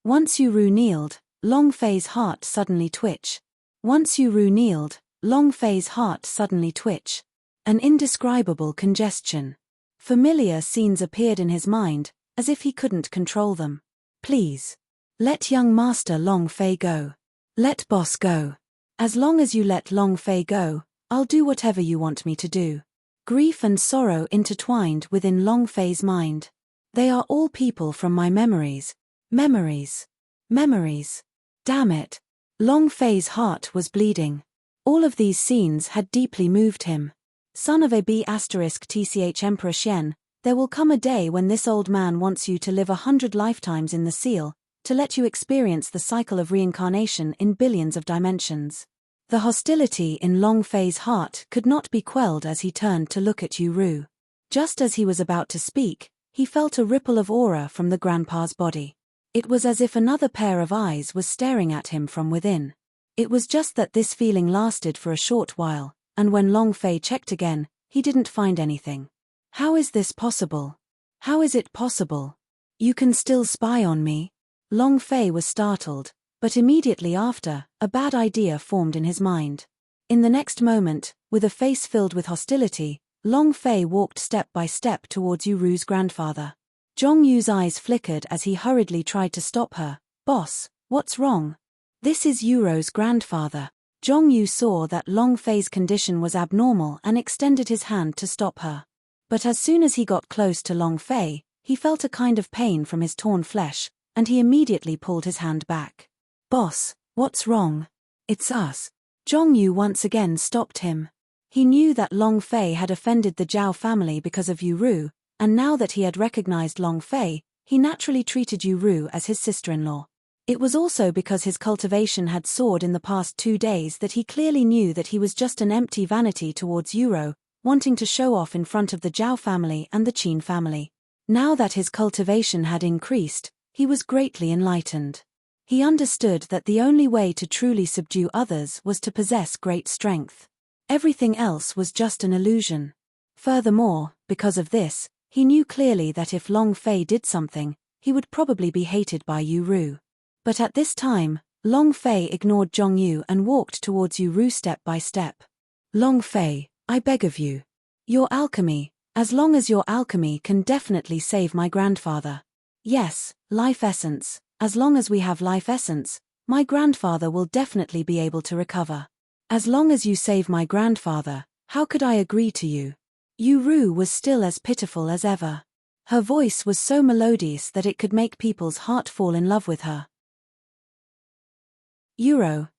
Once Yu Ru kneeled, Long Fei's heart suddenly twitch. Once Yu Ru kneeled, Long Fei's heart suddenly twitch. An indescribable congestion. Familiar scenes appeared in his mind, as if he couldn't control them. Please. Let young master Long Fei go. Let boss go. As long as you let Long Fei go, I'll do whatever you want me to do. Grief and sorrow intertwined within Long Fei's mind. They are all people from my memories. Memories. Memories. Damn it. Long Fei's heart was bleeding. All of these scenes had deeply moved him. Son of a B*TCH Emperor Xian, there will come a day when this old man wants you to live 100 lifetimes in the seal, to let you experience the cycle of reincarnation in billions of dimensions. The hostility in Long Fei's heart could not be quelled as he turned to look at Yu Ru. Just as he was about to speak, he felt a ripple of aura from the grandpa's body. It was as if another pair of eyes was staring at him from within. It was just that this feeling lasted for a short while, and when Long Fei checked again, he didn't find anything. How is this possible? How is it possible? You can still spy on me? Long Fei was startled, but immediately after, a bad idea formed in his mind. In the next moment, with a face filled with hostility, Long Fei walked step by step towards Yu Ru's grandfather. Zhongyu's eyes flickered as he hurriedly tried to stop her. Boss, what's wrong? This is Yu Ru's grandfather. Zhongyu saw that Long Fei's condition was abnormal and extended his hand to stop her. But as soon as he got close to Long Fei, he felt a kind of pain from his torn flesh, and he immediately pulled his hand back. Boss, what's wrong? It's us. Zhongyu once again stopped him. He knew that Long Fei had offended the Zhao family because of Yu Ru, and now that he had recognized Long Fei, he naturally treated Yu Ru as his sister-in-law. It was also because his cultivation had soared in the past 2 days that he clearly knew that he was just an empty vanity towards Yu Ru, wanting to show off in front of the Zhao family and the Qin family. Now that his cultivation had increased, he was greatly enlightened. He understood that the only way to truly subdue others was to possess great strength. Everything else was just an illusion. Furthermore, because of this, he knew clearly that if Long Fei did something, he would probably be hated by Yu Ru. But at this time, Long Fei ignored Zhongyu and walked towards Yu Ru step by step. Long Fei, I beg of you. Your alchemy, as long as your alchemy can definitely save my grandfather. Yes, life essence, as long as we have life essence, my grandfather will definitely be able to recover. As long as you save my grandfather, how could I agree to you? Yu was still as pitiful as ever. Her voice was so melodious that it could make people's heart fall in love with her.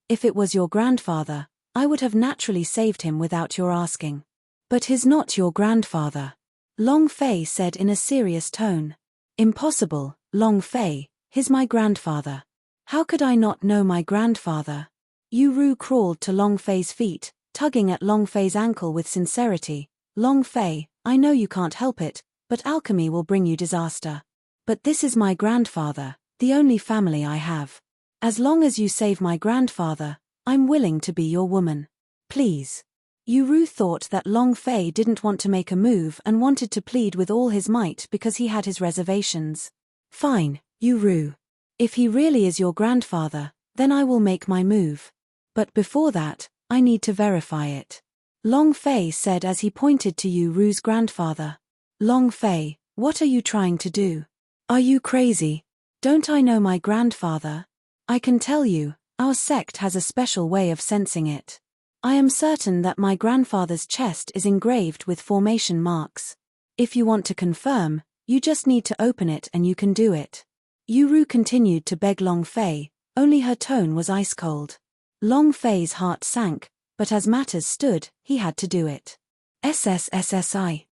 If it was your grandfather, I would have naturally saved him without your asking. But he's not your grandfather. Long Fei said in a serious tone. Impossible, Long Fei, he's my grandfather. How could I not know my grandfather? Yu crawled to Long Fei's feet, tugging at Long Fei's ankle with sincerity. Long Fei, I know you can't help it, but alchemy will bring you disaster. But this is my grandfather, the only family I have. As long as you save my grandfather, I'm willing to be your woman. Please. Yu thought that Long Fei didn't want to make a move and wanted to plead with all his might because he had his reservations. Fine, Yu. If he really is your grandfather, then I will make my move. But before that, I need to verify it. Long Fei said as he pointed to Yu's grandfather. Long Fei, what are you trying to do? Are you crazy? Don't I know my grandfather? I can tell you, our sect has a special way of sensing it. I am certain that my grandfather's chest is engraved with formation marks. If you want to confirm, you just need to open it and you can do it. Yu continued to beg Long Fei, only her tone was ice cold. Long Fei's heart sank, but as matters stood, he had to do it. SSSSI.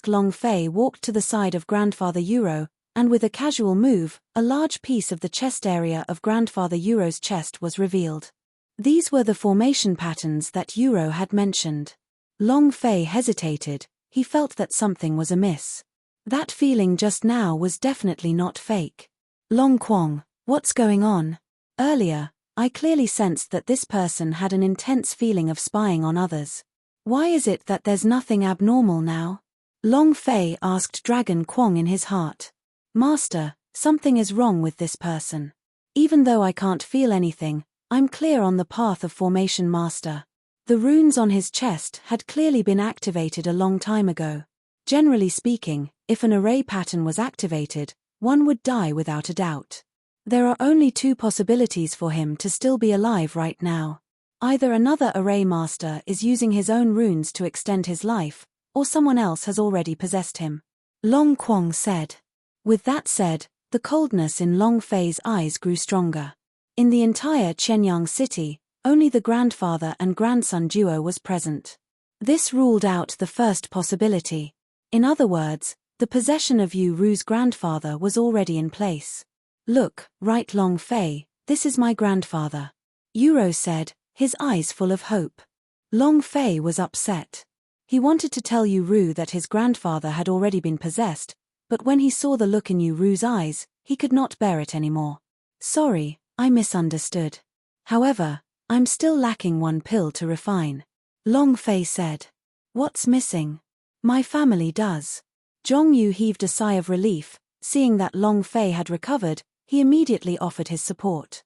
Long Fei walked to the side of Grandfather Yu, and with a casual move, a large piece of the chest area of Grandfather Yu's chest was revealed. These were the formation patterns that Yu had mentioned. Long Fei hesitated, he felt that something was amiss. That feeling just now was definitely not fake. Long Quang, what's going on? Earlier, I clearly sensed that this person had an intense feeling of spying on others. Why is it that there's nothing abnormal now? Long Fei asked Dragon Quang in his heart. Master, something is wrong with this person. Even though I can't feel anything, I'm clear on the path of formation master. The runes on his chest had clearly been activated a long time ago. Generally speaking, if an array pattern was activated, one would die without a doubt. There are only two possibilities for him to still be alive right now. Either another array master is using his own runes to extend his life, or someone else has already possessed him. Long Quang said. With that said, the coldness in Long Fei's eyes grew stronger. In the entire Qianyang city, only the grandfather and grandson duo was present. This ruled out the first possibility. In other words, the possession of Yu's grandfather was already in place. Look, right Long Fei, this is my grandfather. Yu said, his eyes full of hope. Long Fei was upset. He wanted to tell Yu that his grandfather had already been possessed, but when he saw the look in Yu's eyes, he could not bear it anymore. Sorry, I misunderstood. However, I'm still lacking one pill to refine. Long Fei said. What's missing? My family does. Zhong Yu heaved a sigh of relief, seeing that Long Fei had recovered, he immediately offered his support.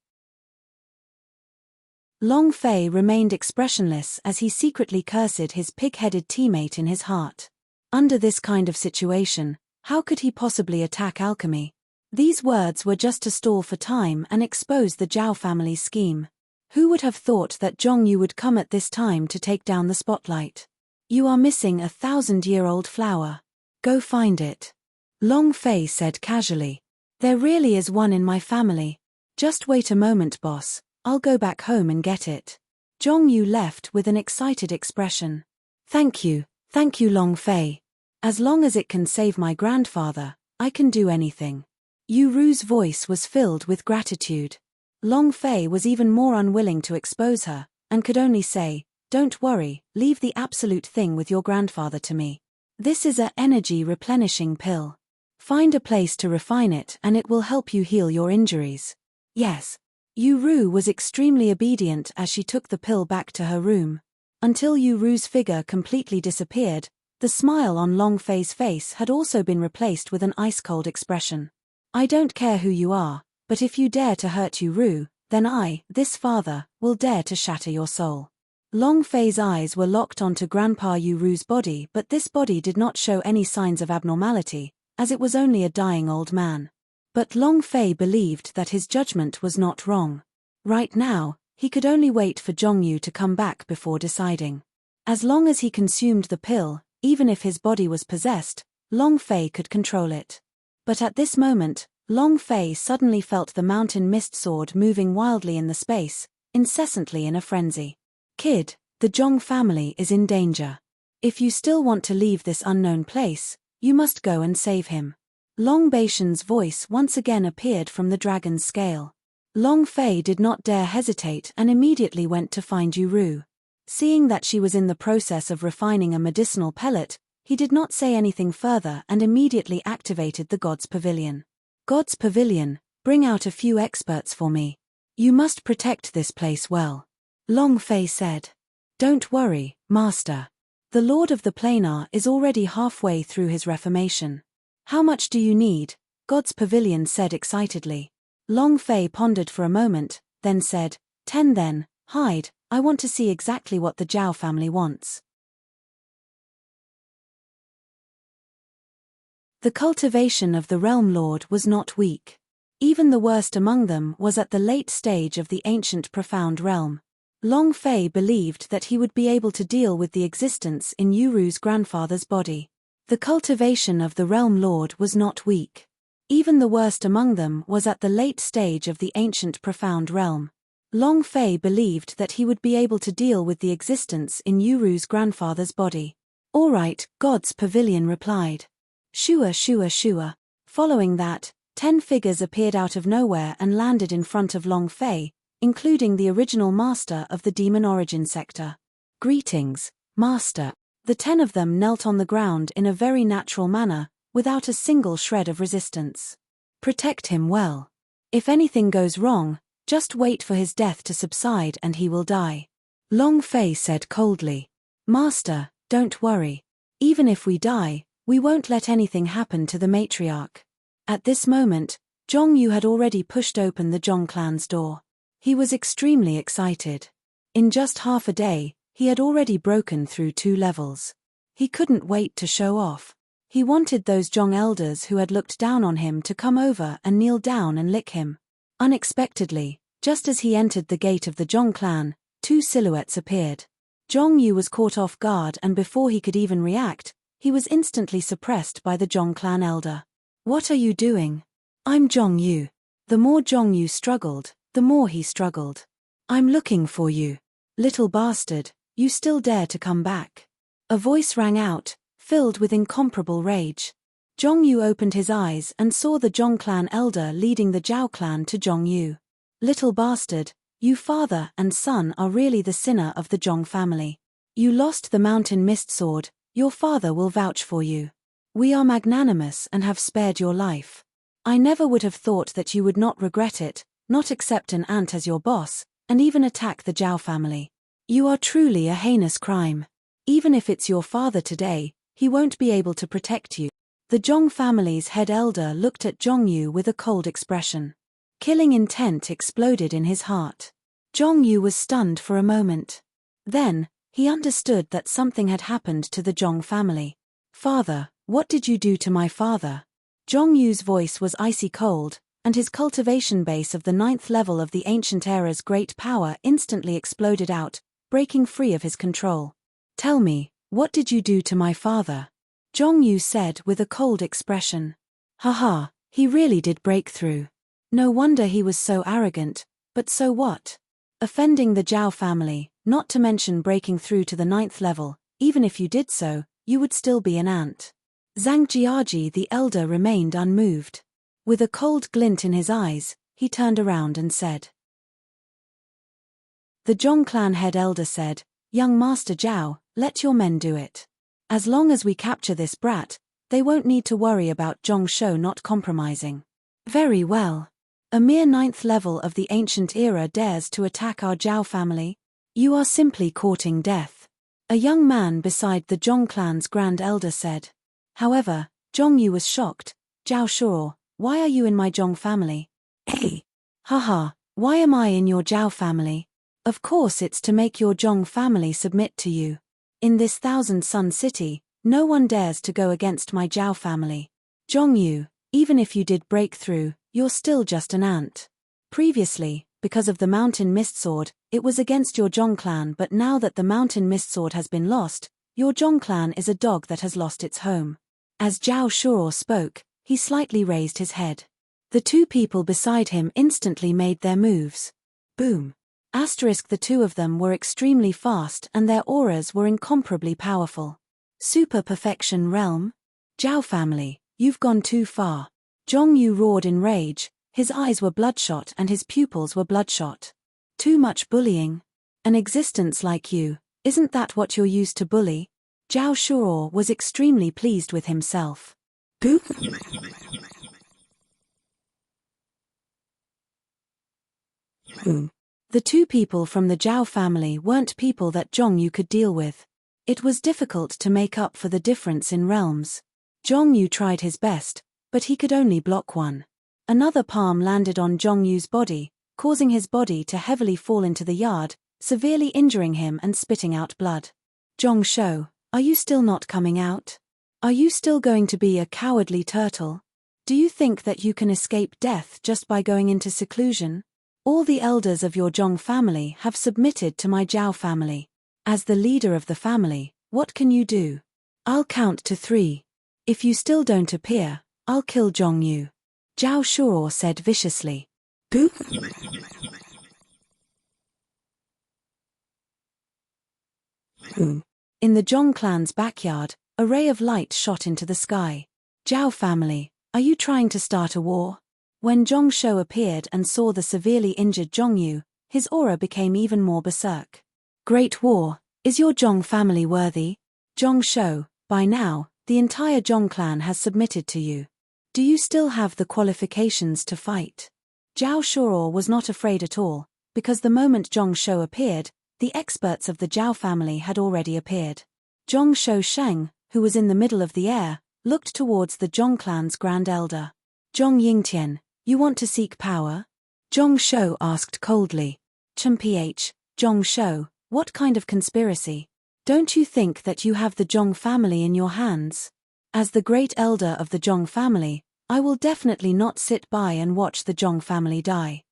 Long Fei remained expressionless as he secretly cursed his pig-headed teammate in his heart. Under this kind of situation, how could he possibly attack alchemy? These words were just to stall for time and expose the Zhao family's scheme. Who would have thought that Zhong Yu would come at this time to take down the spotlight? You are missing a 1,000-year-old flower. Go find it. Long Fei said casually. There really is one in my family. Just wait a moment, boss, I'll go back home and get it. Zhong Yu left with an excited expression. Thank you Long Fei. As long as it can save my grandfather, I can do anything. Yu's voice was filled with gratitude. Long Fei was even more unwilling to expose her, and could only say, don't worry, leave the absolute thing with your grandfather to me. This is a energy replenishing pill. Find a place to refine it and it will help you heal your injuries. Yes. Yu was extremely obedient as she took the pill back to her room. Until Yu's figure completely disappeared, the smile on Long Fei's face had also been replaced with an ice-cold expression. I don't care who you are, but if you dare to hurt Yu, then I, this father, will dare to shatter your soul. Long Fei's eyes were locked onto Grandpa Yu's body, but this body did not show any signs of abnormality, as it was only a dying old man. But Long Fei believed that his judgment was not wrong. Right now, He could only wait for Zhongyu to come back before deciding. As long as he consumed the pill, even if his body was possessed, Long Fei could control it. But at this moment, Long Fei suddenly felt the mountain mist sword moving wildly in the space, incessantly in a frenzy. Kid, the Zhong family is in danger. If you still want to leave this unknown place, you must go and save him. Long Baishan's voice once again appeared from the dragon's scale. Long Fei did not dare hesitate and immediately went to find Yuru. Seeing that she was in the process of refining a medicinal pellet, he did not say anything further and immediately activated the God's Pavilion. God's Pavilion, bring out a few experts for me. You must protect this place well. Long Fei said. Don't worry, Master. The Lord of the Planar is already halfway through his reformation. How much do you need? God's Pavilion said excitedly. Long Fei pondered for a moment, then said, 10 then, hide, I want to see exactly what the Zhao family wants. The cultivation of the Realm Lord was not weak. Even the worst among them was at the late stage of the ancient profound realm. Long Fei believed that he would be able to deal with the existence in Yuru's grandfather's body. The cultivation of the Realm Lord was not weak. Even the worst among them was at the late stage of the ancient profound realm. Long Fei believed that he would be able to deal with the existence in Yuru's grandfather's body. All right, God's Pavilion replied. Shua shua shua. Following that, 10 figures appeared out of nowhere and landed in front of Long Fei, including the original master of the Demon Origin sector. Greetings, Master. The 10 of them knelt on the ground in a very natural manner, without a single shred of resistance. Protect him well. If anything goes wrong, just wait for his death to subside and he will die. Long Fei said coldly. Master, don't worry. Even if we die, we won't let anything happen to the matriarch. At this moment, Zhongyu had already pushed open the Zhong clan's door. He was extremely excited. In just half a day, he had already broken through 2 levels. He couldn't wait to show off. He wanted those Zhong elders who had looked down on him to come over and kneel down and lick him. Unexpectedly, just as he entered the gate of the Zhong clan, 2 silhouettes appeared. Zhongyu was caught off guard and before he could even react, he was instantly suppressed by the Zhong clan elder. What are you doing? I'm Zhongyu. The more Zhongyu struggled, the more he struggled. I'm looking for you. Little bastard, you still dare to come back? A voice rang out, filled with incomparable rage. Zhongyu opened his eyes and saw the Zhong clan elder leading the Zhao clan to Zhongyu. Little bastard, you father and son are really the sinner of the Zhong family. You lost the mountain mist sword, your father will vouch for you. We are magnanimous and have spared your life. I never would have thought that you would not regret it, not accept an ant as your boss, and even attack the Zhao family. You are truly a heinous crime. Even if it's your father today, he won't be able to protect you. The Zhong family's head elder looked at Zhongyu with a cold expression. Killing intent exploded in his heart. Zhongyu was stunned for a moment. Then, he understood that something had happened to the Zhong family. Father, what did you do to my father? Zhongyu's voice was icy cold, and his cultivation base of the 9th level of the ancient era's great power instantly exploded out, breaking free of his control. Tell me, what did you do to my father? Zhongyu said with a cold expression. Haha, he really did break through. No wonder he was so arrogant, but so what? Offending the Zhao family, not to mention breaking through to the 9th level, even if you did so, you would still be an ant. Zhang Jiaji the elder remained unmoved. With a cold glint in his eyes, he turned around and said. The Zhong clan head elder said, Young Master Zhao, let your men do it. As long as we capture this brat, they won't need to worry about Zhong Shou not compromising. Very well. A mere 9th level of the ancient era dares to attack our Zhao family? You are simply courting death. A young man beside the Zhong clan's grand elder said. However, Zhongyu was shocked. Zhao Shou, why are you in my Zhong family? Hey! Haha, why am I in your Zhao family? Of course it's to make your Zhong family submit to you. In this 1,000-sun city, no one dares to go against my Zhao family. Zhongyu, even if you did break through, you're still just an ant. Previously, because of the mountain mist sword, it was against your Zhong clan, but now that the mountain mist sword has been lost, your Zhong clan is a dog that has lost its home. As Zhao Shuo spoke, he slightly raised his head. The two people beside him instantly made their moves. Boom. The two of them were extremely fast and their auras were incomparably powerful. Super perfection realm? Zhao family, you've gone too far. Zhong Yu roared in rage, his eyes were bloodshot and his pupils were bloodshot. Too much bullying. An existence like you, isn't that what you're used to bully? Zhao Shuo was extremely pleased with himself. Boom. The two people from the Zhao family weren't people that Zhong Yu could deal with. It was difficult to make up for the difference in realms. Zhong Yu tried his best, but he could only block one. Another palm landed on Zhong Yu's body, causing his body to heavily fall into the yard, severely injuring him and spitting out blood. Zhong Shou, are you still not coming out? Are you still going to be a cowardly turtle? Do you think that you can escape death just by going into seclusion? All the elders of your Zhong family have submitted to my Zhao family. As the leader of the family, what can you do? I'll count to 3. If you still don't appear, I'll kill Zhong Yu. Zhao Shuo said viciously. Boop. In the Zhong clan's backyard, a ray of light shot into the sky. Zhao family, are you trying to start a war? When Zhong Shou appeared and saw the severely injured Zhong Yu, his aura became even more berserk. Great war, is your Zhong family worthy? Zhong Shou, by now, the entire Zhong clan has submitted to you. Do you still have the qualifications to fight? Zhao Shuo was not afraid at all, because the moment Zhong Shou appeared, the experts of the Zhao family had already appeared. Zhong Shou Sheng, who was in the middle of the air, looked towards the Zhong clan's grand elder. Zhong Yingtian, you want to seek power? Zhong Shou asked coldly. Zhong Shou, what kind of conspiracy? Don't you think that you have the Zhong family in your hands? As the great elder of the Zhong family, I will definitely not sit by and watch the Zhong family die.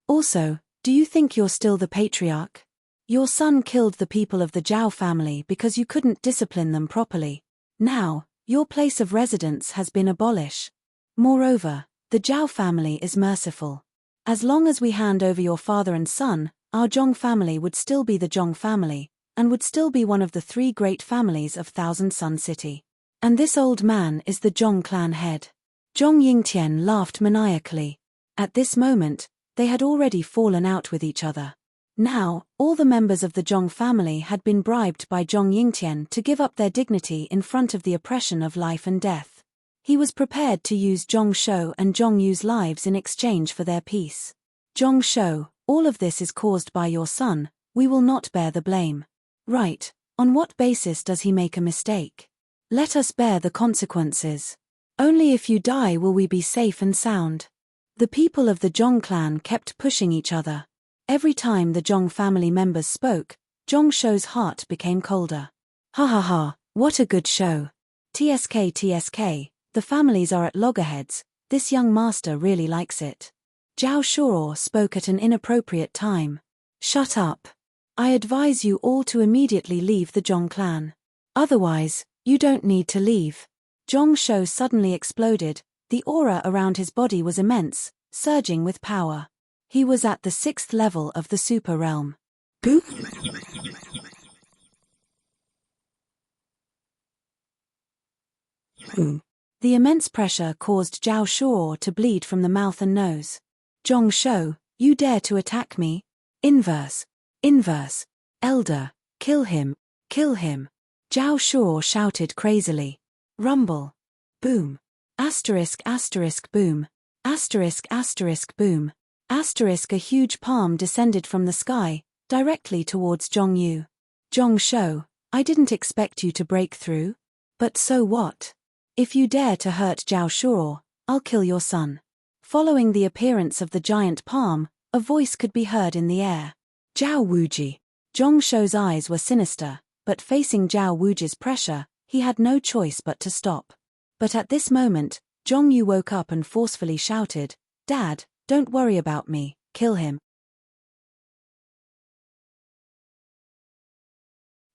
Also, do you think you're still the patriarch? Your son killed the people of the Zhao family because you couldn't discipline them properly. Now, your place of residence has been abolished. Moreover, the Zhao family is merciful. As long as we hand over your father and son, our Zhong family would still be the Zhong family, and would still be one of the 3 great families of Thousand Sun City. And this old man is the Zhong clan head. Zhong Yingtian laughed maniacally. At this moment, they had already fallen out with each other. Now, all the members of the Zhong family had been bribed by Zhong Yingtian to give up their dignity in front of the oppression of life and death. He was prepared to use Zhong Shou and Zhong Yu's lives in exchange for their peace. Zhong Shou, all of this is caused by your son, we will not bear the blame. Right, on what basis does he make a mistake? Let us bear the consequences. Only if you die will we be safe and sound. The people of the Zhong clan kept pushing each other. Every time the Zhong family members spoke, Zhong Shou's heart became colder. Ha ha ha, what a good show. TSK, the families are at loggerheads, this young master really likes it. Zhao Shuo spoke at an inappropriate time. Shut up. I advise you all to immediately leave the Zhong clan. Otherwise, you don't need to leave. Zhong Shou suddenly exploded, the aura around his body was immense, surging with power. He was at the 6th level of the super realm. Boop. The immense pressure caused Zhao Shuo to bleed from the mouth and nose. Zhong Shou, you dare to attack me? Inverse. Elder, kill him. Zhao Shuo shouted crazily. Rumble. Boom. Boom. Boom. A huge palm descended from the sky, directly towards Zhong Yu. Zhong Shou, I didn't expect you to break through. But so what? If you dare to hurt Zhao Shuo, I'll kill your son. Following the appearance of the giant palm, a voice could be heard in the air. Zhao Wuji. Zhong Shou's eyes were sinister, but facing Zhao Wuji's pressure, he had no choice but to stop. But at this moment, Zhong Yu woke up and forcefully shouted, Dad, Don't worry about me, kill him.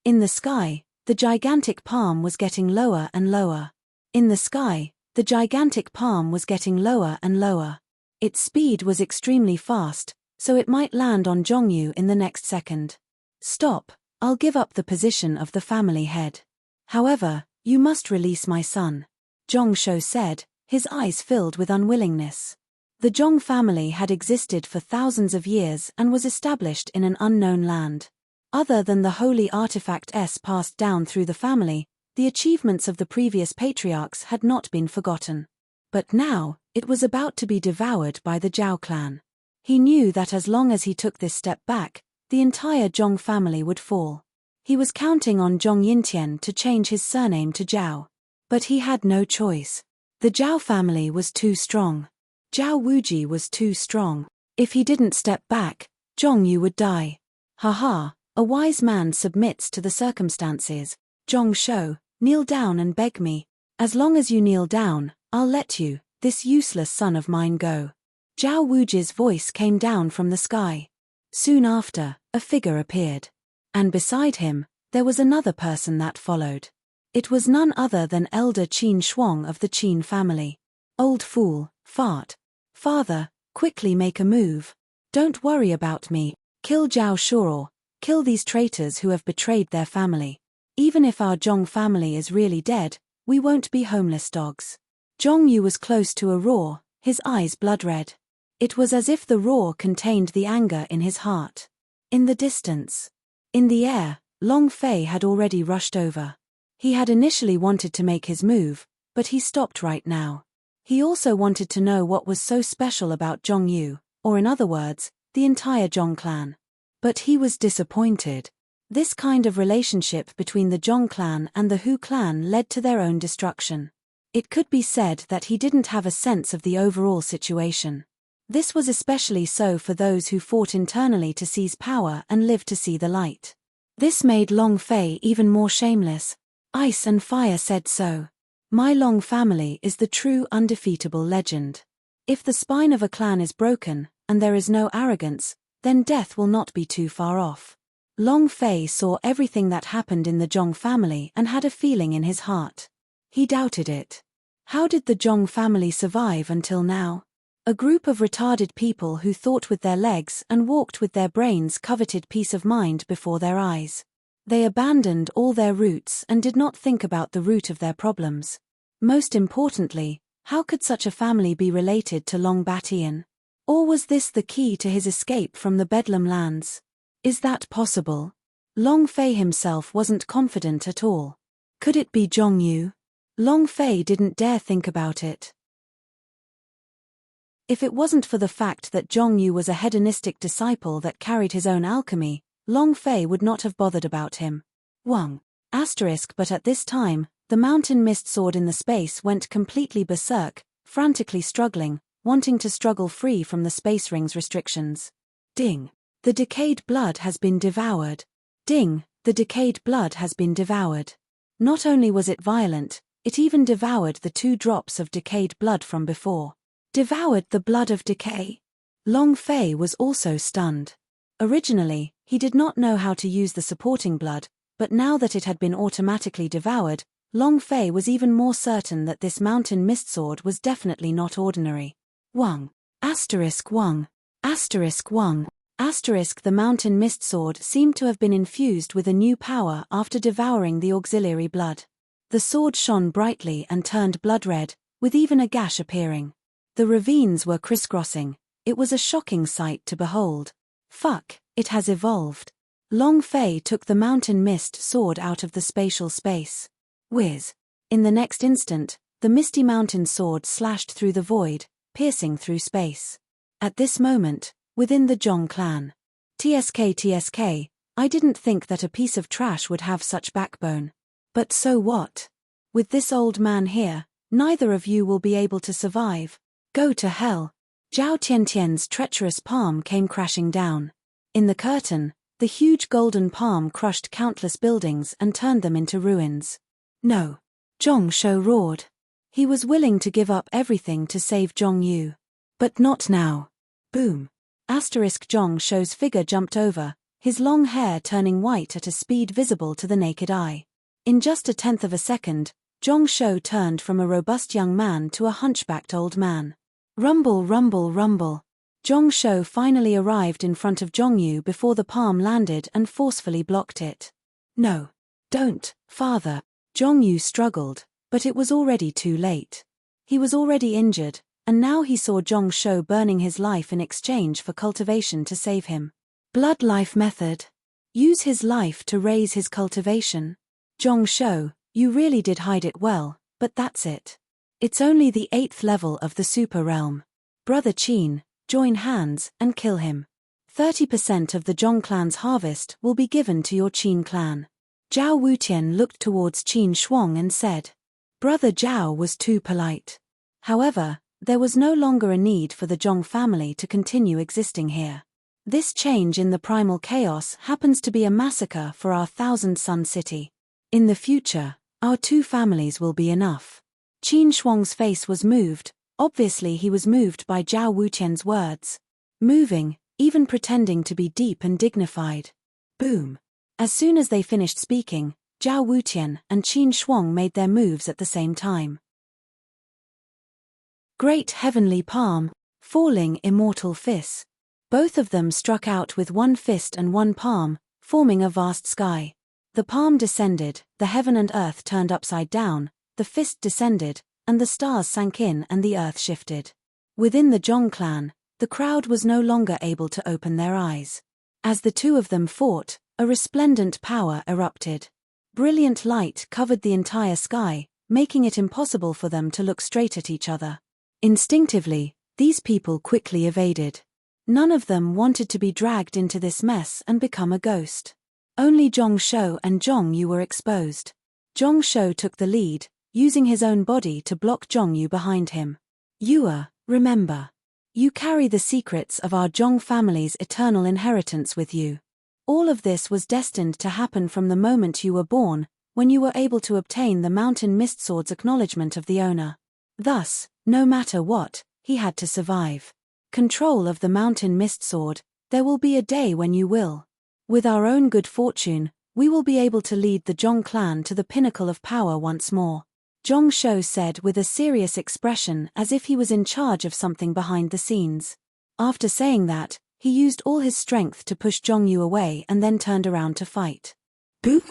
In the sky, the gigantic palm was getting lower and lower. In the sky, the gigantic palm was getting lower and lower. Its speed was extremely fast, so it might land on Zhongyu in the next second. Stop, I'll give up the position of the family head. However, you must release my son. Zhongshu said, his eyes filled with unwillingness. The Zhong family had existed for thousands of years and was established in an unknown land. Other than the holy artifacts passed down through the family, the achievements of the previous patriarchs had not been forgotten. But now, it was about to be devoured by the Zhao clan. He knew that as long as he took this step back, the entire Zhong family would fall. He was counting on Zhong Yintian to change his surname to Zhao. But he had no choice. The Zhao family was too strong. Zhao Wuji was too strong. If he didn't step back, Zhongyu would die. Haha, a wise man submits to the circumstances. Zhongshu, kneel down and beg me. As long as you kneel down, I'll let you, this useless son of mine, go. Zhao Wuji's voice came down from the sky. Soon after, a figure appeared. And beside him, there was another person that followed. It was none other than Elder Qin Shuang of the Qin family. Old fool, fart. Father, quickly make a move. Don't worry about me. Kill Zhao Shuo. Kill these traitors who have betrayed their family. Even if our Zhong family is really dead, we won't be homeless dogs. Zhongyu was close to a roar, his eyes blood-red. It was as if the roar contained the anger in his heart. In the distance. In the air, Long Fei had already rushed over. He had initially wanted to make his move, but he stopped right now. He also wanted to know what was so special about Zhongyu, or in other words, the entire Zhong clan. But he was disappointed. This kind of relationship between the Zhong clan and the Hu clan led to their own destruction. It could be said that he didn't have a sense of the overall situation. This was especially so for those who fought internally to seize power and live to see the light. This made Long Fei even more shameless. Ice and Fire said so. My Long family is the true undefeatable legend. If the spine of a clan is broken, and there is no arrogance, then death will not be too far off. Long Fei saw everything that happened in the Zhong family and had a feeling in his heart. He doubted it. How did the Zhong family survive until now? A group of retarded people who thought with their legs and walked with their brains coveted peace of mind before their eyes. They abandoned all their roots and did not think about the root of their problems. Most importantly, how could such a family be related to Long Batian? Or was this the key to his escape from the Bedlam lands? Is that possible? Long Fei himself wasn't confident at all. Could it be Zhongyu? Long Fei didn't dare think about it. If it wasn't for the fact that Zhongyu was a hedonistic disciple that carried his own alchemy, Long Fei would not have bothered about him. But at this time, the mountain mist sword in the space went completely berserk, frantically struggling, wanting to struggle free from the space ring's restrictions. Ding! The decayed blood has been devoured. Ding! The decayed blood has been devoured. Not only was it violent, it even devoured the 2 drops of decayed blood from before. Devoured the blood of decay. Long Fei was also stunned. Originally, he did not know how to use the supporting blood, but now that it had been automatically devoured, Long Fei was even more certain that this mountain mist sword was definitely not ordinary. Wang. Wang. Wang. The mountain mist sword seemed to have been infused with a new power after devouring the auxiliary blood. The sword shone brightly and turned blood-red, with even a gash appearing. The ravines were crisscrossing. It was a shocking sight to behold. Fuck, it has evolved. Long Fei took the mountain mist sword out of the spatial space. Whiz. In the next instant, the misty mountain sword slashed through the void, piercing through space. At this moment, within the Zhong clan. TSK, I didn't think that a piece of trash would have such backbone. But so what? With this old man here, neither of you will be able to survive. Go to hell. Zhao Tiantian's treacherous palm came crashing down. In the curtain, the huge golden palm crushed countless buildings and turned them into ruins. No. Zhongshu roared. He was willing to give up everything to save Zhongyu. But not now. Boom. Asterisk Zhong Shou's figure jumped over, his long hair turning white at a speed visible to the naked eye. In just a tenth of a second, Zhong Shou turned from a robust young man to a hunchbacked old man. Rumble, rumble, rumble. Zhong Shou finally arrived in front of Zhongyu before the palm landed and forcefully blocked it. No. Don't, father. Zhongyu struggled, but it was already too late. He was already injured, and now he saw Zhong Shou burning his life in exchange for cultivation to save him. Blood life method. Use his life to raise his cultivation. Zhong Shou, you really did hide it well, but that's it. It's only the 8th level of the super realm. Brother Qin, join hands and kill him. 30% of the Zhong clan's harvest will be given to your Qin clan. Zhao Wutian looked towards Qin Shuang and said. Brother Zhao was too polite. However, there was no longer a need for the Zhong family to continue existing here. This change in the primal chaos happens to be a massacre for our thousand-sun city. In the future, our 2 families will be enough. Qin Shuang's face was moved, obviously he was moved by Zhao Wutian's words. Moving, even pretending to be deep and dignified. Boom. As soon as they finished speaking, Zhao Wutian and Qin Shuang made their moves at the same time. Great heavenly palm, falling immortal fist. Both of them struck out with one fist and one palm, forming a vast sky. The palm descended, the heaven and earth turned upside down, the fist descended, and the stars sank in and the earth shifted. Within the Zhong clan, the crowd was no longer able to open their eyes. As the 2 of them fought, a resplendent power erupted. Brilliant light covered the entire sky, making it impossible for them to look straight at each other. Instinctively, these people quickly evaded. None of them wanted to be dragged into this mess and become a ghost. Only Zhong Shou and Zhongyu were exposed. Zhong Shou took the lead, using his own body to block Zhongyu behind him. Remember. You carry the secrets of our Zhong family's eternal inheritance with you. All of this was destined to happen from the moment you were born, when you were able to obtain the Mountain Mist Sword's acknowledgement of the owner. Thus, no matter what, he had to survive. Control of the Mountain Mist Sword, there will be a day when you will. With our own good fortune, we will be able to lead the Zhong clan to the pinnacle of power once more. Zhong Shou said with a serious expression as if he was in charge of something behind the scenes. After saying that, he used all his strength to push Zhongyu away and then turned around to fight. Boom!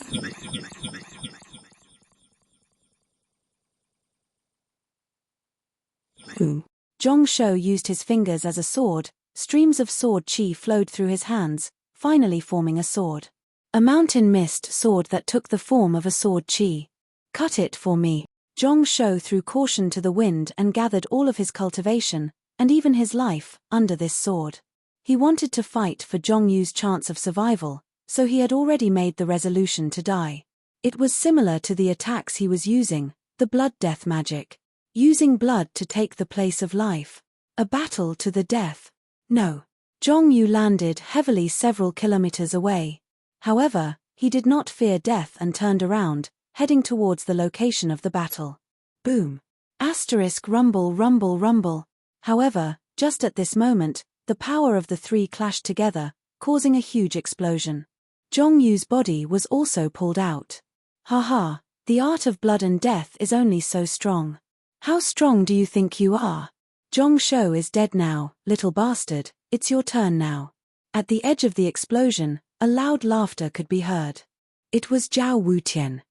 Zhong Shou used his fingers as a sword, streams of sword chi flowed through his hands, finally forming a sword. A mountain mist sword that took the form of a sword chi. Cut it for me. Zhong Shou threw caution to the wind and gathered all of his cultivation, and even his life, under this sword. He wanted to fight for Zhongyu's chance of survival, so he had already made the resolution to die. It was similar to the attacks he was using, the blood death magic. Using blood to take the place of life. A battle to the death. No. Zhongyu landed heavily several kilometers away. However, he did not fear death and turned around, heading towards the location of the battle. Boom. Asterisk rumble rumble rumble. However, just at this moment, the power of the 3 clashed together, causing a huge explosion. Zhongyu's body was also pulled out. Haha, the art of blood and death is only so strong. How strong do you think you are? Zhong Shou is dead now, little bastard, it's your turn now. At the edge of the explosion, a loud laughter could be heard. It was Zhao Wutian.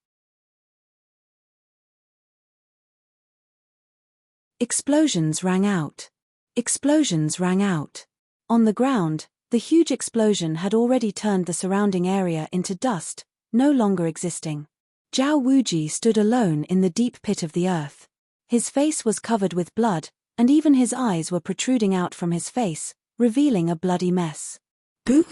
Explosions rang out. Explosions rang out. On the ground, the huge explosion had already turned the surrounding area into dust, no longer existing. Zhao Wuji stood alone in the deep pit of the earth. His face was covered with blood, and even his eyes were protruding out from his face, revealing a bloody mess. Boom!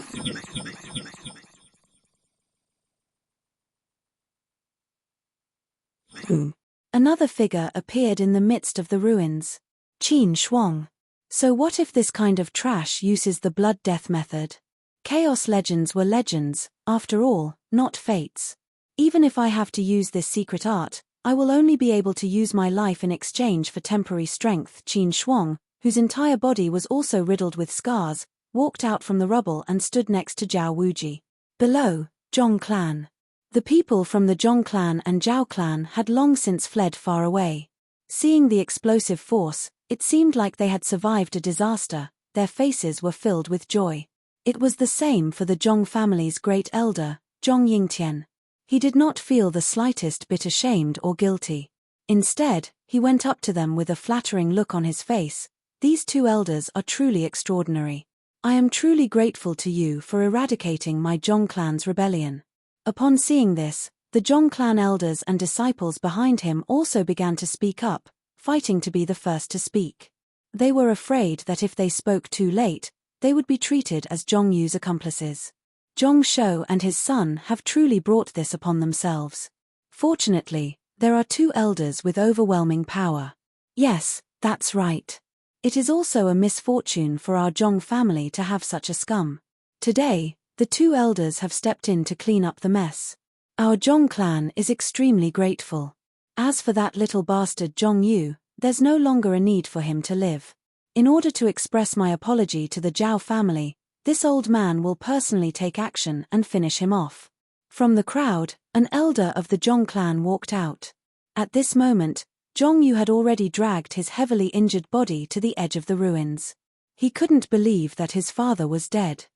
Another figure appeared in the midst of the ruins. Qin Shuang. So what if this kind of trash uses the blood death method? Chaos legends were legends, after all, not fates. Even if I have to use this secret art, I will only be able to use my life in exchange for temporary strength. Qin Shuang, whose entire body was also riddled with scars, walked out from the rubble and stood next to Zhao Wuji. Below, Zhong clan. The people from the Zhong clan and Zhao clan had long since fled far away. Seeing the explosive force, it seemed like they had survived a disaster. Their faces were filled with joy. It was the same for the Zhong family's great elder, Zhong Yingtian. He did not feel the slightest bit ashamed or guilty. Instead, he went up to them with a flattering look on his face. These two elders are truly extraordinary. I am truly grateful to you for eradicating my Zhong clan's rebellion. Upon seeing this, the Zhong clan elders and disciples behind him also began to speak up, fighting to be the first to speak. They were afraid that if they spoke too late, they would be treated as Zhong Yu's accomplices. Zhong Shou and his son have truly brought this upon themselves. Fortunately, there are two elders with overwhelming power. Yes, that's right. It is also a misfortune for our Zhong family to have such a scum. Today, the two elders have stepped in to clean up the mess. Our Zhong clan is extremely grateful. As for that little bastard Zhong Yu, there's no longer a need for him to live. In order to express my apology to the Zhao family, this old man will personally take action and finish him off. From the crowd, an elder of the Zhong clan walked out. At this moment, Zhong Yu had already dragged his heavily injured body to the edge of the ruins. He couldn't believe that his father was dead.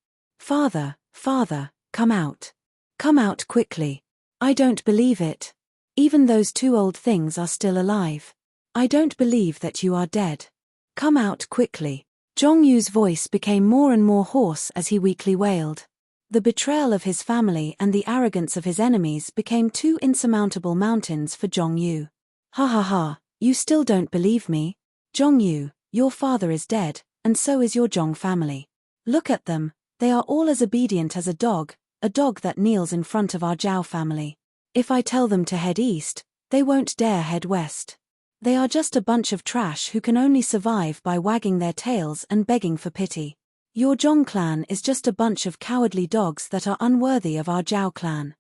Father, come out. Come out quickly. I don't believe it. Even those two old things are still alive. I don't believe that you are dead. Come out quickly. Zhong Yu's voice became more and more hoarse as he weakly wailed. The betrayal of his family and the arrogance of his enemies became two insurmountable mountains for Zhong Yu. Ha ha ha, you still don't believe me? Zhong Yu, your father is dead, and so is your Zhong family. Look at them, they are all as obedient as a dog that kneels in front of our Zhao family. If I tell them to head east, they won't dare head west. They are just a bunch of trash who can only survive by wagging their tails and begging for pity. Your Zhong clan is just a bunch of cowardly dogs that are unworthy of our Zhao clan.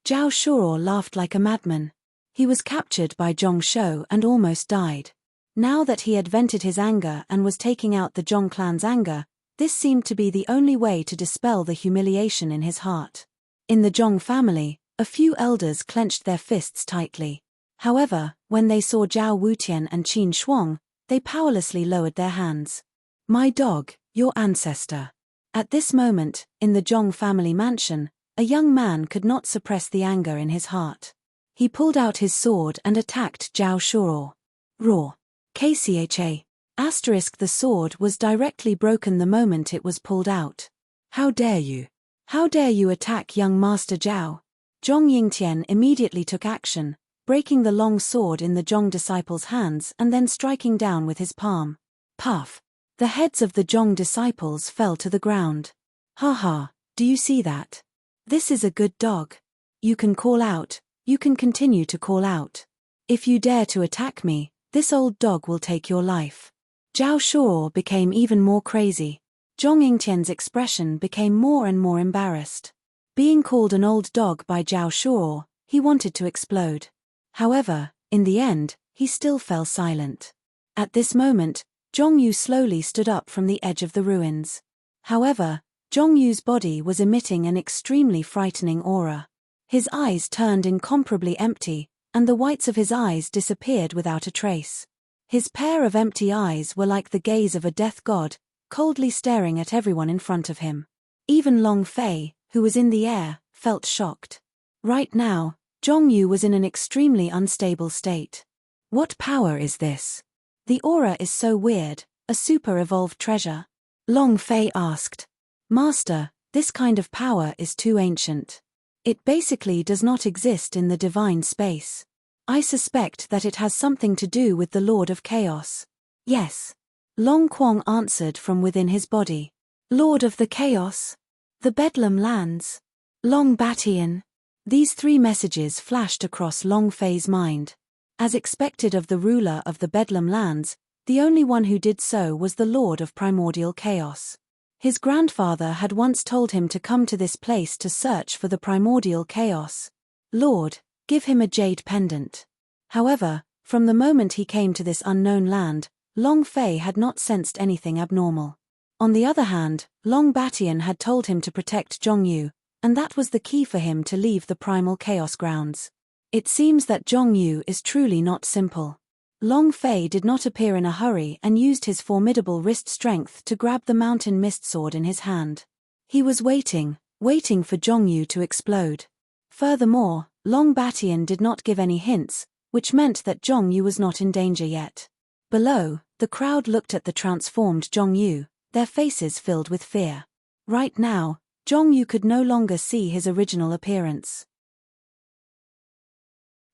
Zhao Shuo laughed like a madman. He was captured by Zhong Shou and almost died. Now that he had vented his anger and was taking out the Zhong clan's anger, this seemed to be the only way to dispel the humiliation in his heart. In the Zhong family, a few elders clenched their fists tightly. However, when they saw Zhao Wutian and Qin Shuang, they powerlessly lowered their hands. My dog, your ancestor. At this moment, in the Zhong family mansion, a young man could not suppress the anger in his heart. He pulled out his sword and attacked Zhao Shuo. Roar. KCHA. Asterisk the sword was directly broken the moment it was pulled out. How dare you? How dare you attack young Master Zhao? Zhong Yingtian immediately took action, breaking the long sword in the Zhong disciples' hands and then striking down with his palm. Puff. The heads of the Zhong disciples fell to the ground. Ha ha, do you see that? This is a good dog. You can call out, you can continue to call out. If you dare to attack me, this old dog will take your life. Zhao Shuo became even more crazy. Zhong Yingtian's expression became more and more embarrassed. Being called an old dog by Zhao Shuo, he wanted to explode. However, in the end, he still fell silent. At this moment, Zhong Yu slowly stood up from the edge of the ruins. However, Zhong Yu's body was emitting an extremely frightening aura. His eyes turned incomparably empty, and the whites of his eyes disappeared without a trace. His pair of empty eyes were like the gaze of a death god, coldly staring at everyone in front of him. Even Long Fei, who was in the air, felt shocked. Right now, Zhong Yu was in an extremely unstable state. What power is this? The aura is so weird, a super-evolved treasure. Long Fei asked. Master, this kind of power is too ancient. It basically does not exist in the divine space. I suspect that it has something to do with the Lord of Chaos. Yes. Long Quang answered from within his body. Lord of the Chaos? The Bedlam lands. Long Batian. These three messages flashed across Long Fei's mind. As expected of the ruler of the Bedlam lands, the only one who did so was the Lord of Primordial Chaos. His grandfather had once told him to come to this place to search for the Primordial Chaos. Lord, give him a jade pendant. However, From the moment he came to this unknown land, Long Fei had not sensed anything abnormal. On the other hand, Long Batian had told him to protect Zhongyu, and that was the key for him to leave the primal chaos grounds. It seems that Zhongyu is truly not simple. Long Fei did not appear in a hurry and used his formidable wrist strength to grab the mountain mist sword in his hand. He was waiting for Zhongyu to explode. Furthermore, Long Batian did not give any hints, which meant that Zhongyu was not in danger yet. Below, the crowd looked at the transformed Zhongyu, their faces filled with fear. Right now, Zhongyu could no longer see his original appearance.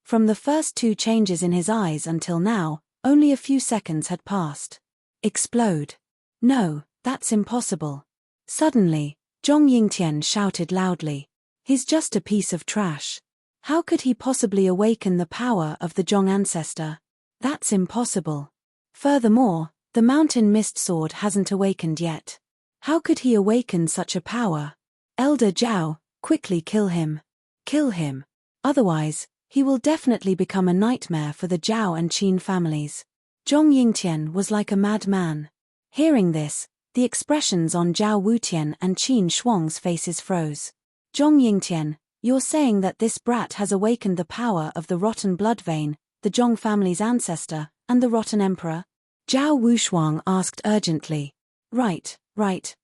From the first 2 changes in his eyes until now, only a few seconds had passed. Explode. No, that's impossible. Suddenly, Zhong Yingtian shouted loudly. He's just a piece of trash. How could he possibly awaken the power of the Zhong ancestor? That's impossible. Furthermore, the mountain mist sword hasn't awakened yet. How could he awaken such a power? Elder Zhao, quickly kill him. Kill him. Otherwise, he will definitely become a nightmare for the Zhao and Qin families. Zhong Yingtian was like a madman. Hearing this, the expressions on Zhao Wutian and Qin Shuang's faces froze. Zhong Yingtian, you're saying that this brat has awakened the power of the rotten blood vein, the Zhong family's ancestor, and the rotten emperor? Zhao Wushuang asked urgently. Right.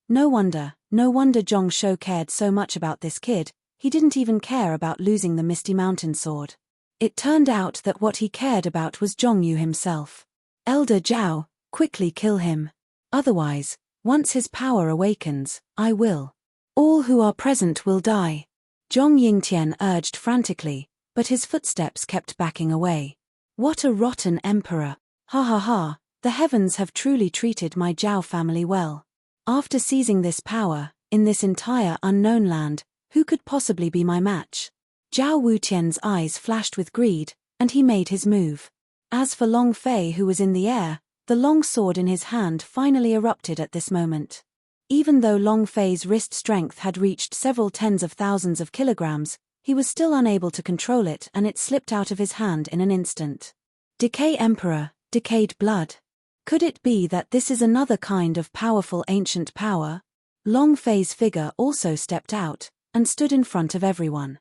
No wonder Zhong Shou cared so much about this kid. He didn't even care about losing the Misty Mountain Sword. It turned out that what he cared about was Zhongyu himself. Elder Zhao, quickly kill him. Otherwise, once his power awakens, I will. All who are present will die. Zhong Yingtian urged frantically, but his footsteps kept backing away. What a rotten emperor. Ha ha ha, the heavens have truly treated my Zhao family well. After seizing this power, in this entire unknown land, who could possibly be my match? Zhao Wutian's eyes flashed with greed, and he made his move. As for Long Fei, who was in the air, the long sword in his hand finally erupted at this moment. Even though Long Fei's wrist strength had reached several tens of thousands of kilograms, he was still unable to control it, and it slipped out of his hand in an instant. Decay Emperor, decayed blood. Could it be that this is another kind of powerful ancient power? Long Fei's figure also stepped out, and stood in front of everyone.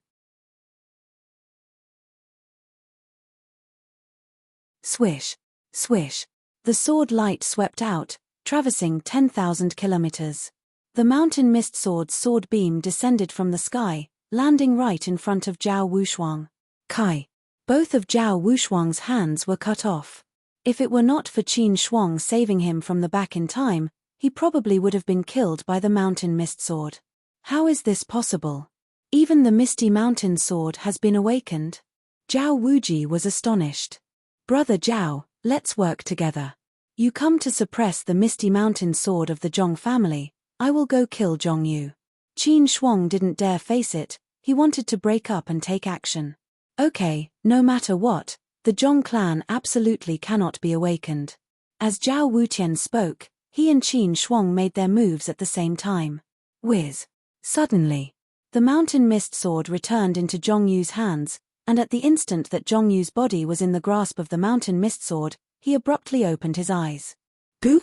Swish, swish. The sword light swept out, traversing 10,000 kilometers. The mountain mist sword's sword beam descended from the sky, landing right in front of Zhao Wushuang. Kai. Both of Zhao Wushuang's hands were cut off. If it were not for Qin Shuang saving him from the back in time, he probably would have been killed by the mountain mist sword. How is this possible? Even the Misty Mountain Sword has been awakened? Zhao Wuji was astonished. Brother Zhao, let's work together. You come to suppress the Misty Mountain Sword of the Zhong family, I will go kill Zhongyu. Qin Shuang didn't dare face it, he wanted to break up and take action. Okay, no matter what, the Zhong clan absolutely cannot be awakened. As Zhao Wutian spoke, he and Qin Shuang made their moves at the same time. Whiz. Suddenly, the mountain mist sword returned into Zhongyu's hands, and at the instant that Zhongyu's body was in the grasp of the mountain mist sword, he abruptly opened his eyes. Boop!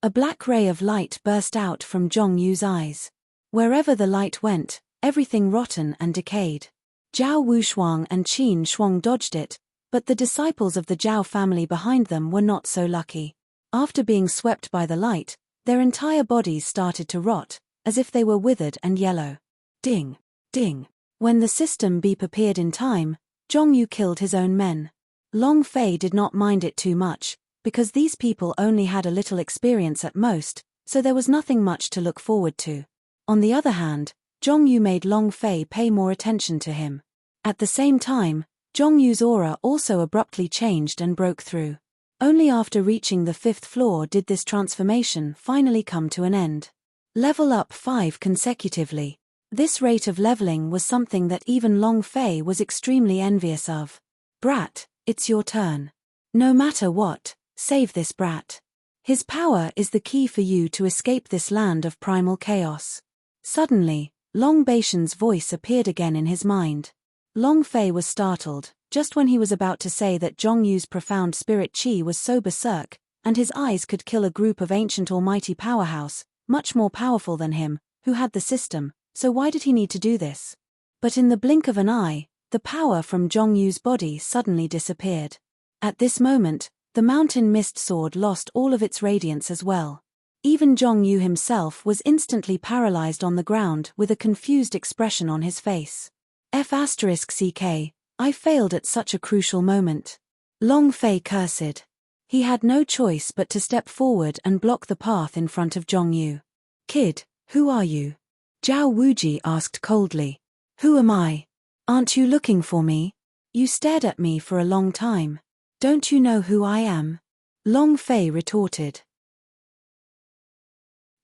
A black ray of light burst out from Zhongyu's eyes. Wherever the light went, everything rotten and decayed. Zhao Wushuang and Qin Shuang dodged it, but the disciples of the Zhao family behind them were not so lucky. After being swept by the light, their entire bodies started to rot, as if they were withered and yellow. Ding! Ding! When the system beep appeared in time, Zhongyu killed his own men. Long Fei did not mind it too much, because these people only had a little experience at most, so there was nothing much to look forward to. On the other hand, Zhongyu made Long Fei pay more attention to him. At the same time, Zhongyu's aura also abruptly changed and broke through. Only after reaching the 5th floor did this transformation finally come to an end. Level up 5 consecutively. This rate of leveling was something that even Long Fei was extremely envious of. Brat, it's your turn. No matter what, save this brat. His power is the key for you to escape this land of primal chaos. Suddenly, Long Baishan's voice appeared again in his mind. Long Fei was startled, just when he was about to say that Zhong Yu's profound spirit qi was so berserk, and his eyes could kill a group of ancient almighty powerhouse, much more powerful than him, who had the system, so why did he need to do this? But in the blink of an eye, the power from Zhong Yu's body suddenly disappeared. At this moment, the mountain mist sword lost all of its radiance as well. Even Zhong Yu himself was instantly paralyzed on the ground with a confused expression on his face. F***ck, I failed at such a crucial moment. Long Fei cursed. He had no choice but to step forward and block the path in front of Zhong Yu. Kid, who are you? Zhao Wuji asked coldly. Who am I? Aren't you looking for me? You stared at me for a long time. Don't you know who I am? Long Fei retorted.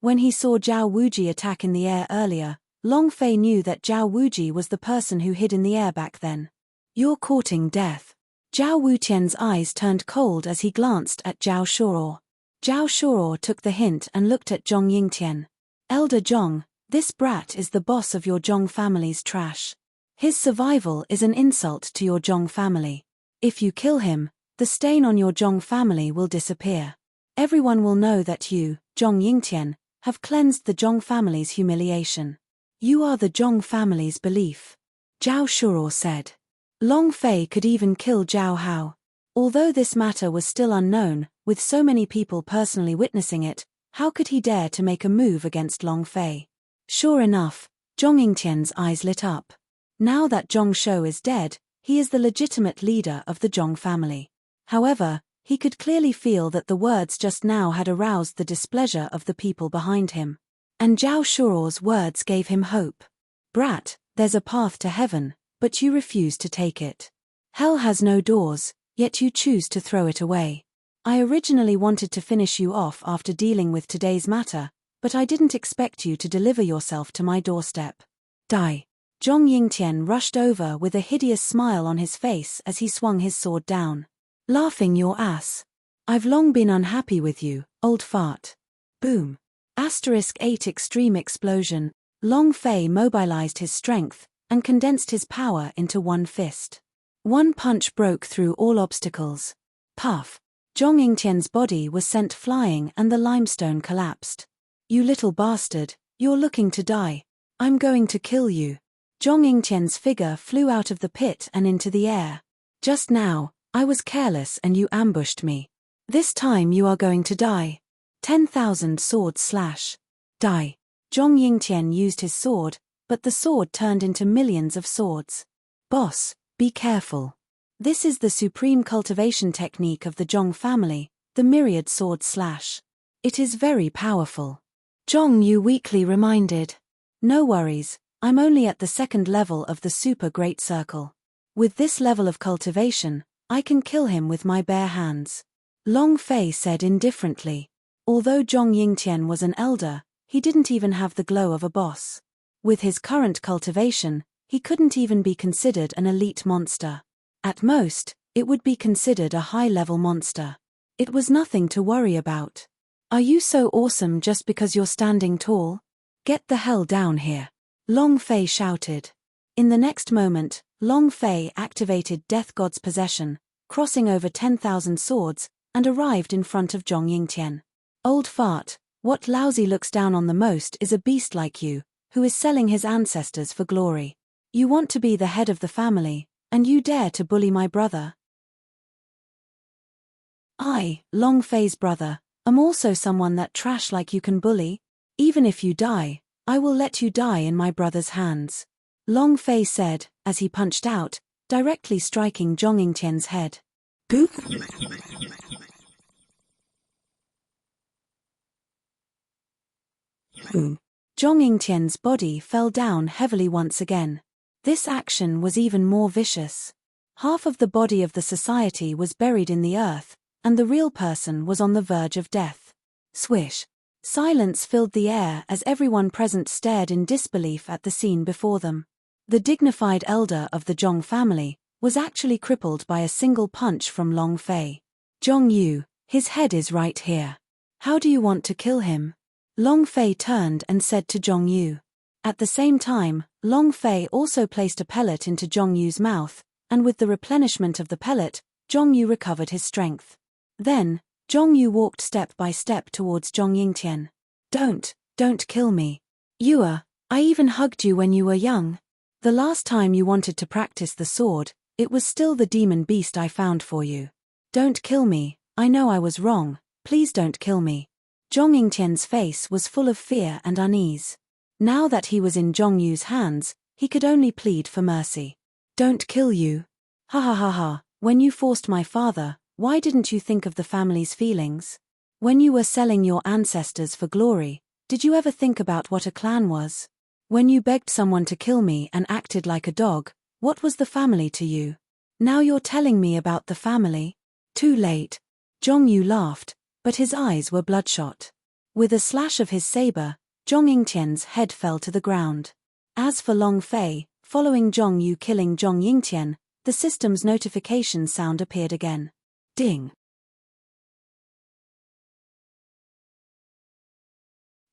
When he saw Zhao Wuji attack in the air earlier, Long Fei knew that Zhao Wuji was the person who hid in the air back then. You're courting death. Zhao Wutian's eyes turned cold as he glanced at Zhao Shuo. Zhao Shuo took the hint and looked at Zhong Yingtian. Elder Zhong, this brat is the boss of your Zhong family's trash. His survival is an insult to your Zhong family. If you kill him, the stain on your Zhong family will disappear. Everyone will know that you, Zhong Yingtian, have cleansed the Zhong family's humiliation. You are the Zhong family's belief. Zhao Shuo said. Long Fei could even kill Zhao Hao. Although this matter was still unknown, with so many people personally witnessing it, how could he dare to make a move against Long Fei? Sure enough, Zhong Yingtian's eyes lit up. Now that Zhong Shou is dead, he is the legitimate leader of the Zhong family. However, he could clearly feel that the words just now had aroused the displeasure of the people behind him. And Zhao Shuo's words gave him hope. Brat, there's a path to heaven, but you refuse to take it. Hell has no doors, yet you choose to throw it away. I originally wanted to finish you off after dealing with today's matter, but I didn't expect you to deliver yourself to my doorstep. Die. Zhong Yingtian rushed over with a hideous smile on his face as he swung his sword down. Laughing your ass. I've long been unhappy with you, old fart. Boom. *8 Extreme explosion. Long Fei mobilized his strength and condensed his power into one fist. One punch broke through all obstacles. Puff. Zhong Yingtian's body was sent flying and the limestone collapsed. You little bastard, you're looking to die. I'm going to kill you. Zhong Yingtian's figure flew out of the pit and into the air. Just now, I was careless and you ambushed me. This time you are going to die. 10,000 sword slash. Die. Zhong Yingtian used his sword, but the sword turned into millions of swords. Boss, be careful. This is the supreme cultivation technique of the Zhong family, the myriad sword slash. It is very powerful. Zhong Yu weakly reminded. No worries, I'm only at the second level of the super great circle. With this level of cultivation, I can kill him with my bare hands. Long Fei said indifferently. Although Zhong Yingtian was an elder, he didn't even have the glow of a boss. With his current cultivation, he couldn't even be considered an elite monster. At most, it would be considered a high-level monster. It was nothing to worry about. Are you so awesome just because you're standing tall? Get the hell down here. Long Fei shouted. In the next moment, Long Fei activated Death God's possession, crossing over 10,000 swords, and arrived in front of Zhong Yingtian. Old fart, what lousy looks down on the most is a beast like you, who is selling his ancestors for glory. You want to be the head of the family, and you dare to bully my brother? I, Long Fei's brother, am also someone that trash like you can bully. Even if you die, I will let you die in my brother's hands. Long Fei said, as he punched out, directly striking Zhong Yingtian's head. Boop! Boom. Zhong Yingtian's body fell down heavily once again. This action was even more vicious. Half of the body of the society was buried in the earth, and the real person was on the verge of death. Swish. Silence filled the air as everyone present stared in disbelief at the scene before them. The dignified elder of the Zhong family was actually crippled by a single punch from Long Fei. Zhong Yu, his head is right here. How do you want to kill him? Long Fei turned and said to Zhong Yu. At the same time, Long Fei also placed a pellet into Zhongyu's mouth, and with the replenishment of the pellet, Zhongyu recovered his strength. Then, Zhongyu walked step by step towards Zhong Yingtian. Don't kill me. I even hugged you when you were young. The last time you wanted to practice the sword, it was still the demon beast I found for you. Don't kill me, I know I was wrong, please don't kill me. Zhong Yingtian's face was full of fear and unease. Now that he was in Zhongyu's hands, he could only plead for mercy. Don't kill you. Ha ha ha ha, when you forced my father, why didn't you think of the family's feelings? When you were selling your ancestors for glory, did you ever think about what a clan was? When you begged someone to kill me and acted like a dog, what was the family to you? Now you're telling me about the family? Too late. Zhongyu laughed, but his eyes were bloodshot. With a slash of his saber, Zhong Yingtian's head fell to the ground. As for Long Fei, following Zhongyu killing Zhong Yingtian, the system's notification sound appeared again. Ding.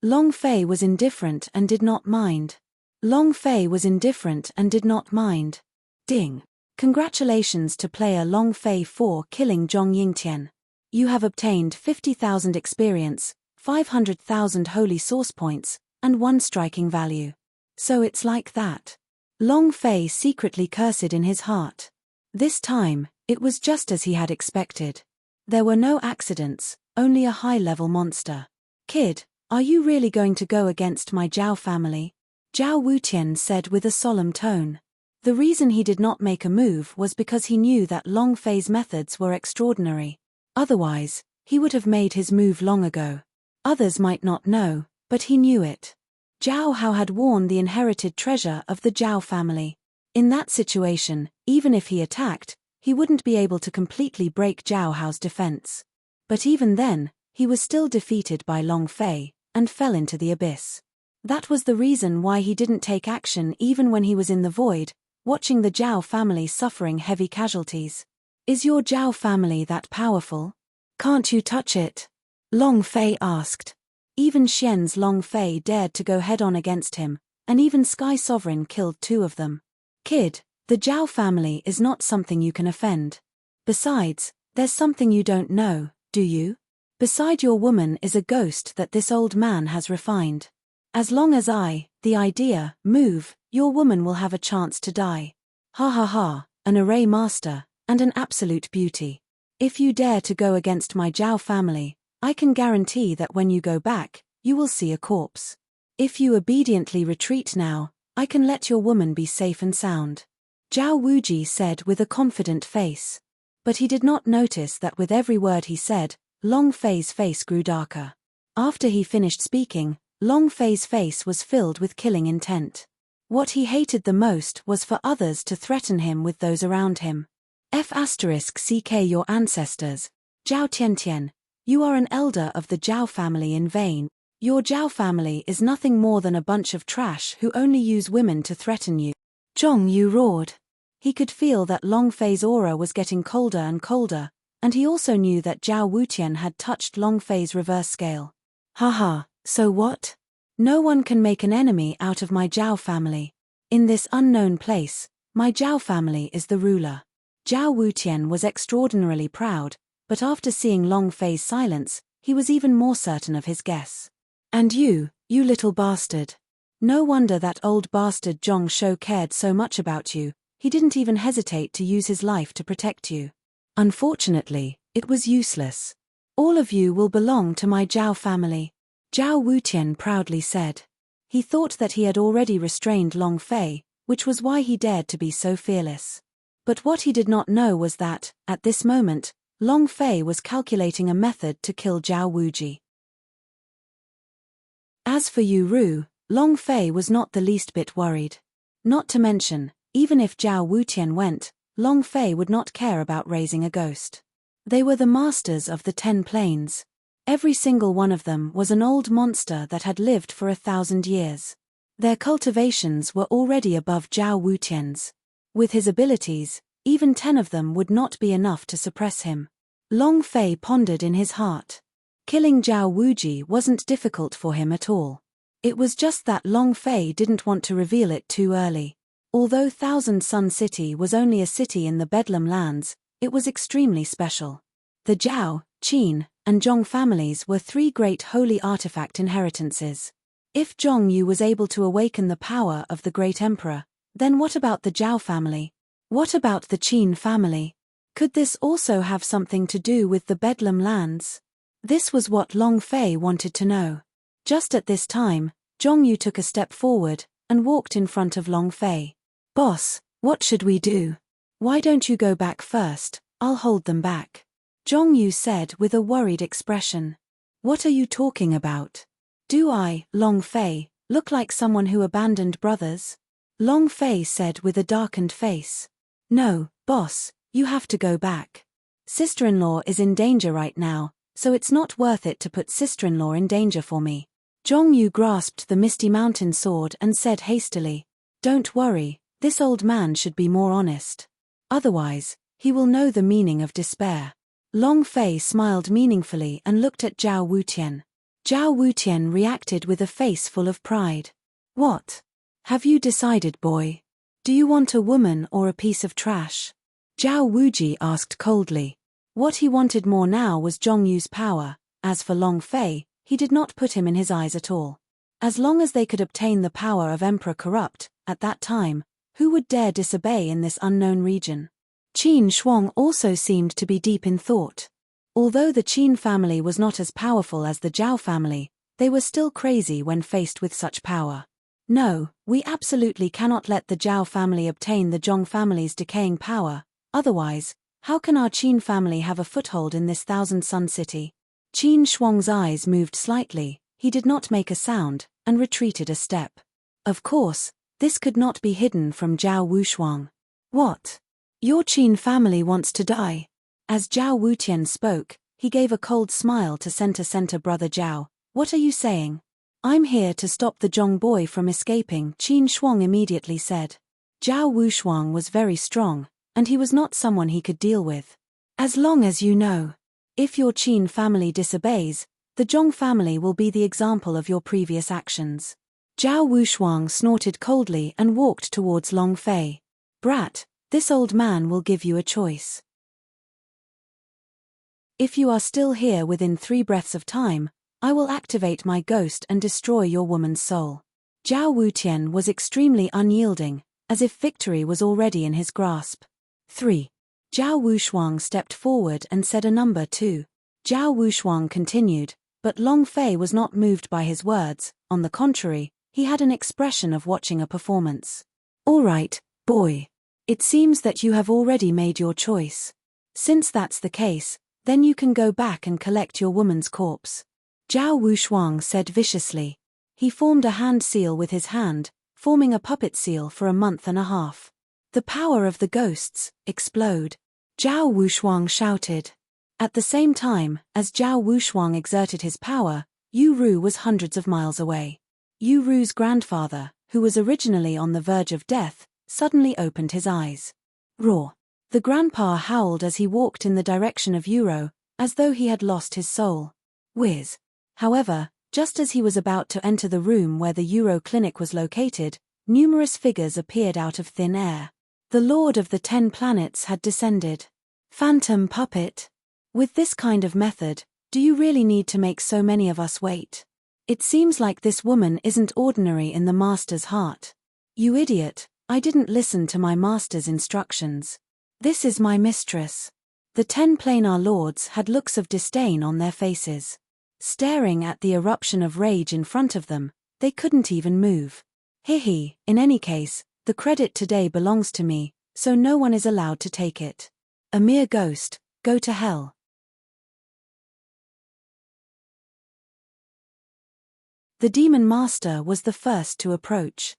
Long Fei was indifferent and did not mind. Long Fei was indifferent and did not mind. Ding. Congratulations to player Long Fei for killing Zhong Yingtian. You have obtained 50,000 experience, 500,000 holy source points, and 1 striking value. So it's like that. Long Fei secretly cursed in his heart. This time, it was just as he had expected. There were no accidents, only a high-level monster. Kid, are you really going to go against my Zhao family? Zhao Wutian said with a solemn tone. The reason he did not make a move was because he knew that Long Fei's methods were extraordinary. Otherwise, he would have made his move long ago. Others might not know, but he knew it. Zhao Hao had worn the inherited treasure of the Zhao family. In that situation, even if he attacked, he wouldn't be able to completely break Zhao Hao's defense. But even then, he was still defeated by Long Fei, and fell into the abyss. That was the reason why he didn't take action even when he was in the void, watching the Zhao family suffering heavy casualties. Is your Zhao family that powerful? Can't you touch it? Long Fei asked. Even Xian's Long Fei dared to go head-on against him, and even Sky Sovereign killed 2 of them. Kid, the Zhao family is not something you can offend. Besides, there's something you don't know, do you? Beside your woman is a ghost that this old man has refined. As long as the idea, move, your woman will have a chance to die. Ha ha ha, an array master, and an absolute beauty. If you dare to go against my Zhao family, I can guarantee that when you go back, you will see a corpse. If you obediently retreat now, I can let your woman be safe and sound. Zhao Wuji said with a confident face. But he did not notice that with every word he said, Long Fei's face grew darker. After he finished speaking, Long Fei's face was filled with killing intent. What he hated the most was for others to threaten him with those around him. F***ck your ancestors, Zhao Tiantian, you are an elder of the Zhao family in vain. Your Zhao family is nothing more than a bunch of trash who only use women to threaten you. Zhongyu roared. He could feel that Long Fei's aura was getting colder and colder, and he also knew that Zhao Wutian had touched Long Fei's reverse scale. Haha, so what? No one can make an enemy out of my Zhao family. In this unknown place, my Zhao family is the ruler. Zhao Wutian was extraordinarily proud, but after seeing Long Fei's silence, he was even more certain of his guess. And you little bastard. No wonder that old bastard Zhong Shou cared so much about you, he didn't even hesitate to use his life to protect you. Unfortunately, it was useless. All of you will belong to my Zhao family, Zhao Wutian proudly said. He thought that he had already restrained Long Fei, which was why he dared to be so fearless. But what he did not know was that, at this moment, Long Fei was calculating a method to kill Zhao Wuji. As for Yu Ru, Long Fei was not the least bit worried. Not to mention, even if Zhao Wutian went, Long Fei would not care about raising a ghost. They were the masters of the 10 planes. Every single one of them was an old monster that had lived for 1,000 years. Their cultivations were already above Zhao Wutian's. With his abilities, even 10 of them would not be enough to suppress him. Long Fei pondered in his heart. Killing Zhao Wuji wasn't difficult for him at all. It was just that Long Fei didn't want to reveal it too early. Although Thousand Sun City was only a city in the Bedlam lands, it was extremely special. The Zhao, Qin, and Zhong families were three great holy artifact inheritances. If Zhong Yu was able to awaken the power of the great emperor, then what about the Zhao family? What about the Qin family? Could this also have something to do with the Bedlam lands? This was what Long Fei wanted to know. Just at this time, Zhong Yu took a step forward and walked in front of Long Fei. "Boss, what should we do? Why don't you go back first? I'll hold them back," Zhong Yu said with a worried expression. "What are you talking about? Do I, Long Fei, look like someone who abandoned brothers?" Long Fei said with a darkened face. "No, boss, you have to go back. Sister-in-law is in danger right now, so it's not worth it to put sister-in-law in danger for me." Zhong Yu grasped the Misty Mountain sword and said hastily, "Don't worry, this old man should be more honest. Otherwise, he will know the meaning of despair." Long Fei smiled meaningfully and looked at Zhao Wutian. Zhao Wutian reacted with a face full of pride. "What? Have you decided, boy? Do you want a woman or a piece of trash?" Zhao Wuji asked coldly. What he wanted more now was Zhong Yu's power. As for Long Fei, he did not put him in his eyes at all. As long as they could obtain the power of Emperor Corrupt, at that time, who would dare disobey in this unknown region? Qin Shuang also seemed to be deep in thought. Although the Qin family was not as powerful as the Zhao family, they were still crazy when faced with such power. "No, we absolutely cannot let the Zhao family obtain the Zhong family's decaying power, otherwise, how can our Qin family have a foothold in this Thousand Sun City?" Qin Shuang's eyes moved slightly, he did not make a sound, and retreated a step. Of course, this could not be hidden from Zhao Wushuang. "What? Your Qin family wants to die?" As Zhao Wutian spoke, he gave a cold smile to center brother Zhao. "What are you saying?" "I'm here to stop the Zhong boy from escaping," Qin Shuang immediately said. Zhao Wushuang was very strong, and he was not someone he could deal with. "As long as you know. If your Qin family disobeys, the Zhong family will be the example of your previous actions." Zhao Wushuang snorted coldly and walked towards Long Fei. "Brat, this old man will give you a choice. If you are still here within 3 breaths of time, I will activate my ghost and destroy your woman's soul." Zhao Wutian was extremely unyielding, as if victory was already in his grasp. 3. Zhao Wushuang stepped forward and said a number 2. Zhao Wushuang continued, but Long Fei was not moved by his words. On the contrary, he had an expression of watching a performance. "All right, boy. It seems that you have already made your choice. Since that's the case, then you can go back and collect your woman's corpse," Zhao Wushuang said viciously. He formed a hand seal with his hand, forming a puppet seal for a month and a half. "The power of the ghosts, explode," Zhao Wushuang shouted. At the same time, as Zhao Wushuang exerted his power, Yu Ru was hundreds of miles away. Yu Ru's grandfather, who was originally on the verge of death, suddenly opened his eyes. Roar! The grandpa howled as he walked in the direction of Yu, as though he had lost his soul. Whiz! However, just as he was about to enter the room where the Yu clinic was located, numerous figures appeared out of thin air. The Lord of the 10 Planets had descended. Phantom puppet. With this kind of method, do you really need to make so many of us wait? It seems like this woman isn't ordinary in the master's heart. You idiot, I didn't listen to my master's instructions. This is my mistress. The 10 planar lords had looks of disdain on their faces. Staring at the eruption of rage in front of them, they couldn't even move. Hihi, in any case, the credit today belongs to me, so no one is allowed to take it. A mere ghost, go to hell. The Demon Master was the first to approach.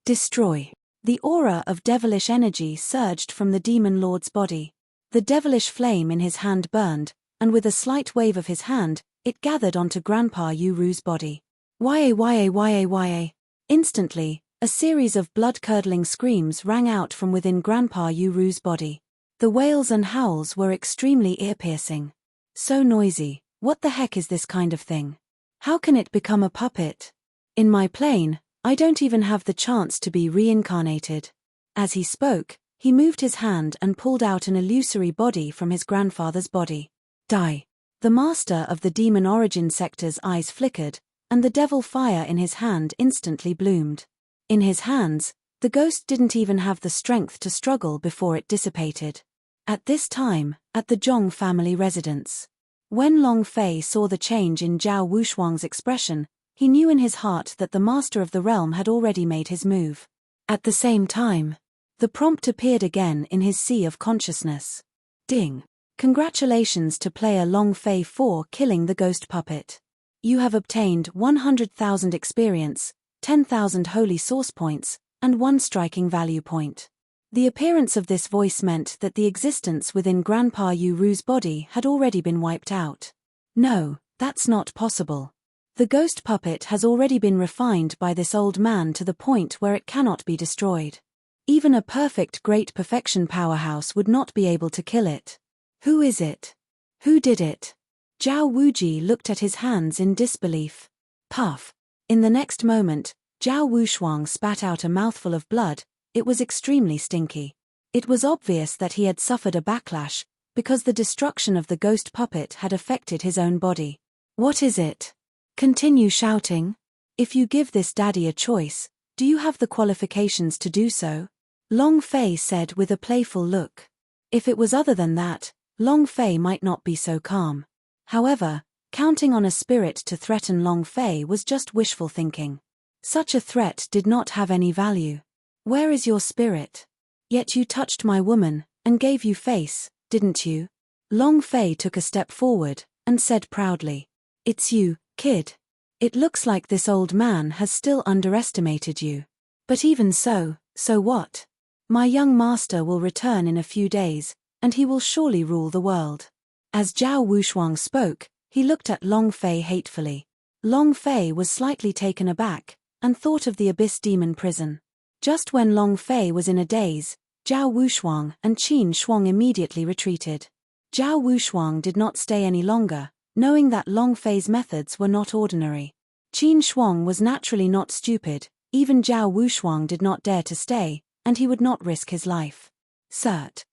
Destroy. The aura of devilish energy surged from the Demon Lord's body. The devilish flame in his hand burned, and with a slight wave of his hand, it gathered onto Grandpa Yuru's body. Wah. Instantly, a series of blood-curdling screams rang out from within Grandpa Yuru's body. The wails and howls were extremely ear-piercing. So noisy, What the heck is this kind of thing? How can it become a puppet? In my plane, I don't even have the chance to be reincarnated. As he spoke, he moved his hand and pulled out an illusory body from his grandfather's body. Die. The master of the demon origin sector's eyes flickered, and the devil fire in his hand instantly bloomed. In his hands, the ghost didn't even have the strength to struggle before it dissipated. At this time, at the Zhong family residence, when Long Fei saw the change in Zhao Wushuang's expression, he knew in his heart that the master of the realm had already made his move. At the same time, the prompt appeared again in his sea of consciousness. Ding! Congratulations to player Long Fei for killing the ghost puppet. You have obtained 100,000 experience, 10,000 holy source points, and 1 striking value point. The appearance of this voice meant that the existence within Grandpa Yu Ru's body had already been wiped out. No, that's not possible. The ghost puppet has already been refined by this old man to the point where it cannot be destroyed. Even a perfect great perfection powerhouse would not be able to kill it. Who is it? Who did it? Zhao Wuji looked at his hands in disbelief. Puff. In the next moment, Zhao Wushuang spat out a mouthful of blood. It was extremely stinky. It was obvious that he had suffered a backlash, because the destruction of the ghost puppet had affected his own body. What is it? Continue shouting. If you give this daddy a choice, do you have the qualifications to do so? Long Fei said with a playful look. If it was other than that, Long Fei might not be so calm. However, counting on a spirit to threaten Long Fei was just wishful thinking. Such a threat did not have any value. Where is your spirit? Yet you touched my woman, and gave you face, didn't you? Long Fei took a step forward, and said proudly. It's you, kid. It looks like this old man has still underestimated you. But even so, so what? My young master will return in a few days, and he will surely rule the world. As Zhao Wushuang spoke, he looked at Long Fei hatefully. Long Fei was slightly taken aback, and thought of the Abyss Demon Prison. Just when Long Fei was in a daze, Zhao Wushuang and Qin Shuang immediately retreated. Zhao Wushuang did not stay any longer, knowing that Long Fei's methods were not ordinary. Qin Shuang was naturally not stupid, even Zhao Wushuang did not dare to stay, and he would not risk his life. Cert.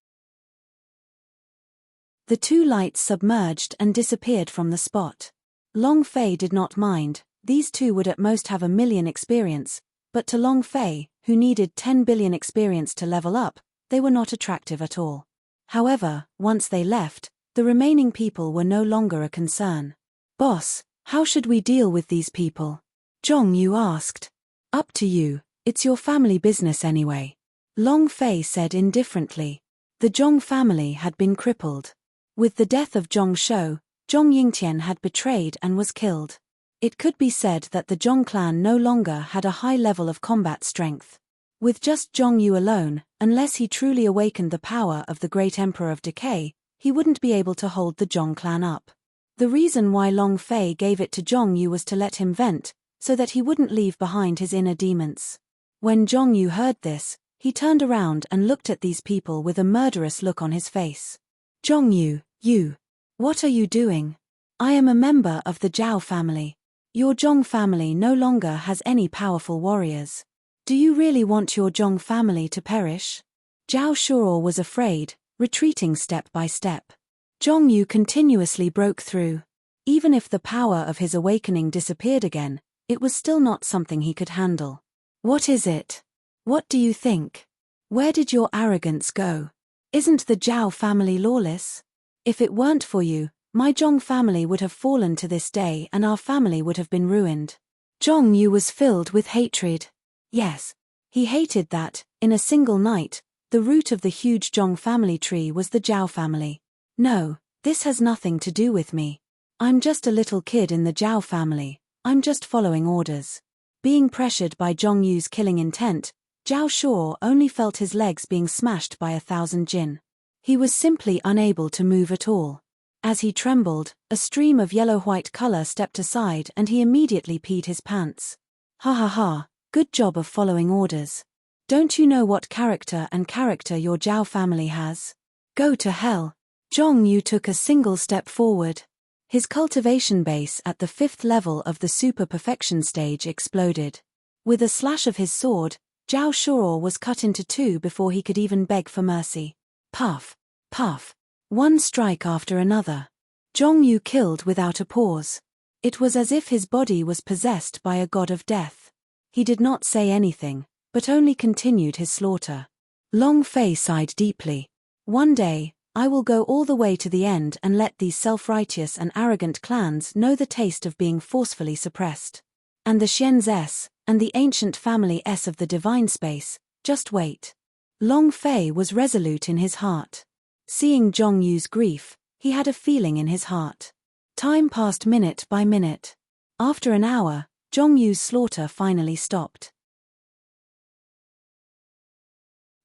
The 2 lights submerged and disappeared from the spot. Long Fei did not mind, these 2 would at most have 1 million experience, but to Long Fei, who needed 10 billion experience to level up, they were not attractive at all. However, once they left, the remaining people were no longer a concern. Boss, how should we deal with these people? Zhong Yu asked. Up to you, it's your family business anyway. Long Fei said indifferently. The Zhong family had been crippled. With the death of Zhong Shou, Zhong Yingtian had betrayed and was killed. It could be said that the Zhong clan no longer had a high level of combat strength. With just Zhong Yu alone, unless he truly awakened the power of the great Emperor of Decay, he wouldn't be able to hold the Zhong clan up. The reason why Long Fei gave it to Zhong Yu was to let him vent, so that he wouldn't leave behind his inner demons. When Zhong Yu heard this, he turned around and looked at these people with a murderous look on his face. Zhong Yu, what are you doing? I am a member of the Zhao family. Your Zhong family no longer has any powerful warriors. Do you really want your Zhong family to perish? Zhao Shuo was afraid, retreating step by step. Zhong Yu continuously broke through. Even if the power of his awakening disappeared again, it was still not something he could handle. What is it? What do you think? Where did your arrogance go? Isn't the Zhao family lawless? If it weren't for you, my Zhong family would have fallen to this day and our family would have been ruined. Zhong Yu was filled with hatred. Yes. He hated that, in a single night, the root of the huge Zhong family tree was the Zhao family. No, this has nothing to do with me. I'm just a little kid in the Zhao family, I'm just following orders. Being pressured by Zhong Yu's killing intent, Zhao Shuo only felt his legs being smashed by 1,000 jin. He was simply unable to move at all. As he trembled, a stream of yellow-white color stepped aside and he immediately peed his pants. Ha ha ha, good job of following orders. Don't you know what character your Zhao family has? Go to hell. Zhong Yu took a single step forward. His cultivation base at the 5th level of the super perfection stage exploded. With a slash of his sword, Zhao Shuo was cut into two before he could even beg for mercy. Puff, puff. One strike after another. Zhong Yu killed without a pause. It was as if his body was possessed by a god of death. He did not say anything, but only continued his slaughter. Long Fei sighed deeply. One day, I will go all the way to the end and let these self-righteous and arrogant clans know the taste of being forcefully suppressed. And the Xian's S, and the ancient family S of the divine space, just wait. Long Fei was resolute in his heart. Seeing Zhong Yu's grief, he had a feeling in his heart. Time passed minute by minute. After an hour, Zhong Yu's slaughter finally stopped.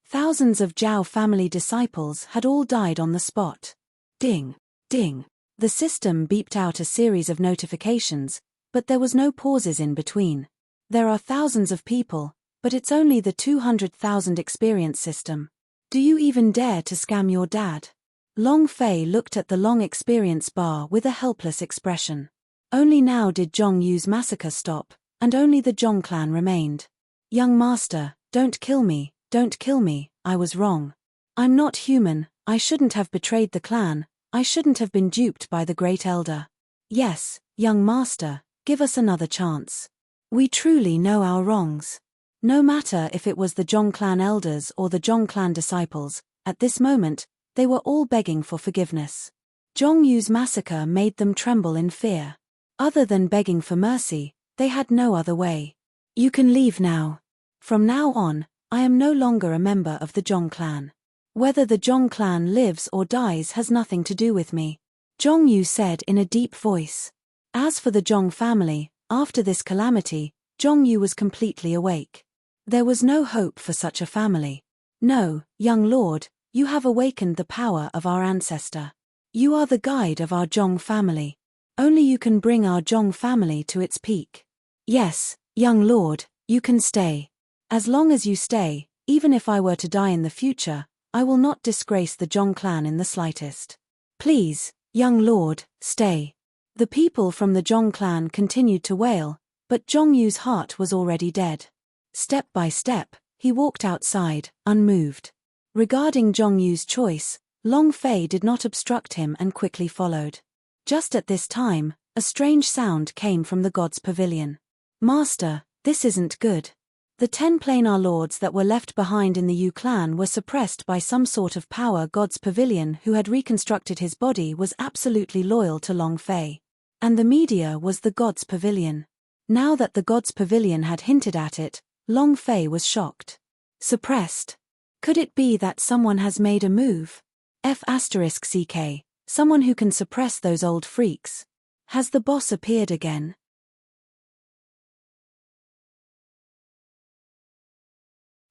Thousands of Zhao family disciples had all died on the spot. Ding, ding. The system beeped out a series of notifications, but there was no pauses in between. There are thousands of people, but it's only the 200,000 experience system. Do you even dare to scam your dad? Long Fei looked at the long experience bar with a helpless expression. Only now did Zhong Yu's massacre stop, and only the Zhong clan remained. Young master, don't kill me, I was wrong. I'm not human, I shouldn't have betrayed the clan, I shouldn't have been duped by the great elder. Yes, young master, give us another chance. We truly know our wrongs. No matter if it was the Zhong clan elders or the Zhong clan disciples, at this moment, they were all begging for forgiveness. Zhong Yu's massacre made them tremble in fear. Other than begging for mercy, they had no other way. You can leave now. From now on, I am no longer a member of the Zhong clan. Whether the Zhong clan lives or dies has nothing to do with me. Zhong Yu said in a deep voice. As for the Zhong family, after this calamity, Zhong Yu was completely awake. There was no hope for such a family. No, young lord, you have awakened the power of our ancestor. You are the guide of our Zhong family. Only you can bring our Zhong family to its peak. Yes, young lord, you can stay. As long as you stay, even if I were to die in the future, I will not disgrace the Zhong clan in the slightest. Please, young lord, stay. The people from the Zhong clan continued to wail, but Zhong Yu's heart was already dead. Step by step, he walked outside, unmoved. Regarding Zhong Yu's choice, Long Fei did not obstruct him and quickly followed. Just at this time, a strange sound came from the god's pavilion. Master, this isn't good. The 10 planar lords that were left behind in the Yu clan were suppressed by some sort of power. God's pavilion who had reconstructed his body was absolutely loyal to Long Fei. And the media was the god's pavilion. Now that the god's pavilion had hinted at it, Long Fei was shocked. Suppressed? Could it be that someone has made a move? F***ck, someone who can suppress those old freaks. Has the boss appeared again?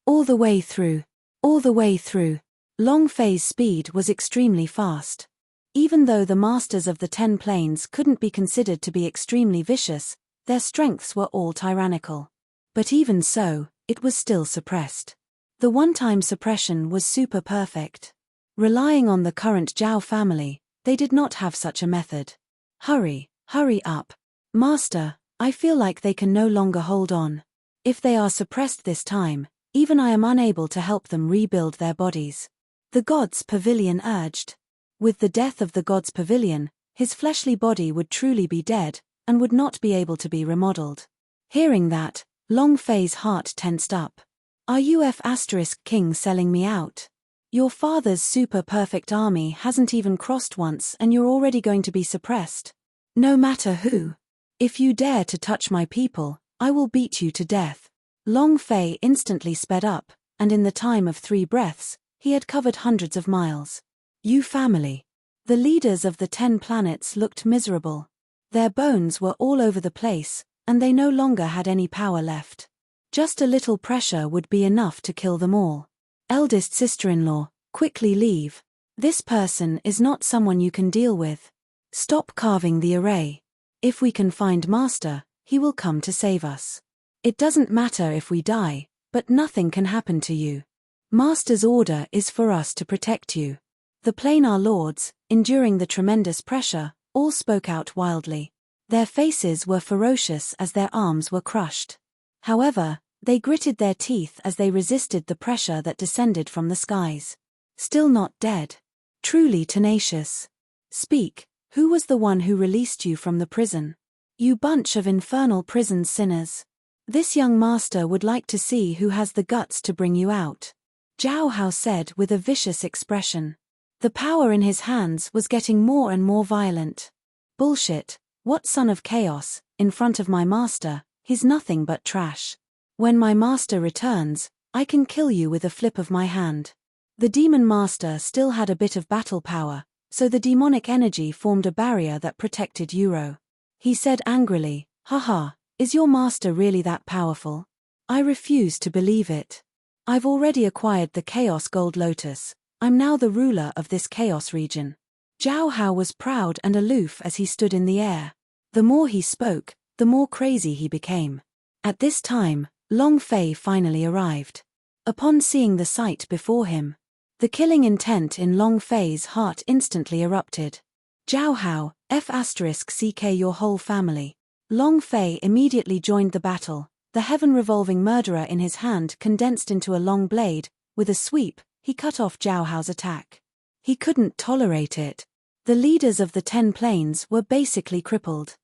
All the way through. Long Fei's speed was extremely fast. Even though the masters of the 10 planes couldn't be considered to be extremely vicious, their strengths were all tyrannical. But even so, it was still suppressed. The one-time suppression was super perfect. Relying on the current Zhao family, they did not have such a method. Hurry up. Master, I feel like they can no longer hold on. If they are suppressed this time, even I am unable to help them rebuild their bodies. The god's pavilion urged. With the death of the god's pavilion, his fleshly body would truly be dead, and would not be able to be remodeled. Hearing that, Long Fei's heart tensed up. Are you F***king selling me out? Your father's super perfect army hasn't even crossed once and you're already going to be suppressed. No matter who. If you dare to touch my people, I will beat you to death. Long Fei instantly sped up, and in the time of 3 breaths, he had covered hundreds of miles. Yu family. The leaders of the 10 planets looked miserable. Their bones were all over the place, and they no longer had any power left. Just a little pressure would be enough to kill them all. Eldest sister-in-law, quickly leave. This person is not someone you can deal with. Stop carving the array. If we can find Master, he will come to save us. It doesn't matter if we die, but nothing can happen to you. Master's order is for us to protect you. The planar lords, enduring the tremendous pressure, All spoke out wildly. Their faces were ferocious as their arms were crushed. However, they gritted their teeth as they resisted the pressure that descended from the skies. Still not dead. Truly tenacious. Speak, who was the one who released you from the prison? You bunch of infernal prison sinners. This young master would like to see who has the guts to bring you out. Zhao Hao said with a vicious expression. The power in his hands was getting more and more violent. Bullshit, what son of chaos, in front of my master, he's nothing but trash. When my master returns, I can kill you with a flip of my hand. The demon master still had a bit of battle power, so the demonic energy formed a barrier that protected Yuro. He said angrily, haha, is your master really that powerful? I refuse to believe it. I've already acquired the Chaos Gold Lotus. I'm now the ruler of this chaos region. Zhao Hao was proud and aloof as he stood in the air. The more he spoke, the more crazy he became. At this time, Long Fei finally arrived. Upon seeing the sight before him, the killing intent in Long Fei's heart instantly erupted. Zhao Hao, F***ck your whole family. Long Fei immediately joined the battle, the heaven-revolving murderer in his hand condensed into a long blade. With a sweep, he cut off Zhao Hao's attack. He couldn't tolerate it. The leaders of the 10 planes were basically crippled.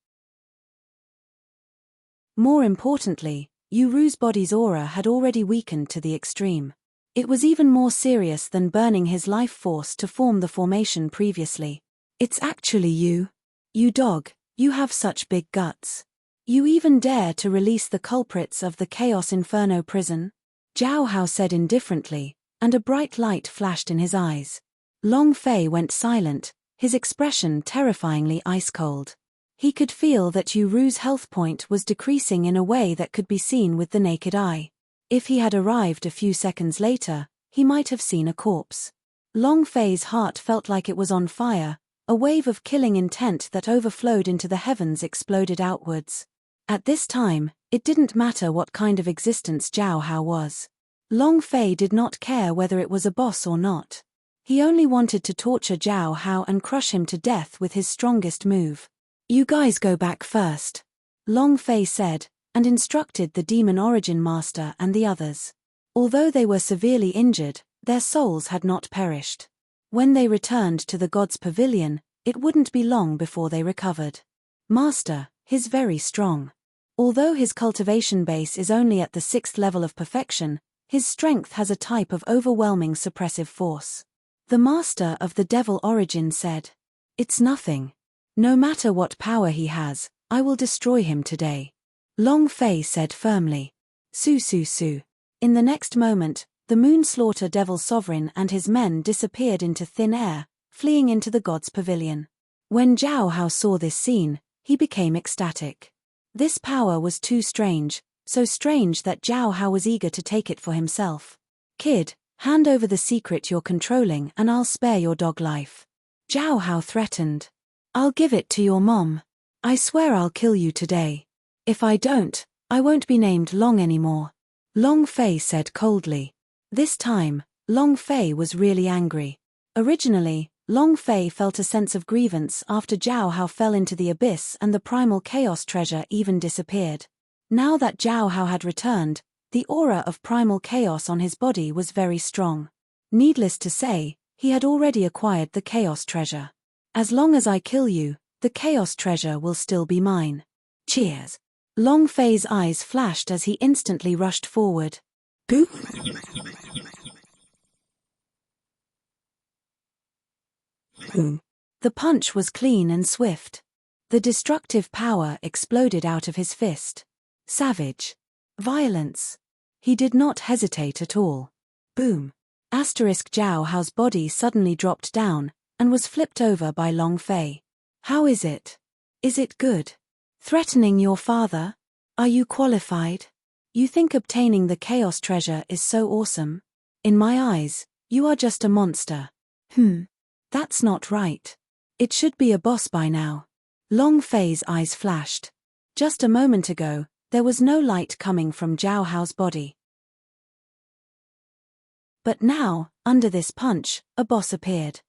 More importantly, Yuru's body's aura had already weakened to the extreme. It was even more serious than burning his life force to form the formation previously. It's actually you. You dog, you have such big guts. You even dare to release the culprits of the Chaos Inferno prison? Zhao Hao said indifferently, and a bright light flashed in his eyes. Long Fei went silent, his expression terrifyingly ice-cold. He could feel that Yuru's health point was decreasing in a way that could be seen with the naked eye. If he had arrived a few seconds later, he might have seen a corpse. Long Fei's heart felt like it was on fire, a wave of killing intent that overflowed into the heavens exploded outwards. At this time, it didn't matter what kind of existence Zhao Hao was. Long Fei did not care whether it was a boss or not. He only wanted to torture Zhao Hao and crush him to death with his strongest move. You guys go back first, Long Fei said, and instructed the Demon Origin Master and the others. Although they were severely injured, their souls had not perished. When they returned to the God's Pavilion, it wouldn't be long before they recovered. Master, he's very strong. Although his cultivation base is only at the 6th level of perfection, his strength has a type of overwhelming suppressive force. The Master of the Devil Origin said, it's nothing. No matter what power he has, I will destroy him today. Long Fei said firmly. Su su su. In the next moment, the Moonslaughter Devil Sovereign and his men disappeared into thin air, fleeing into the God's Pavilion. When Zhao Hao saw this scene, he became ecstatic. This power was too strange, so strange that Zhao Hao was eager to take it for himself. Kid, hand over the secret you're controlling and I'll spare your dog life. Zhao Hao threatened. I'll give it to your mom. I swear I'll kill you today. If I don't, I won't be named Long anymore. Long Fei said coldly. This time, Long Fei was really angry. Originally, Long Fei felt a sense of grievance after Zhao Hao fell into the abyss and the primal chaos treasure even disappeared. Now that Zhao Hao had returned, the aura of primal chaos on his body was very strong. Needless to say, he had already acquired the chaos treasure. As long as I kill you, the chaos treasure will still be mine. Cheers. Long Fei's eyes flashed as he instantly rushed forward. Boo! The punch was clean and swift. The destructive power exploded out of his fist. Savage. Violence. He did not hesitate at all. Boom. Zhao Hao's body suddenly dropped down, and was flipped over by Long Fei. How is it? Is it good? Threatening your father? Are you qualified? You think obtaining the chaos treasure is so awesome? In my eyes, you are just a monster. That's not right. It should be a boss by now. Long Fei's eyes flashed. Just a moment ago, there was no light coming from Zhao Hao's body. But now, under this punch, a boss appeared.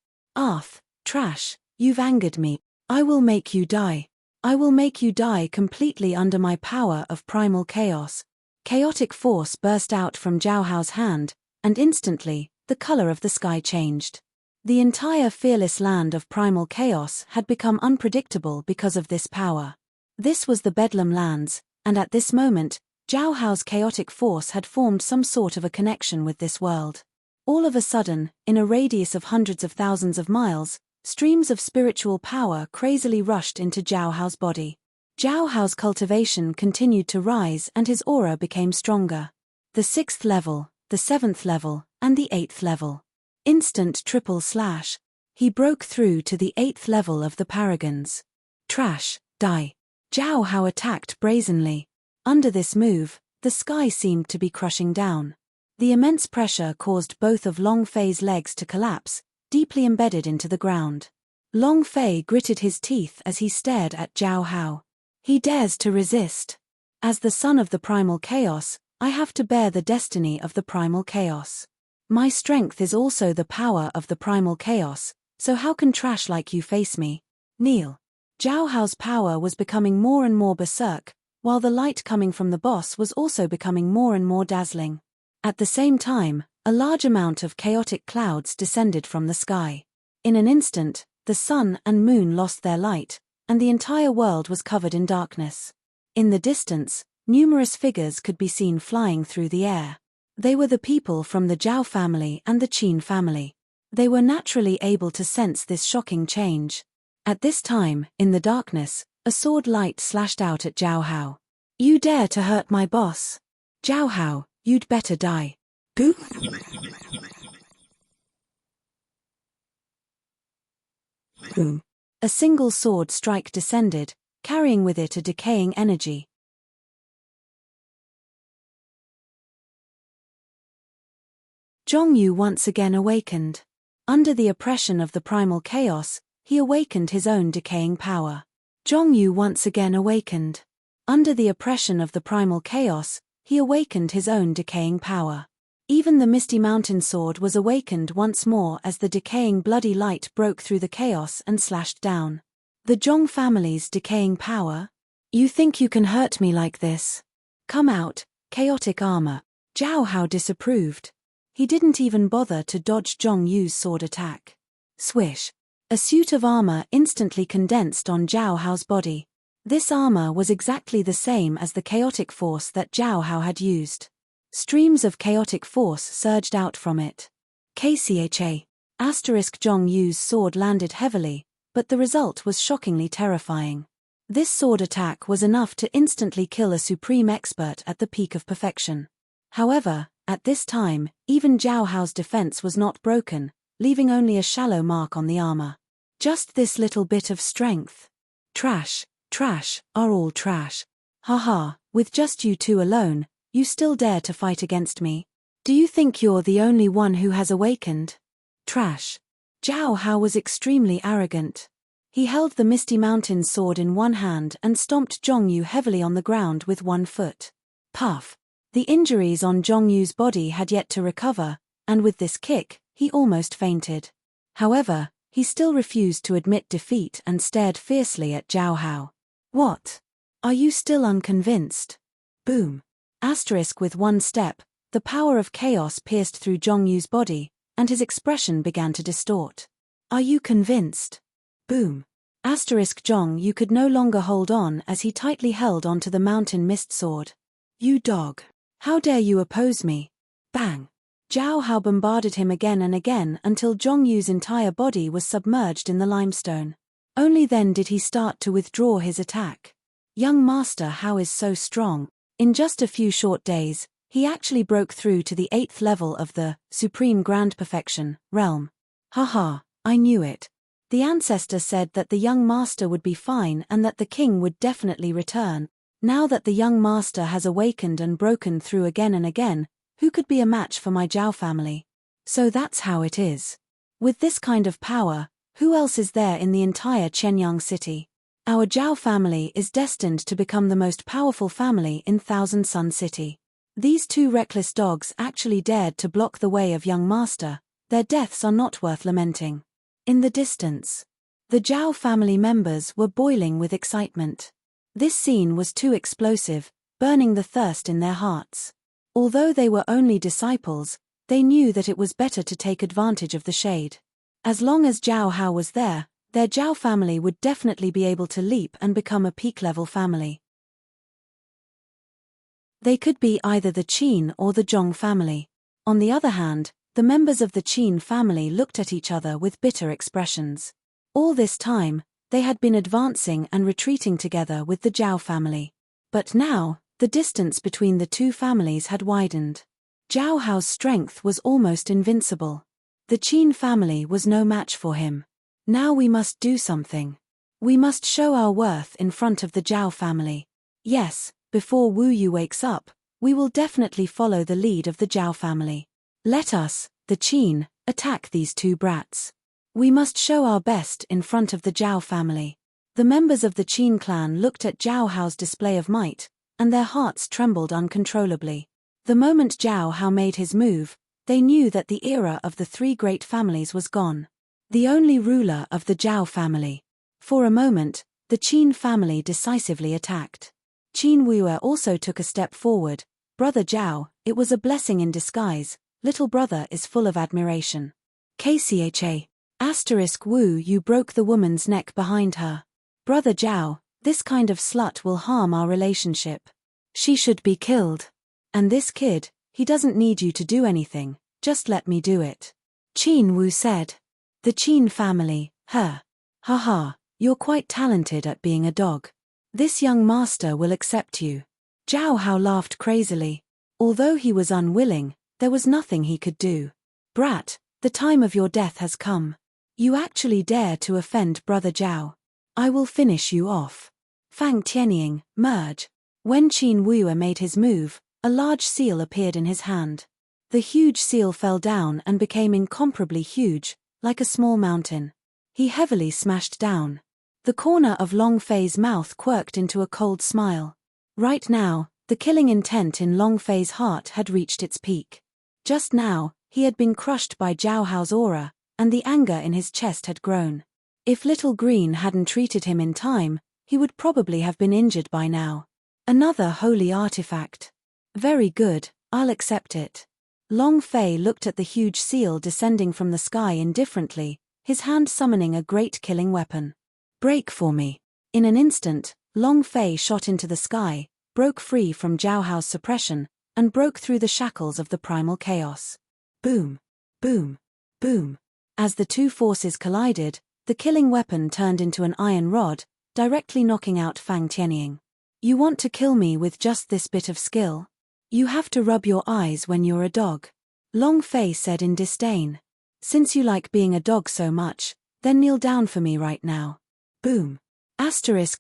Trash, you've angered me. I will make you die. I will make you die completely under my power of primal chaos. Chaotic force burst out from Zhao Hao's hand, and instantly, the color of the sky changed. The entire fearless land of primal chaos had become unpredictable because of this power. This was the Bedlam lands, and at this moment, Zhao Hao's chaotic force had formed some sort of a connection with this world. All of a sudden, in a radius of hundreds of thousands of miles, streams of spiritual power crazily rushed into Zhao Hao's body. Zhao Hao's cultivation continued to rise and his aura became stronger. The 6th level, the 7th level, and the 8th level. Instant triple slash. He broke through to the 8th level of the Paragons. Trash, die. Zhao Hao attacked brazenly. Under this move, the sky seemed to be crushing down. The immense pressure caused both of Long Fei's legs to collapse, deeply embedded into the ground. Long Fei gritted his teeth as he stared at Zhao Hao. He dares to resist. As the son of the primal chaos, I have to bear the destiny of the primal chaos. My strength is also the power of the primal chaos, so how can trash like you face me? Kneel. Zhao Hao's power was becoming more and more berserk, while the light coming from the boss was also becoming more and more dazzling. At the same time, a large amount of chaotic clouds descended from the sky. In an instant, the sun and moon lost their light, and the entire world was covered in darkness. In the distance, numerous figures could be seen flying through the air. They were the people from the Zhao family and the Qin family. They were naturally able to sense this shocking change. At this time, in the darkness, a sword light slashed out at Zhao Hao. You dare to hurt my boss? Zhao Hao, you'd better die. Boom! Boom. A single sword strike descended, carrying with it a decaying energy. Zhongyu once again awakened. Under the oppression of the primal chaos, he awakened his own decaying power. Zhongyu once again awakened. Under the oppression of the primal chaos, he awakened his own decaying power. Even the misty mountain sword was awakened once more as the decaying bloody light broke through the chaos and slashed down. The Zhong family's decaying power? You think you can hurt me like this? Come out, chaotic armor. Zhao Hao disapproved. He didn't even bother to dodge Zhong Yu's sword attack. Swish. A suit of armor instantly condensed on Zhao Hao's body. This armor was exactly the same as the chaotic force that Zhao Hao had used. Streams of chaotic force surged out from it. KCHA. Zhong Yu's sword landed heavily, but the result was shockingly terrifying. This sword attack was enough to instantly kill a supreme expert at the peak of perfection. However, at this time, even Zhao Hao's defense was not broken, leaving only a shallow mark on the armor. Just this little bit of strength. Trash, are all trash. Haha, with just you two alone, you still dare to fight against me? Do you think you're the only one who has awakened? Trash. Zhao Hao was extremely arrogant. He held the Misty Mountain sword in one hand and stomped Zhongyu heavily on the ground with one foot. Puff. The injuries on Zhongyu's body had yet to recover, and with this kick, he almost fainted. However, he still refused to admit defeat and stared fiercely at Zhao Hao. What? Are you still unconvinced? Boom. With one step, the power of chaos pierced through Zhongyu's body, and his expression began to distort. Are you convinced? Boom. Zhongyu could no longer hold on as he tightly held onto the mountain mist sword. You dog. How dare you oppose me? Bang. Zhao Hao bombarded him again and again until Zhongyu's entire body was submerged in the limestone. Only then did he start to withdraw his attack. Young Master Hao is so strong. In just a few short days, he actually broke through to the 8th level of the Supreme Grand Perfection realm. Haha, I knew it. The ancestor said that the young master would be fine and that the king would definitely return. Now that the young master has awakened and broken through again and again, who could be a match for my Zhao family? So that's how it is. With this kind of power, who else is there in the entire Chenyang city? Our Zhao family is destined to become the most powerful family in Thousand Sun City. These two reckless dogs actually dared to block the way of young master. Their deaths are not worth lamenting. In the distance, The Zhao family members were boiling with excitement. This scene was too explosive, burning the thirst in their hearts. Although they were only disciples, they knew that it was better to take advantage of the shade. As long as Zhao Hao was there, their Zhao family would definitely be able to leap and become a peak-level family. They could be either the Qin or the Zhong family. On the other hand, the members of the Qin family looked at each other with bitter expressions. All this time, they had been advancing and retreating together with the Zhao family. But now, the distance between the two families had widened. Zhao Hao's strength was almost invincible. The Qin family was no match for him. Now we must do something. We must show our worth in front of the Zhao family. Yes, before Wu Yu wakes up, we will definitely follow the lead of the Zhao family. Let us, the Qin, attack these two brats. We must show our best in front of the Zhao family. The members of the Qin clan looked at Zhao Hao's display of might, and their hearts trembled uncontrollably. The moment Zhao Hao made his move, they knew that the era of the three great families was gone. The only ruler of the Zhao family. For a moment, the Qin family decisively attacked. Qin Wuye also took a step forward. Brother Zhao, it was a blessing in disguise. Little brother is full of admiration. KCHA. Wu Yu broke the woman's neck behind her. Brother Zhao, this kind of slut will harm our relationship. She should be killed. And this kid, he doesn't need you to do anything, just let me do it. Qin Wu said. The Qin family, her. Haha, you're quite talented at being a dog. This young master will accept you. Zhao Hao laughed crazily. Although he was unwilling, there was nothing he could do. Brat, the time of your death has come. You actually dare to offend Brother Zhao. I will finish you off. Fang Tianying, merge. When Qin Wuye made his move, a large seal appeared in his hand. The huge seal fell down and became incomparably huge, like a small mountain. He heavily smashed down. The corner of Long Fei's mouth quirked into a cold smile. Right now, the killing intent in Long Fei's heart had reached its peak. Just now, he had been crushed by Zhao Hao's aura, and the anger in his chest had grown. If Little Green hadn't treated him in time, he would probably have been injured by now. Another holy artifact. Very good, I'll accept it. Long Fei looked at the huge seal descending from the sky indifferently, his hand summoning a great killing weapon. Break for me. In an instant, Long Fei shot into the sky, broke free from Zhao Hao's suppression, and broke through the shackles of the primal chaos. Boom, boom, boom. As the two forces collided, the killing weapon turned into an iron rod, directly knocking out Fang Tianying. You want to kill me with just this bit of skill? You have to rub your eyes when you're a dog. Long Fei said in disdain. Since you like being a dog so much, then kneel down for me right now. Boom.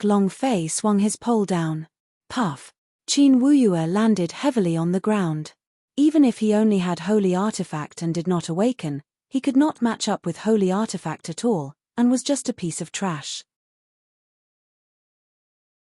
Long Fei swung his pole down. Puff. Qin Wuye landed heavily on the ground. Even if he only had Holy Artifact and did not awaken, he could not match up with Holy Artifact at all, and was just a piece of trash.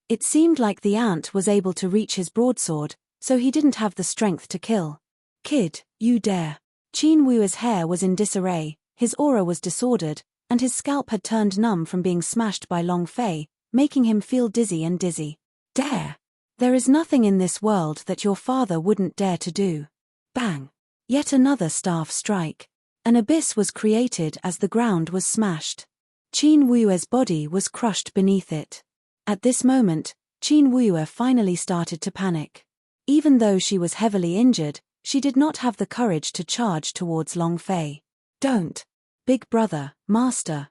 It seemed like the ant was able to reach his broadsword, so he didn't have the strength to kill. Kid, you dare. Qin Wuye's hair was in disarray, his aura was disordered, and his scalp had turned numb from being smashed by Long Fei, making him feel dizzy and dizzy. Dare! There is nothing in this world that your father wouldn't dare to do. Bang! Yet another staff strike. An abyss was created as the ground was smashed. Qin Wuye's body was crushed beneath it. At this moment, Qin Wuye finally started to panic. Even though she was heavily injured, she did not have the courage to charge towards Long Fei. Don't. Big brother, master,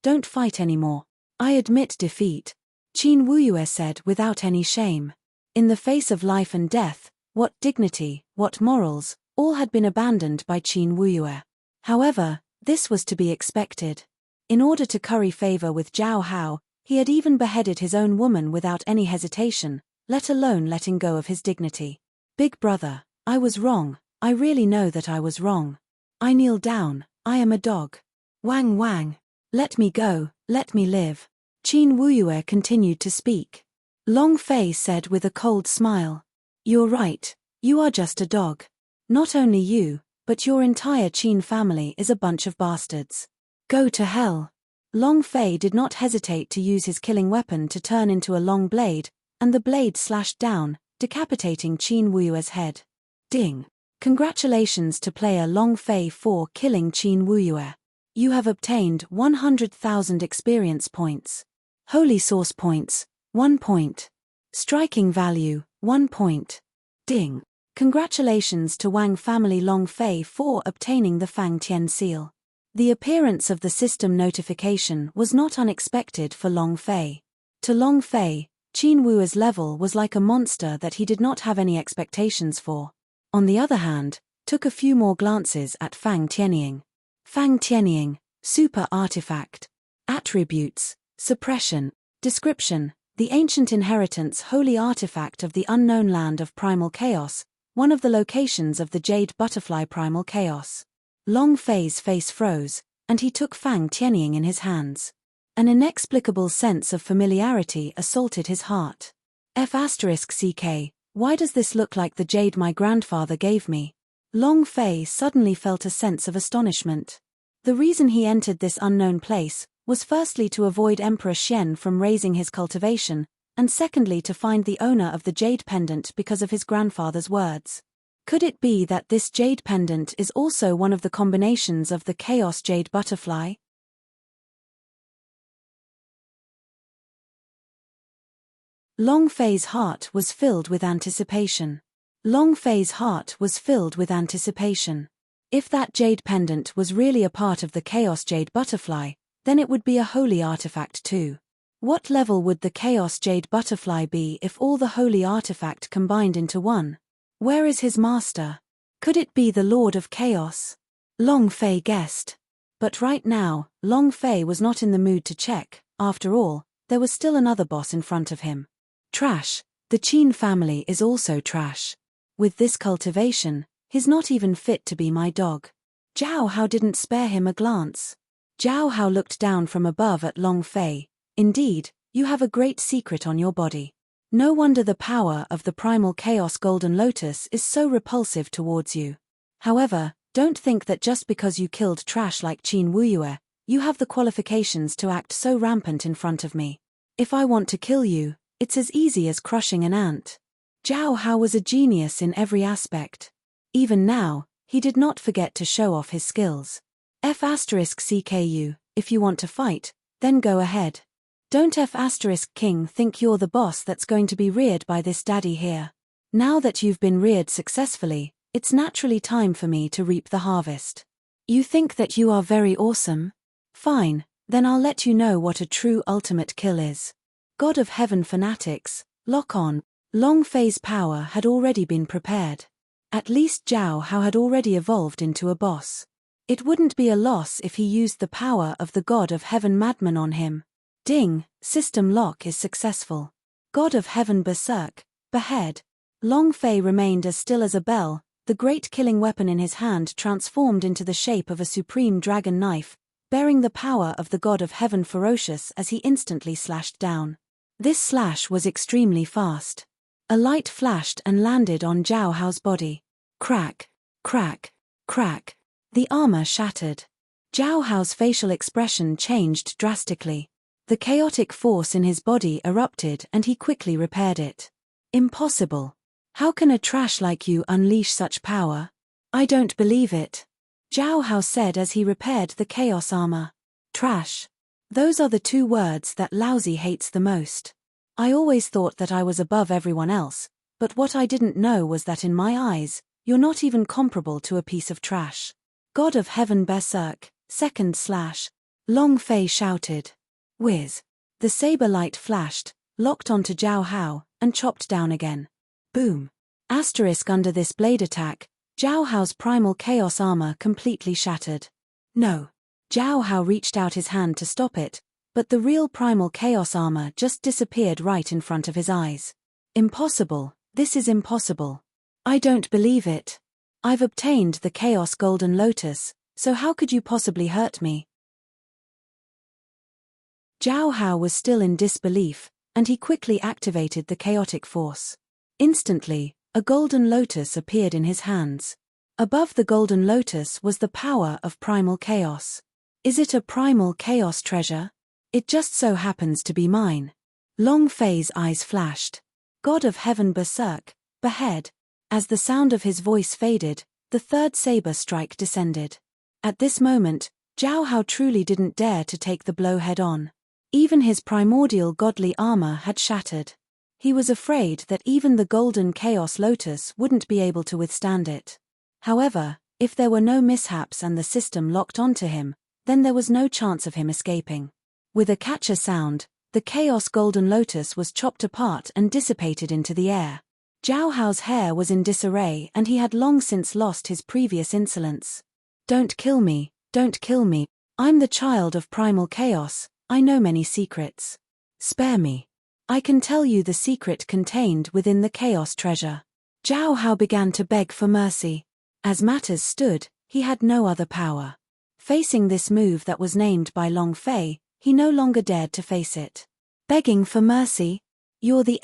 don't fight anymore. I admit defeat. Qin Wuye said without any shame. In the face of life and death, what dignity, what morals, all had been abandoned by Qin Wuye. However, this was to be expected. In order to curry favor with Zhao Hao, he had even beheaded his own woman without any hesitation, let alone letting go of his dignity. Big brother, I was wrong, I really know that I was wrong. I kneel down, I am a dog. Wang wang. Let me go, let me live. Qin Wuye continued to speak. Long Fei said with a cold smile. You're right, you are just a dog. Not only you, but your entire Qin family is a bunch of bastards. Go to hell. Long Fei did not hesitate to use his killing weapon to turn into a long blade, and the blade slashed down, decapitating Qin Wuyue's head. Ding! Congratulations to player Long Fei for killing Qin Wuyue. You have obtained 100,000 experience points. Holy Source points, 1 point. Striking value, 1 point. Ding! Congratulations to Wang family Long Fei for obtaining the Fang Tian seal. The appearance of the system notification was not unexpected for Long Fei. To Long Fei, Qin Wu's level was like a monster that he did not have any expectations for. On the other hand, took a few more glances at Fang Tianying. Fang Tianying, Super Artifact. Attributes, Suppression. Description: the ancient inheritance holy artifact of the unknown land of primal chaos, one of the locations of the jade butterfly primal chaos. Long Fei's face froze, and he took Fang Tianying in his hands. An inexplicable sense of familiarity assaulted his heart. F***ck, why does this look like the jade my grandfather gave me? Long Fei suddenly felt a sense of astonishment. The reason he entered this unknown place was firstly to avoid Emperor Xian from raising his cultivation, and secondly to find the owner of the jade pendant because of his grandfather's words. Could it be that this jade pendant is also one of the combinations of the Chaos Jade Butterfly? Long Fei's heart was filled with anticipation. Long Fei's heart was filled with anticipation. If that jade pendant was really a part of the Chaos Jade Butterfly, then it would be a holy artifact too. What level would the Chaos Jade Butterfly be if all the holy artifact combined into one? Where is his master? Could it be the Lord of Chaos? Long Fei guessed. But right now, Long Fei was not in the mood to check. After all, there was still another boss in front of him. Trash. The Qin family is also trash. With this cultivation, he's not even fit to be my dog. Zhao Hao didn't spare him a glance. Zhao Hao looked down from above at Long Fei. Indeed, you have a great secret on your body. No wonder the power of the primal chaos golden lotus is so repulsive towards you. However, don't think that just because you killed trash like Qin Wuyue, you have the qualifications to act so rampant in front of me. If I want to kill you, it's as easy as crushing an ant. Zhao Hao was a genius in every aspect. Even now, he did not forget to show off his skills. F***ckU, if you want to fight, then go ahead. Don't F***king think you're the boss that's going to be reared by this daddy here. Now that you've been reared successfully, it's naturally time for me to reap the harvest. You think that you are very awesome? Fine, then I'll let you know what a true ultimate kill is. God of Heaven fanatics, lock on. Long Fei's power had already been prepared. At least Zhao Hao had already evolved into a boss. It wouldn't be a loss if he used the power of the God of Heaven madman on him. Ding, system lock is successful. God of Heaven berserk, behead. Long Fei remained as still as a bell, the great killing weapon in his hand transformed into the shape of a supreme dragon knife, bearing the power of the God of Heaven ferocious as he instantly slashed down. This slash was extremely fast. A light flashed and landed on Zhao Hao's body. Crack, crack, crack. The armor shattered. Zhao Hao's facial expression changed drastically. The chaotic force in his body erupted and he quickly repaired it. Impossible. How can a trash like you unleash such power? I don't believe it. Zhao Hao said as he repaired the chaos armor. Trash. Those are the two words that Lousy hates the most. I always thought that I was above everyone else, but what I didn't know was that in my eyes, you're not even comparable to a piece of trash. God of Heaven berserk, second slash. Long Fei shouted. Whiz. The saber light flashed, locked onto Zhao Hao, and chopped down again. Boom. Asterisk under this blade attack, Zhao Hao's primal chaos armor completely shattered. No. Zhao Hao reached out his hand to stop it, but the real primal chaos armor just disappeared right in front of his eyes. Impossible, this is impossible. I don't believe it. I've obtained the Chaos Golden Lotus, so how could you possibly hurt me? Zhao Hao was still in disbelief, and he quickly activated the chaotic force. Instantly, a golden lotus appeared in his hands. Above the golden lotus was the power of primal chaos. Is it a primal chaos treasure? It just so happens to be mine. Long Fei's eyes flashed. God of heaven, berserk, behead. As the sound of his voice faded, the third saber strike descended. At this moment, Zhao Hao truly didn't dare to take the blow head-on. Even his primordial godly armor had shattered. He was afraid that even the golden chaos lotus wouldn't be able to withstand it. However, if there were no mishaps and the system locked onto him, then there was no chance of him escaping. With a catcher sound, the chaos golden lotus was chopped apart and dissipated into the air. Zhao Hao's hair was in disarray and he had long since lost his previous insolence. Don't kill me, don't kill me. I'm the child of primal chaos, I know many secrets. Spare me. I can tell you the secret contained within the chaos treasure. Zhao Hao began to beg for mercy. As matters stood, he had no other power. Facing this move that was named by Long Fei, he no longer dared to face it. Begging for mercy? You're the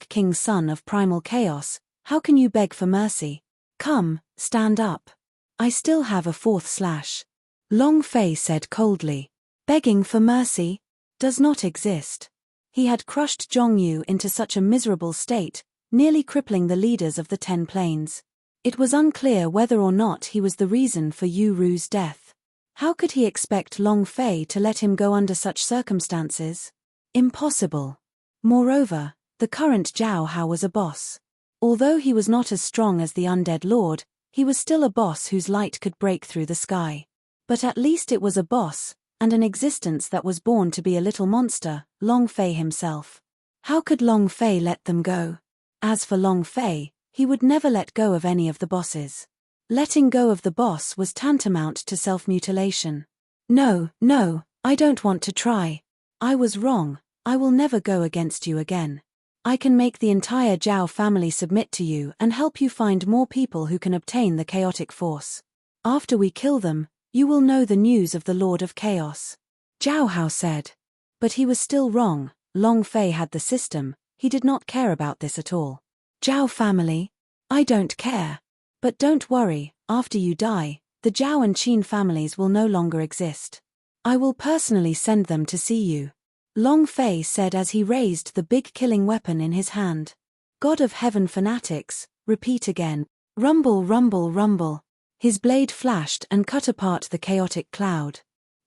King's son of primal chaos, how can you beg for mercy? Come, stand up. I still have a fourth slash. Long Fei said coldly. Begging for mercy? Does not exist. He had crushed Zhongyu into such a miserable state, nearly crippling the leaders of the 10 Plains. It was unclear whether or not he was the reason for Yu Ru's death. How could he expect Long Fei to let him go under such circumstances? Impossible. Moreover, the current Zhao Hao was a boss. Although he was not as strong as the undead lord, he was still a boss whose light could break through the sky. But at least it was a boss, and an existence that was born to be a little monster, Long Fei himself. How could Long Fei let them go? As for Long Fei, he would never let go of any of the bosses. Letting go of the boss was tantamount to self-mutilation. No, no, I don't want to try. I was wrong, I will never go against you again. I can make the entire Zhao family submit to you and help you find more people who can obtain the chaotic force. After we kill them, you will know the news of the Lord of Chaos. Zhao Hao said. But he was still wrong, Long Fei had the system, he did not care about this at all. Zhao family? I don't care. But don't worry, after you die, the Zhao and Qin families will no longer exist. I will personally send them to see you. Long Fei said as he raised the big killing weapon in his hand. God of heaven fanatics, repeat again. Rumble, rumble, rumble. His blade flashed and cut apart the chaotic cloud.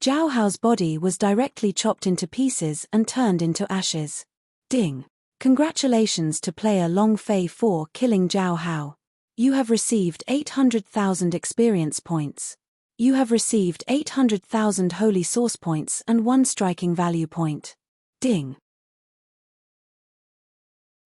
Zhao Hao's body was directly chopped into pieces and turned into ashes. Ding. Congratulations to player Long Fei for killing Zhao Hao. You have received 800,000 experience points. You have received 800,000 holy source points and 1 striking value point. Ding.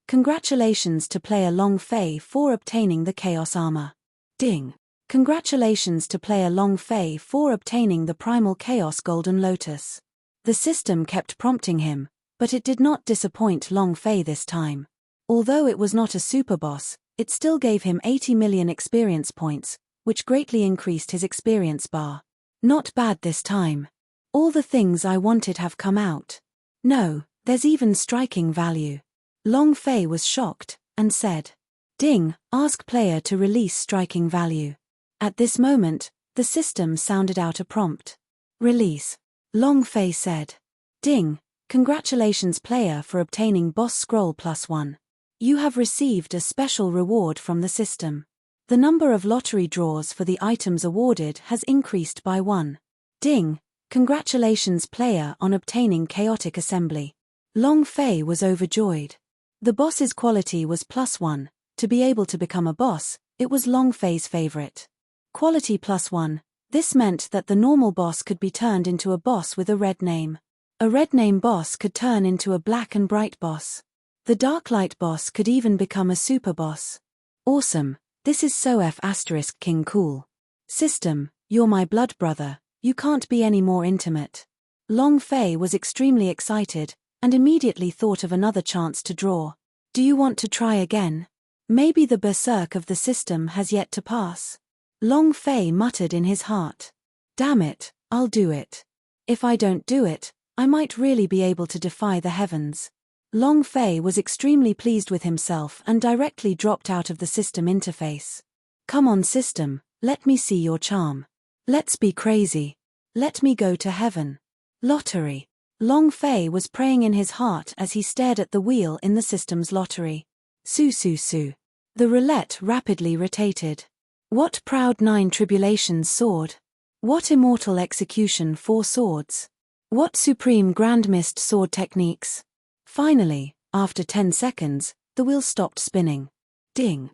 Congratulations to player Long Fei for obtaining the Chaos Armor. Ding. Congratulations to player Long Fei for obtaining the Primal Chaos Golden Lotus. The system kept prompting him, but it did not disappoint Long Fei this time. Although it was not a super boss, it still gave him 80 million experience points, which greatly increased his experience bar. Not bad this time. All the things I wanted have come out. No, there's even striking value. Long Fei was shocked, and said. Ding, ask player to release striking value. At this moment, the system sounded out a prompt. Release. Long Fei said. Ding, congratulations player for obtaining boss scroll +1. You have received a special reward from the system. The number of lottery draws for the items awarded has increased by 1. Ding, congratulations player on obtaining chaotic assembly. Long Fei was overjoyed. The boss's quality was +1, to be able to become a boss, it was Long Fei's favorite. Quality +1, this meant that the normal boss could be turned into a boss with a red name. A red name boss could turn into a black and bright boss. The dark light boss could even become a super boss. Awesome, this is so King cool. System, you're my blood brother, you can't be any more intimate. Long Fei was extremely excited, and immediately thought of another chance to draw. Do you want to try again? Maybe the berserk of the system has yet to pass. Long Fei muttered in his heart. Damn it, I'll do it. If I don't do it, I might really be able to defy the heavens. Long Fei was extremely pleased with himself and directly dropped out of the system interface. Come on system, let me see your charm. Let's be crazy. Let me go to heaven. Lottery. Long Fei was praying in his heart as he stared at the wheel in the system's lottery. Su su su. The roulette rapidly rotated. What proud 9 tribulations soared? What immortal execution 4 swords? What supreme grand mist sword techniques? Finally, after 10 seconds, the wheel stopped spinning. Ding.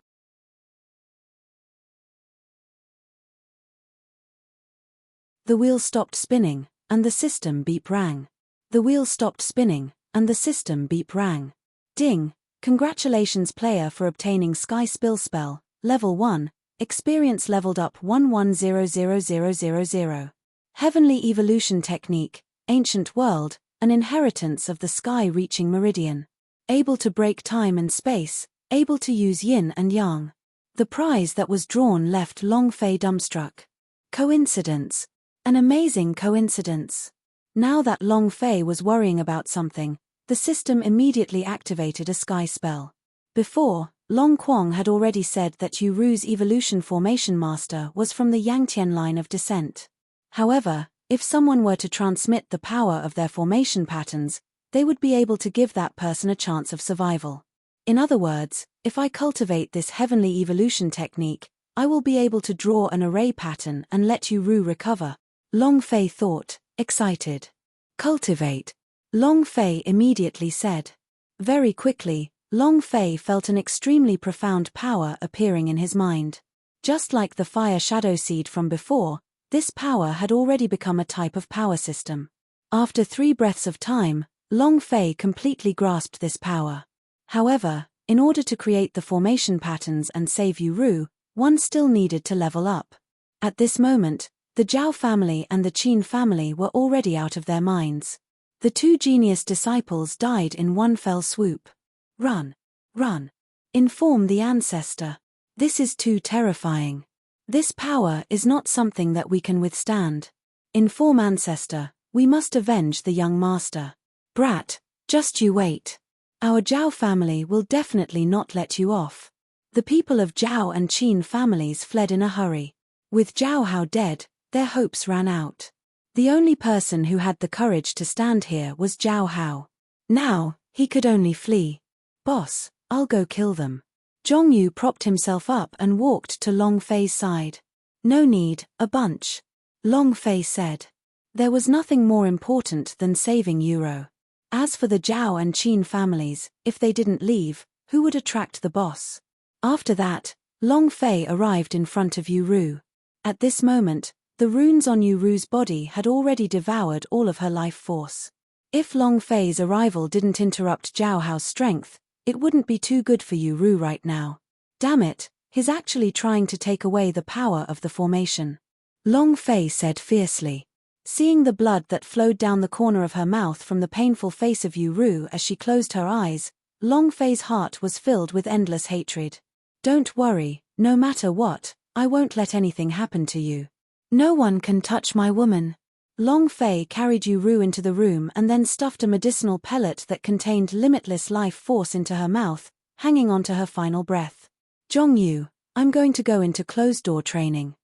The wheel stopped spinning, and the system beep rang. The wheel stopped spinning, and the system beep rang. Ding. Congratulations player for obtaining Sky Spill Spell, Level 1, Experience leveled up 110000. Heavenly Evolution Technique, Ancient World, an inheritance of the sky-reaching meridian. Able to break time and space, able to use yin and yang. The prize that was drawn left Long Fei dumbstruck. Coincidence. An amazing coincidence. Now that Long Fei was worrying about something, the system immediately activated a sky spell. Before, Long Quang had already said that Yu Ru's evolution formation master was from the Yangtian line of descent. However, if someone were to transmit the power of their formation patterns, they would be able to give that person a chance of survival. In other words, if I cultivate this heavenly evolution technique, I will be able to draw an array pattern and let Yu Ru recover. Long Fei thought, excited. Cultivate. Long Fei immediately said. Very quickly, Long Fei felt an extremely profound power appearing in his mind. Just like the fire shadow seed from before, this power had already become a type of power system. After 3 breaths of time, Long Fei completely grasped this power. However, in order to create the formation patterns and save Yu Ru, one still needed to level up. At this moment, the Zhao family and the Qin family were already out of their minds. The 2 genius disciples died in one fell swoop. Run. Run. Inform the ancestor. This is too terrifying. This power is not something that we can withstand. Inform ancestor, we must avenge the young master. Brat, just you wait. Our Zhao family will definitely not let you off. The people of Zhao and Qin families fled in a hurry. With Zhao Hao dead, their hopes ran out. The only person who had the courage to stand here was Zhao Hao. Now, he could only flee. Boss, I'll go kill them. Zhongyu propped himself up and walked to Long Fei's side. No need, a bunch. Long Fei said. There was nothing more important than saving Euro. As for the Zhao and Qin families, if they didn't leave, who would attract the boss? After that, Long Fei arrived in front of Yu Ru. At this moment, the runes on Yu Ru's body had already devoured all of her life force. If Long Fei's arrival didn't interrupt Zhao Hao's strength, it wouldn't be too good for Yu Ru right now. Damn it, he's actually trying to take away the power of the formation. Long Fei said fiercely. Seeing the blood that flowed down the corner of her mouth from the painful face of Yu Ru as she closed her eyes, Long Fei's heart was filled with endless hatred. Don't worry, no matter what, I won't let anything happen to you. No one can touch my woman. Long Fei carried Yu Ru into the room and then stuffed a medicinal pellet that contained limitless life force into her mouth, hanging onto her final breath. Zhongyu, I'm going to go into closed-door training.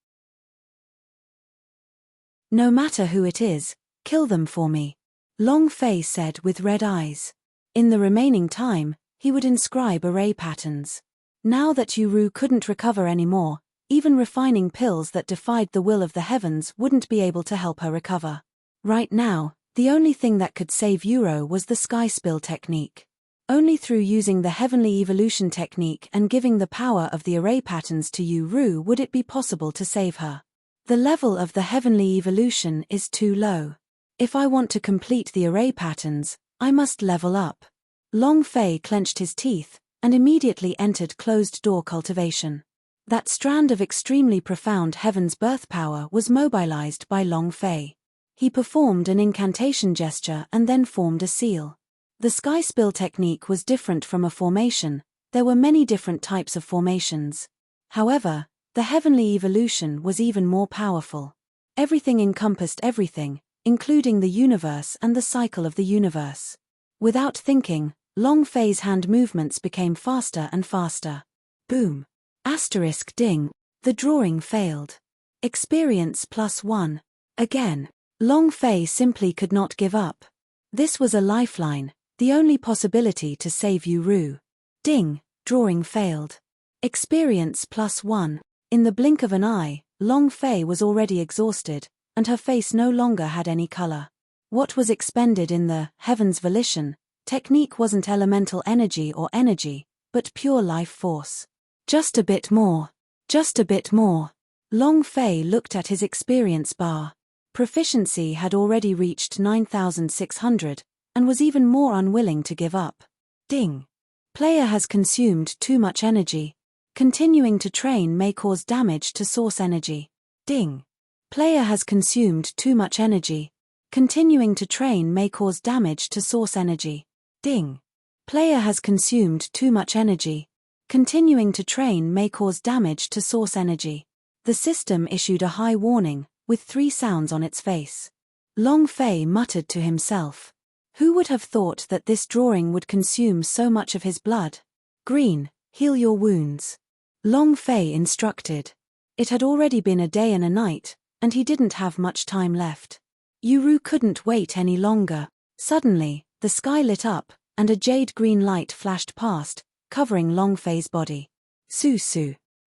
No matter who it is, kill them for me. Long Fei said with red eyes. In the remaining time, he would inscribe array patterns. Now that Yu Ru couldn't recover anymore, even refining pills that defied the will of the heavens wouldn't be able to help her recover. Right now, the only thing that could save Euro was the sky spill technique. Only through using the heavenly evolution technique and giving the power of the array patterns to Yu Ru would it be possible to save her. The level of the heavenly evolution is too low. If I want to complete the array patterns, I must level up. Long Fei clenched his teeth and immediately entered closed-door cultivation. That strand of extremely profound heaven's birth power was mobilized by Long Fei. He performed an incantation gesture and then formed a seal. The sky spill technique was different from a formation. There were many different types of formations. However, the heavenly evolution was even more powerful. Everything encompassed everything, including the universe and the cycle of the universe. Without thinking, Long Fei's hand movements became faster and faster. Boom. Asterisk ding. The drawing failed. Experience +1. Again. Long Fei simply could not give up. This was a lifeline, the only possibility to save Yu Ru. Ding, drawing failed. Experience +1. In the blink of an eye, Long Fei was already exhausted, and her face no longer had any color. What was expended in the Heaven's Volition technique wasn't elemental energy or energy, but pure life force. Just a bit more. Just a bit more. Long Fei looked at his experience bar. Proficiency had already reached 9,600, and was even more unwilling to give up. Ding. Player has consumed too much energy. Continuing to train may cause damage to source energy. Ding. Player has consumed too much energy. Continuing to train may cause damage to source energy. Ding. Player has consumed too much energy. Continuing to train may cause damage to source energy. The system issued a high warning, with 3 sounds on its face. Long Fei muttered to himself. Who would have thought that this drawing would consume so much of his blood? Green, heal your wounds. Long Fei instructed. It had already been a day and a night, and he didn't have much time left. Yu Ru couldn't wait any longer. Suddenly, the sky lit up, and a jade-green light flashed past, covering Long Fei's body. Su.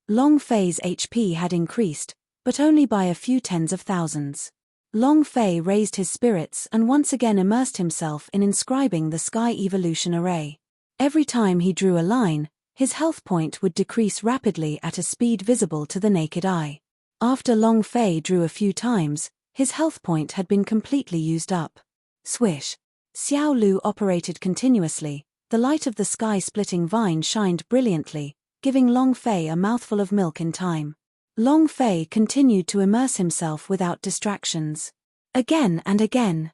Long Fei's HP had increased, but only by a few tens of thousands. Long Fei raised his spirits and once again immersed himself in inscribing the Sky Evolution Array. Every time he drew a line, his health point would decrease rapidly at a speed visible to the naked eye. After Long Fei drew a few times, his health point had been completely used up. Swish. Xiao Lu operated continuously, the light of the sky-splitting vine shined brilliantly, giving Long Fei a mouthful of milk in time. Long Fei continued to immerse himself without distractions. Again and again.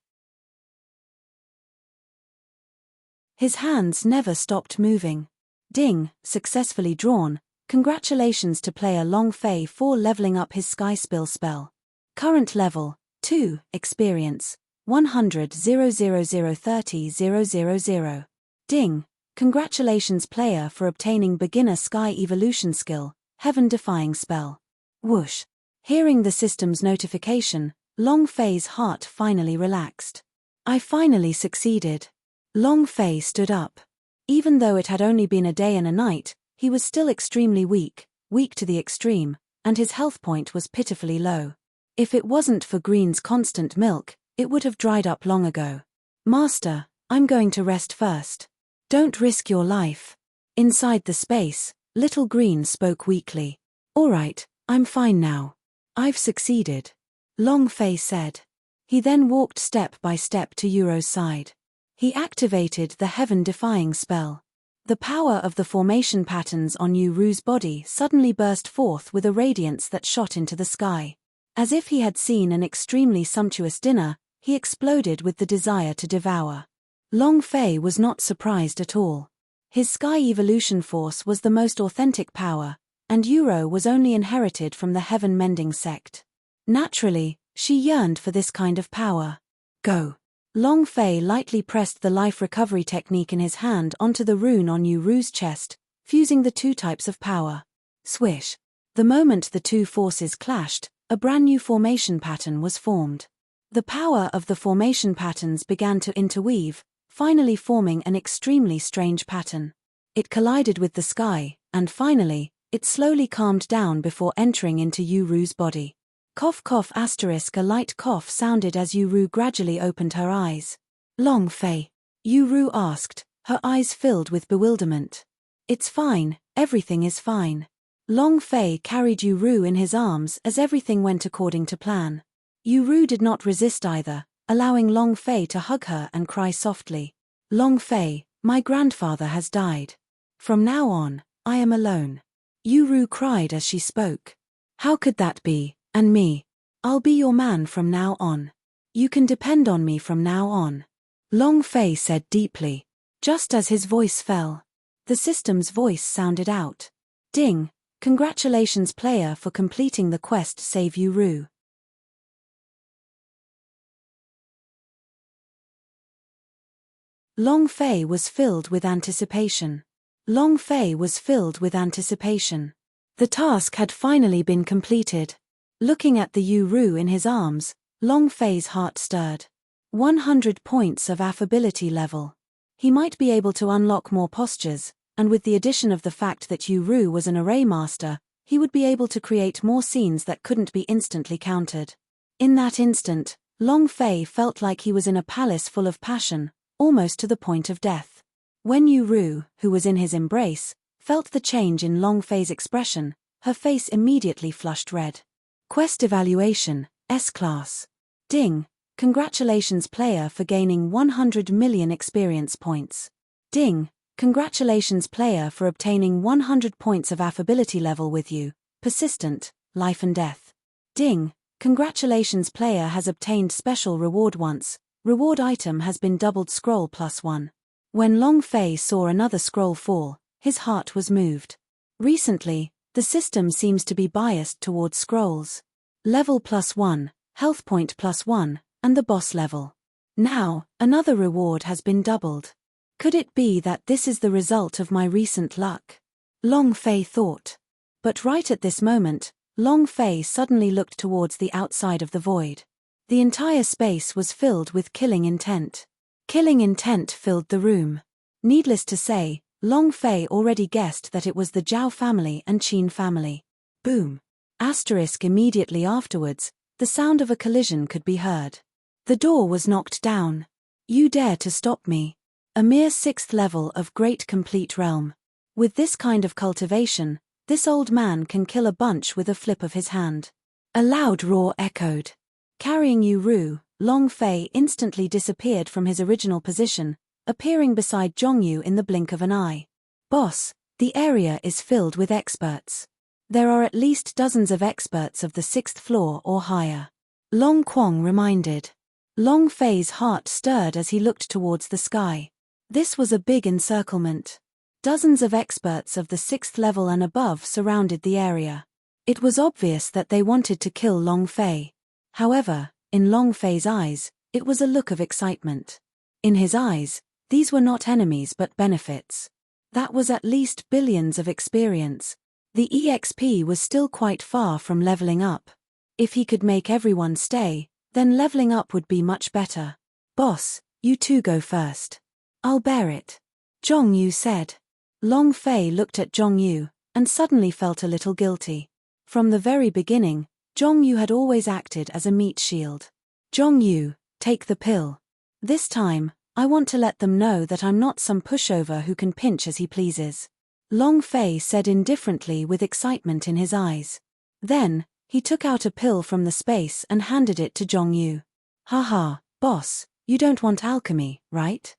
His hands never stopped moving. Ding, successfully drawn. Congratulations to player Long Fei for leveling up his Sky Spill spell. Current level, 2, experience, 100,00030,000. Ding, congratulations player for obtaining beginner Sky Evolution skill, Heaven Defying spell. Whoosh. Hearing the system's notification, Long Fei's heart finally relaxed. I finally succeeded. Long Fei stood up. Even though it had only been a day and a night, he was still extremely weak to the extreme, and his health point was pitifully low. If it wasn't for Green's constant milk, it would have dried up long ago. Master, I'm going to rest first. Don't risk your life. Inside the space, little Green spoke weakly. All right, I'm fine now. I've succeeded. Long Fei said. He then walked step by step to Yuro's side. He activated the heaven-defying spell. The power of the formation patterns on Yu Ru's body suddenly burst forth with a radiance that shot into the sky. As if he had seen an extremely sumptuous dinner, he exploded with the desire to devour. Long Fei was not surprised at all. His Sky Evolution Force was the most authentic power, and Yuro was only inherited from the Heaven Mending sect. Naturally, she yearned for this kind of power. Go. Long Fei lightly pressed the life recovery technique in his hand onto the rune on Yu Ru's chest, fusing the 2 types of power. Swish. The moment the 2 forces clashed, a brand new formation pattern was formed. The power of the formation patterns began to interweave, finally forming an extremely strange pattern. It collided with the sky, and finally, it slowly calmed down before entering into Yu Ru's body. Cough cough asterisk. A light cough sounded as Yu Ru gradually opened her eyes. Long Fei? Yu Ru asked, her eyes filled with bewilderment. It's fine, everything is fine. Long Fei carried Yu Ru in his arms as everything went according to plan. Yu Ru did not resist either, allowing Long Fei to hug her and cry softly. Long Fei, my grandfather has died. From now on, I am alone. Yu Ru cried as she spoke. How could that be? And me? I'll be your man from now on. You can depend on me from now on. Long Fei said deeply. Just as his voice fell, the system's voice sounded out. Ding, congratulations player for completing the quest Save Yu Ru. Long Fei was filled with anticipation. Long Fei was filled with anticipation. The task had finally been completed. Looking at the Yu Ru in his arms, Long Fei's heart stirred. 100 points of affability level. He might be able to unlock more postures, and with the addition of the fact that Yu Ru was an array master, he would be able to create more scenes that couldn't be instantly countered. In that instant, Long Fei felt like he was in a palace full of passion, almost to the point of death. When Yu Ru, who was in his embrace, felt the change in Long Fei's expression, her face immediately flushed red. Quest evaluation, S-Class. Ding. Congratulations player for gaining 100 million experience points. Ding. Congratulations player for obtaining 100 points of affability level with you, persistent, life and death. Ding. Congratulations player has obtained special reward once, reward item has been doubled scroll +1. When Long Fei saw another scroll fall, his heart was moved. Recently, the system seems to be biased towards scrolls. Level +1, health point +1, and the boss level. Now, another reward has been doubled. Could it be that this is the result of my recent luck? Long Fei thought. But right at this moment, Long Fei suddenly looked towards the outside of the void. The entire space was filled with killing intent. Killing intent filled the room. Needless to say, Long Fei already guessed that it was the Zhao family and Qin family. Boom. Asterisk immediately afterwards, the sound of a collision could be heard. The door was knocked down. You dare to stop me? A mere 6th level of Great Complete Realm. With this kind of cultivation, this old man can kill a bunch with a flip of his hand. A loud roar echoed. Carrying Yu Ru, Long Fei instantly disappeared from his original position, appearing beside Zhongyu in the blink of an eye. Boss, the area is filled with experts. There are at least dozens of experts of the 6th floor or higher. Long Quang reminded. Long Fei's heart stirred as he looked towards the sky. This was a big encirclement. Dozens of experts of the 6th level and above surrounded the area. It was obvious that they wanted to kill Long Fei. However, in Long Fei's eyes, it was a look of excitement. In his eyes, these were not enemies but benefits. That was at least billions of experience. The EXP was still quite far from leveling up. If he could make everyone stay, then leveling up would be much better. Boss, you two go first. I'll bear it. Zhongyu said. Long Fei looked at Zhongyu, and suddenly felt a little guilty. From the very beginning, Zhongyu had always acted as a meat shield. Zhongyu, take the pill. This time, I want to let them know that I'm not some pushover who can pinch as he pleases. Long Fei said indifferently with excitement in his eyes. Then, he took out a pill from the space and handed it to Zhongyu. Haha, boss, you don't want alchemy, right?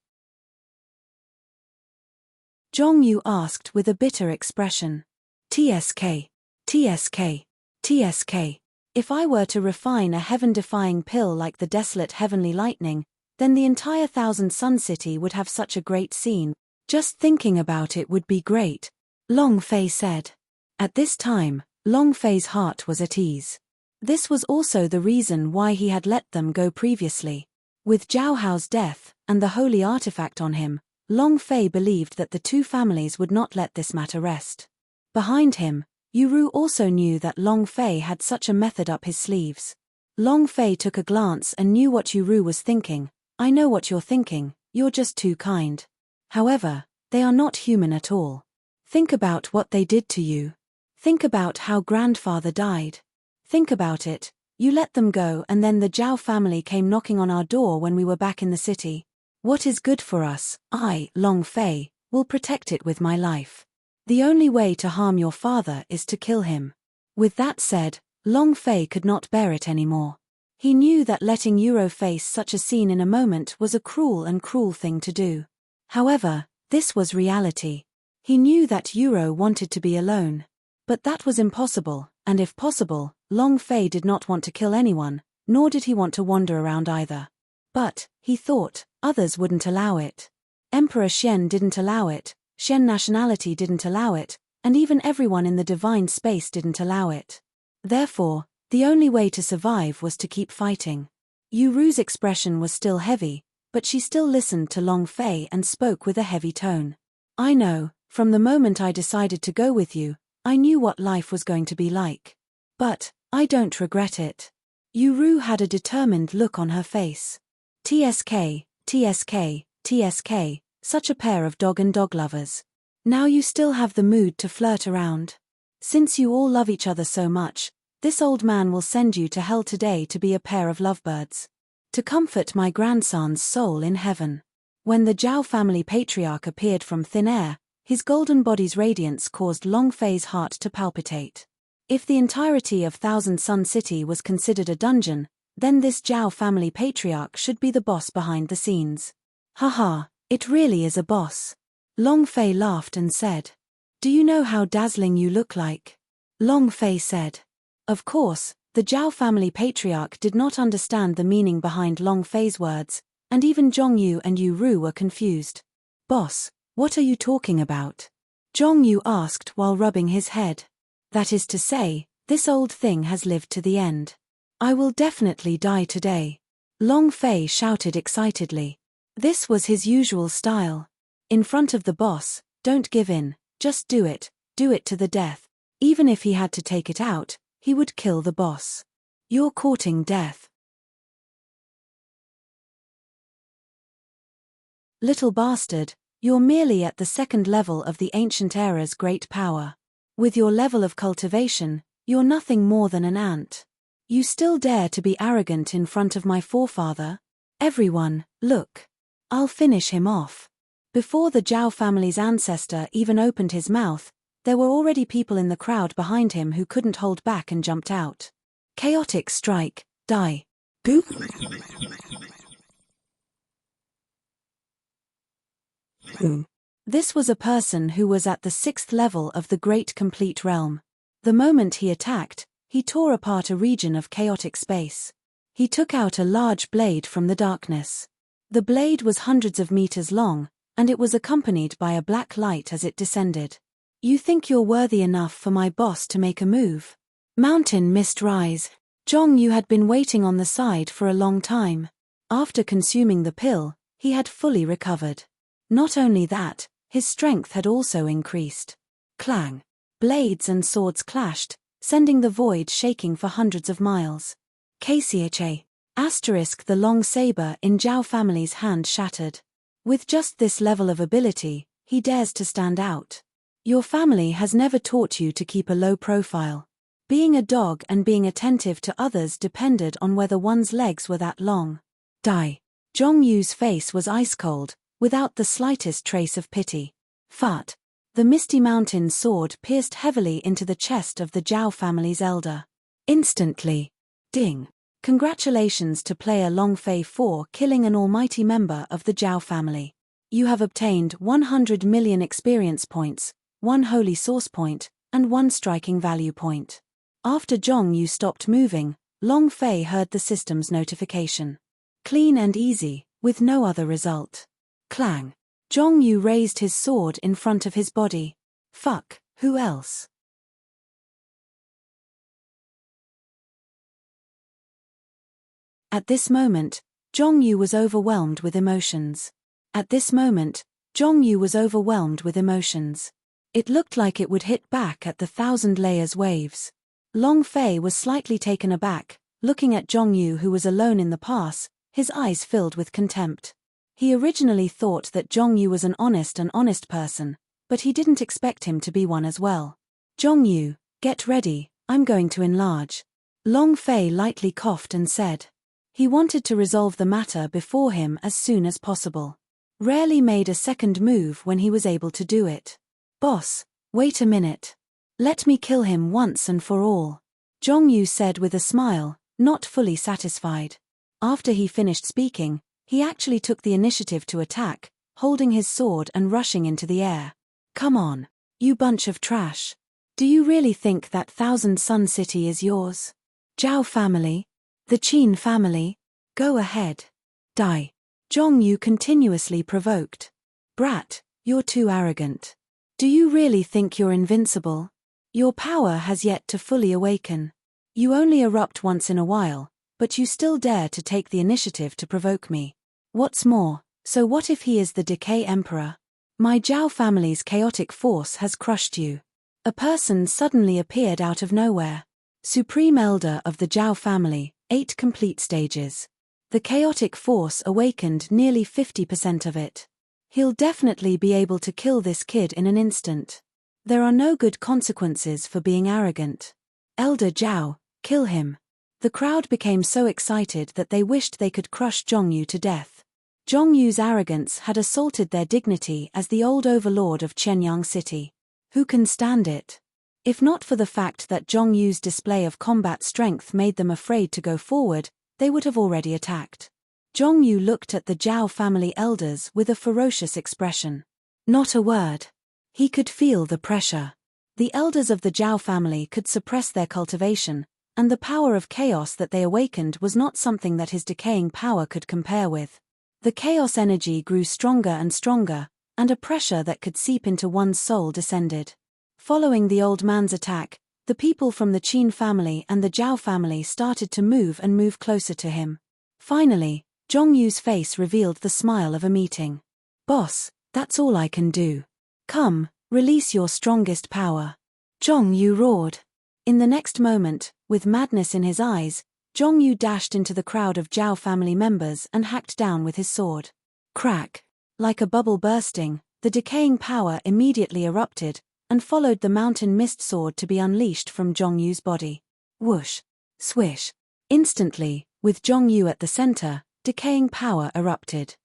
Zhongyu asked with a bitter expression. TSK, TSK, TSK. If I were to refine a heaven-defying pill like the desolate heavenly lightning, then the entire Thousand Sun City would have such a great scene. Just thinking about it would be great, Long Fei said. At this time, Long Fei's heart was at ease. This was also the reason why he had let them go previously. With Zhao Hao's death, and the holy artifact on him, Long Fei believed that the two families would not let this matter rest. Behind him, Yu Ru also knew that Long Fei had such a method up his sleeves. Long Fei took a glance and knew what Yu Ru was thinking. I know what you're thinking, you're just too kind. However, they are not human at all. Think about what they did to you. Think about how grandfather died. Think about it, you let them go and then the Zhao family came knocking on our door when we were back in the city. What is good for us, I, Long Fei, will protect it with my life. The only way to harm your father is to kill him. With that said, Long Fei could not bear it anymore. He knew that letting Yuro face such a scene in a moment was a cruel thing to do. However, this was reality. He knew that Yuro wanted to be alone. But that was impossible, and if possible, Long Fei did not want to kill anyone, nor did he want to wander around either. But, he thought, others wouldn't allow it. Emperor Xian didn't allow it, Xian nationality didn't allow it, and even everyone in the divine space didn't allow it. Therefore, the only way to survive was to keep fighting. Yu Ru's expression was still heavy, but she still listened to Long Fei and spoke with a heavy tone. I know, from the moment I decided to go with you, I knew what life was going to be like. But, I don't regret it. Ru had a determined look on her face. TSK, TSK, TSK, such a pair of dog and dog lovers. Now you still have the mood to flirt around. Since you all love each other so much, this old man will send you to hell today to be a pair of lovebirds. To comfort my grandson's soul in heaven. When the Zhao family patriarch appeared from thin air, his golden body's radiance caused Long Fei's heart to palpitate. If the entirety of Thousand Sun City was considered a dungeon, then this Zhao family patriarch should be the boss behind the scenes. Haha, it really is a boss. Long Fei laughed and said. Do you know how dazzling you look like? Long Fei said. Of course, the Zhao family patriarch did not understand the meaning behind Long Fei's words, and even Zhongyu and Ru were confused. Boss, what are you talking about? Zhongyu asked while rubbing his head. That is to say, this old thing has lived to the end. I will definitely die today. Long Fei shouted excitedly. This was his usual style. In front of the boss, don't give in, just do it to the death. Even if he had to take it out, he would kill the boss. You're courting death. Little bastard, you're merely at the second level of the ancient era's great power. With your level of cultivation, you're nothing more than an ant. You still dare to be arrogant in front of my forefather? Everyone, look. I'll finish him off. Before the Zhao family's ancestor even opened his mouth, there were already people in the crowd behind him who couldn't hold back and jumped out. Chaotic strike, die. Boop. Boom. This was a person who was at the 6th level of the Great Complete Realm. The moment he attacked, he tore apart a region of chaotic space. He took out a large blade from the darkness. The blade was hundreds of meters long, and it was accompanied by a black light as it descended. You think you're worthy enough for my boss to make a move? Mountain mist rise. Zhongyu had been waiting on the side for a long time. After consuming the pill, he had fully recovered. Not only that, his strength had also increased. Clang. Blades and swords clashed, sending the void shaking for hundreds of miles. KCHA. Asterisk the long saber in Zhao family's hand shattered. With just this level of ability, he dares to stand out. Your family has never taught you to keep a low profile. Being a dog and being attentive to others depended on whether one's legs were that long. Die. Zhongyu's face was ice cold, without the slightest trace of pity. Fart. The Misty Mountain sword pierced heavily into the chest of the Zhao family's elder. Instantly. Ding. Congratulations to player Long Fei for killing an almighty member of the Zhao family. You have obtained 100 million experience points, 1 holy source point, and 1 striking value point. After Zhongyu stopped moving, Long Fei heard the system's notification. Clean and easy, with no other result. Clang. Zhongyu raised his sword in front of his body. Fuck, who else? At this moment, Zhongyu was overwhelmed with emotions. It looked like it would hit back at the 1,000 layers waves. Long Fei was slightly taken aback, looking at Zhongyu who was alone in the pass, his eyes filled with contempt. He originally thought that Zhongyu was an honest person, but he didn't expect him to be one as well. Zhongyu, get ready, I'm going to enlarge. Long Fei lightly coughed and said. He wanted to resolve the matter before him as soon as possible. Rarely made a second move when he was able to do it. Boss, wait a minute. Let me kill him once and for all. Zhongyu said with a smile, not fully satisfied. After he finished speaking, he actually took the initiative to attack, holding his sword and rushing into the air. Come on, you bunch of trash. Do you really think that Thousand Sun City is yours? Zhao family? The Qin family? Go ahead. Die. Zhongyu continuously provoked. Brat, you're too arrogant. Do you really think you're invincible? Your power has yet to fully awaken. You only erupt once in a while, but you still dare to take the initiative to provoke me. What's more, so what if he is the Decay Emperor? My Zhao family's chaotic force has crushed you. A person suddenly appeared out of nowhere. Supreme Elder of the Zhao family, 8 complete stages. The chaotic force awakened nearly 50% of it. He'll definitely be able to kill this kid in an instant. There are no good consequences for being arrogant. Elder Zhao, kill him. The crowd became so excited that they wished they could crush Zhongyu to death. Zhongyu's arrogance had assaulted their dignity as the old overlord of Qianyang City. Who can stand it? If not for the fact that Zhongyu's display of combat strength made them afraid to go forward, they would have already attacked. Zhongyu looked at the Zhao family elders with a ferocious expression. Not a word. He could feel the pressure. The elders of the Zhao family could suppress their cultivation, and the power of chaos that they awakened was not something that his decaying power could compare with. The chaos energy grew stronger and stronger, and a pressure that could seep into one's soul descended. Following the old man's attack, the people from the Qin family and the Zhao family started to move closer to him. Finally, Zhongyu's face revealed the smile of a meeting. Boss, that's all I can do. Come, release your strongest power. Zhongyu roared. In the next moment, with madness in his eyes, Zhongyu dashed into the crowd of Zhao family members and hacked down with his sword. Crack. Like a bubble bursting, the decaying power immediately erupted, and followed the mountain mist sword to be unleashed from Zhongyu's body. Whoosh. Swish. Instantly, with Zhongyu at the center, decaying power erupted.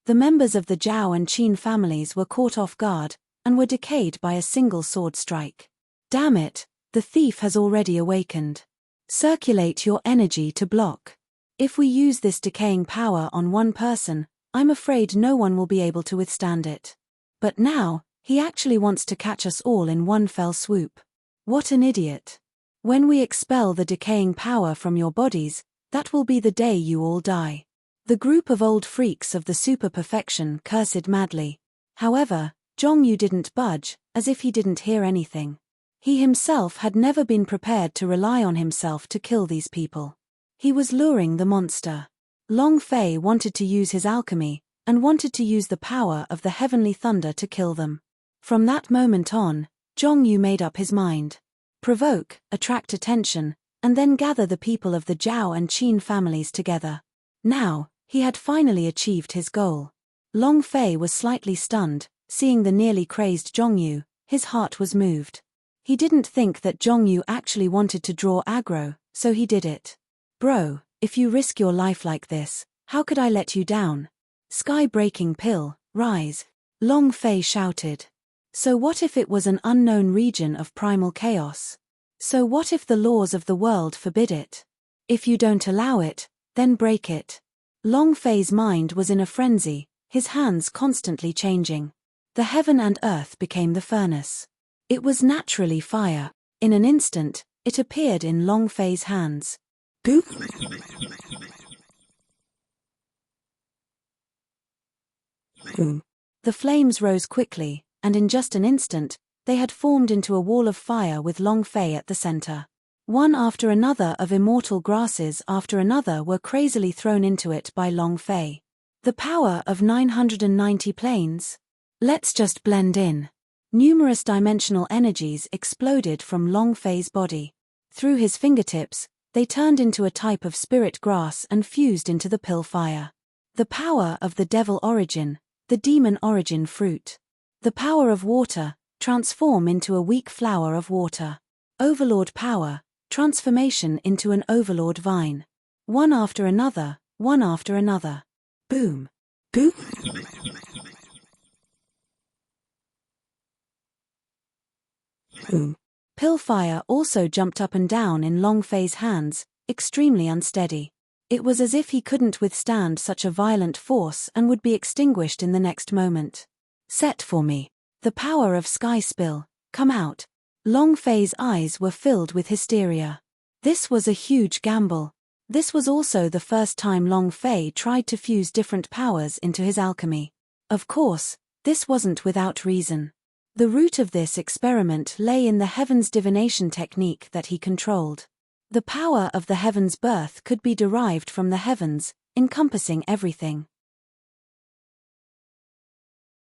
The members of the Zhao and Qin families were caught off guard, and were decayed by a single sword strike. Damn it, the thief has already awakened. Circulate your energy to block. If we use this decaying power on one person, I'm afraid no one will be able to withstand it. But now, he actually wants to catch us all in one fell swoop. What an idiot. When we expel the decaying power from your bodies, that will be the day you all die. The group of old freaks of the super perfection cursed madly. However, Zhongyu didn't budge, as if he didn't hear anything. He himself had never been prepared to rely on himself to kill these people. He was luring the monster. Long Fei wanted to use his alchemy, and wanted to use the power of the heavenly thunder to kill them. From that moment on, Zhongyu made up his mind. Provoke, attract attention, and then gather the people of the Zhao and Qin families together. Now, he had finally achieved his goal. Long Fei was slightly stunned, seeing the nearly crazed Zhongyu. His heart was moved. He didn't think that Zhongyu actually wanted to draw aggro, so he did it. Bro, if you risk your life like this, how could I let you down? Sky-breaking pill, rise. Long Fei shouted. So what if it was an unknown region of primal chaos? So what if the laws of the world forbid it? If you don't allow it, then break it. Long Fei's mind was in a frenzy, his hands constantly changing. The heaven and earth became the furnace. It was naturally fire. In an instant, it appeared in Long Fei's hands. Boop! Boom. The flames rose quickly, and in just an instant, they had formed into a wall of fire with Long Fei at the center. One after another of immortal grasses after another were crazily thrown into it by Long Fei. The power of 990 planes? Let's just blend in. Numerous dimensional energies exploded from Long Fei's body. Through his fingertips, they turned into a type of spirit grass and fused into the pill fire. The power of the devil origin, the demon origin fruit. The power of water, transform into a weak flower of water. Overlord power, transformation into an overlord vine. One after another, one after another. Boom. Boom. Boom. Pillfire also jumped up and down in Long Fei's hands, extremely unsteady. It was as if he couldn't withstand such a violent force and would be extinguished in the next moment. Set for me. The power of Sky Spill, come out. Long Fei's eyes were filled with hysteria. This was a huge gamble. This was also the first time Long Fei tried to fuse different powers into his alchemy. Of course, this wasn't without reason. The root of this experiment lay in the heaven's divination technique that he controlled. The power of the heaven's birth could be derived from the heavens, encompassing everything.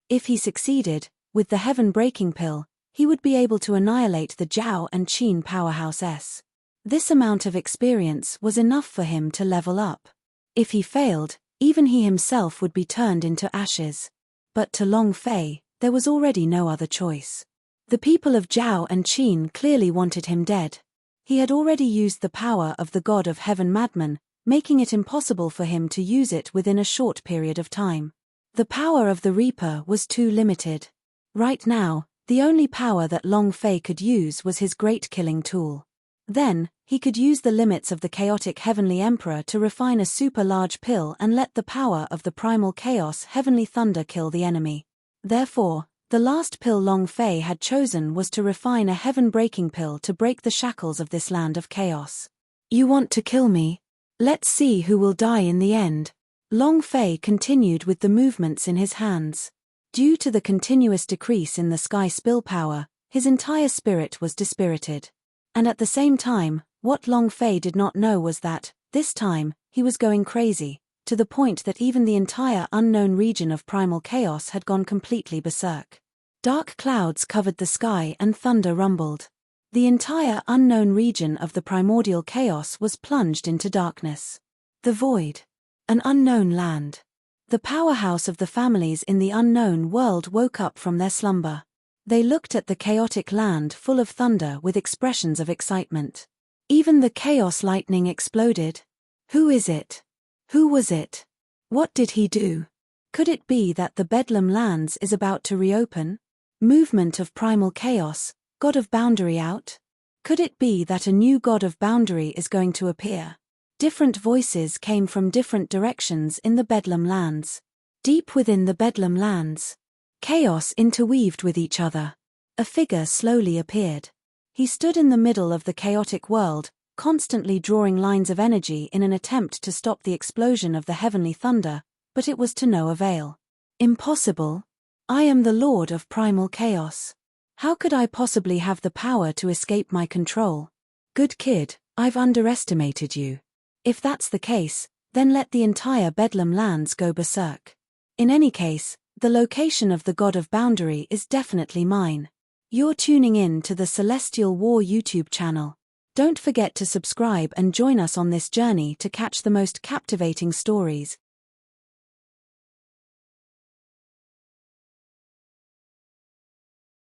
If he succeeded, with the heaven-breaking pill, he would be able to annihilate the Zhao and Qin powerhouses. This amount of experience was enough for him to level up. If he failed, even he himself would be turned into ashes. But to Long Fei, there was already no other choice. The people of Zhao and Qin clearly wanted him dead. He had already used the power of the God of Heaven Madman, making it impossible for him to use it within a short period of time. The power of the Reaper was too limited. Right now, the only power that Long Fei could use was his great killing tool. Then, he could use the limits of the chaotic Heavenly Emperor to refine a super large pill and let the power of the primal chaos Heavenly Thunder kill the enemy. Therefore, the last pill Long Fei had chosen was to refine a heaven-breaking pill to break the shackles of this land of chaos. You want to kill me? Let's see who will die in the end. Long Fei continued with the movements in his hands. Due to the continuous decrease in the sky spill power, his entire spirit was dispirited. And at the same time, what Long Fei did not know was that, this time, he was going crazy, to the point that even the entire unknown region of primal chaos had gone completely berserk. Dark clouds covered the sky and thunder rumbled. The entire unknown region of the primordial chaos was plunged into darkness. The void. An unknown land. The powerhouse of the families in the unknown world woke up from their slumber. They looked at the chaotic land full of thunder with expressions of excitement. Even the chaos lightning exploded. Who is it? Who was it? What did he do? Could it be that the Bedlam lands is about to reopen? Movement of primal chaos, god of boundary out? Could it be that a new god of boundary is going to appear? Different voices came from different directions in the Bedlam lands. Deep within the Bedlam lands, chaos interweaved with each other. A figure slowly appeared. He stood in the middle of the chaotic world, constantly drawing lines of energy in an attempt to stop the explosion of the heavenly thunder, but it was to no avail. Impossible. I am the Lord of Primal Chaos. How could I possibly have the power to escape my control? Good kid, I've underestimated you. If that's the case, then let the entire Bedlam lands go berserk. In any case, the location of the God of Boundary is definitely mine. You're tuning in to the Celestial War YouTube channel. Don't forget to subscribe and join us on this journey to catch the most captivating stories.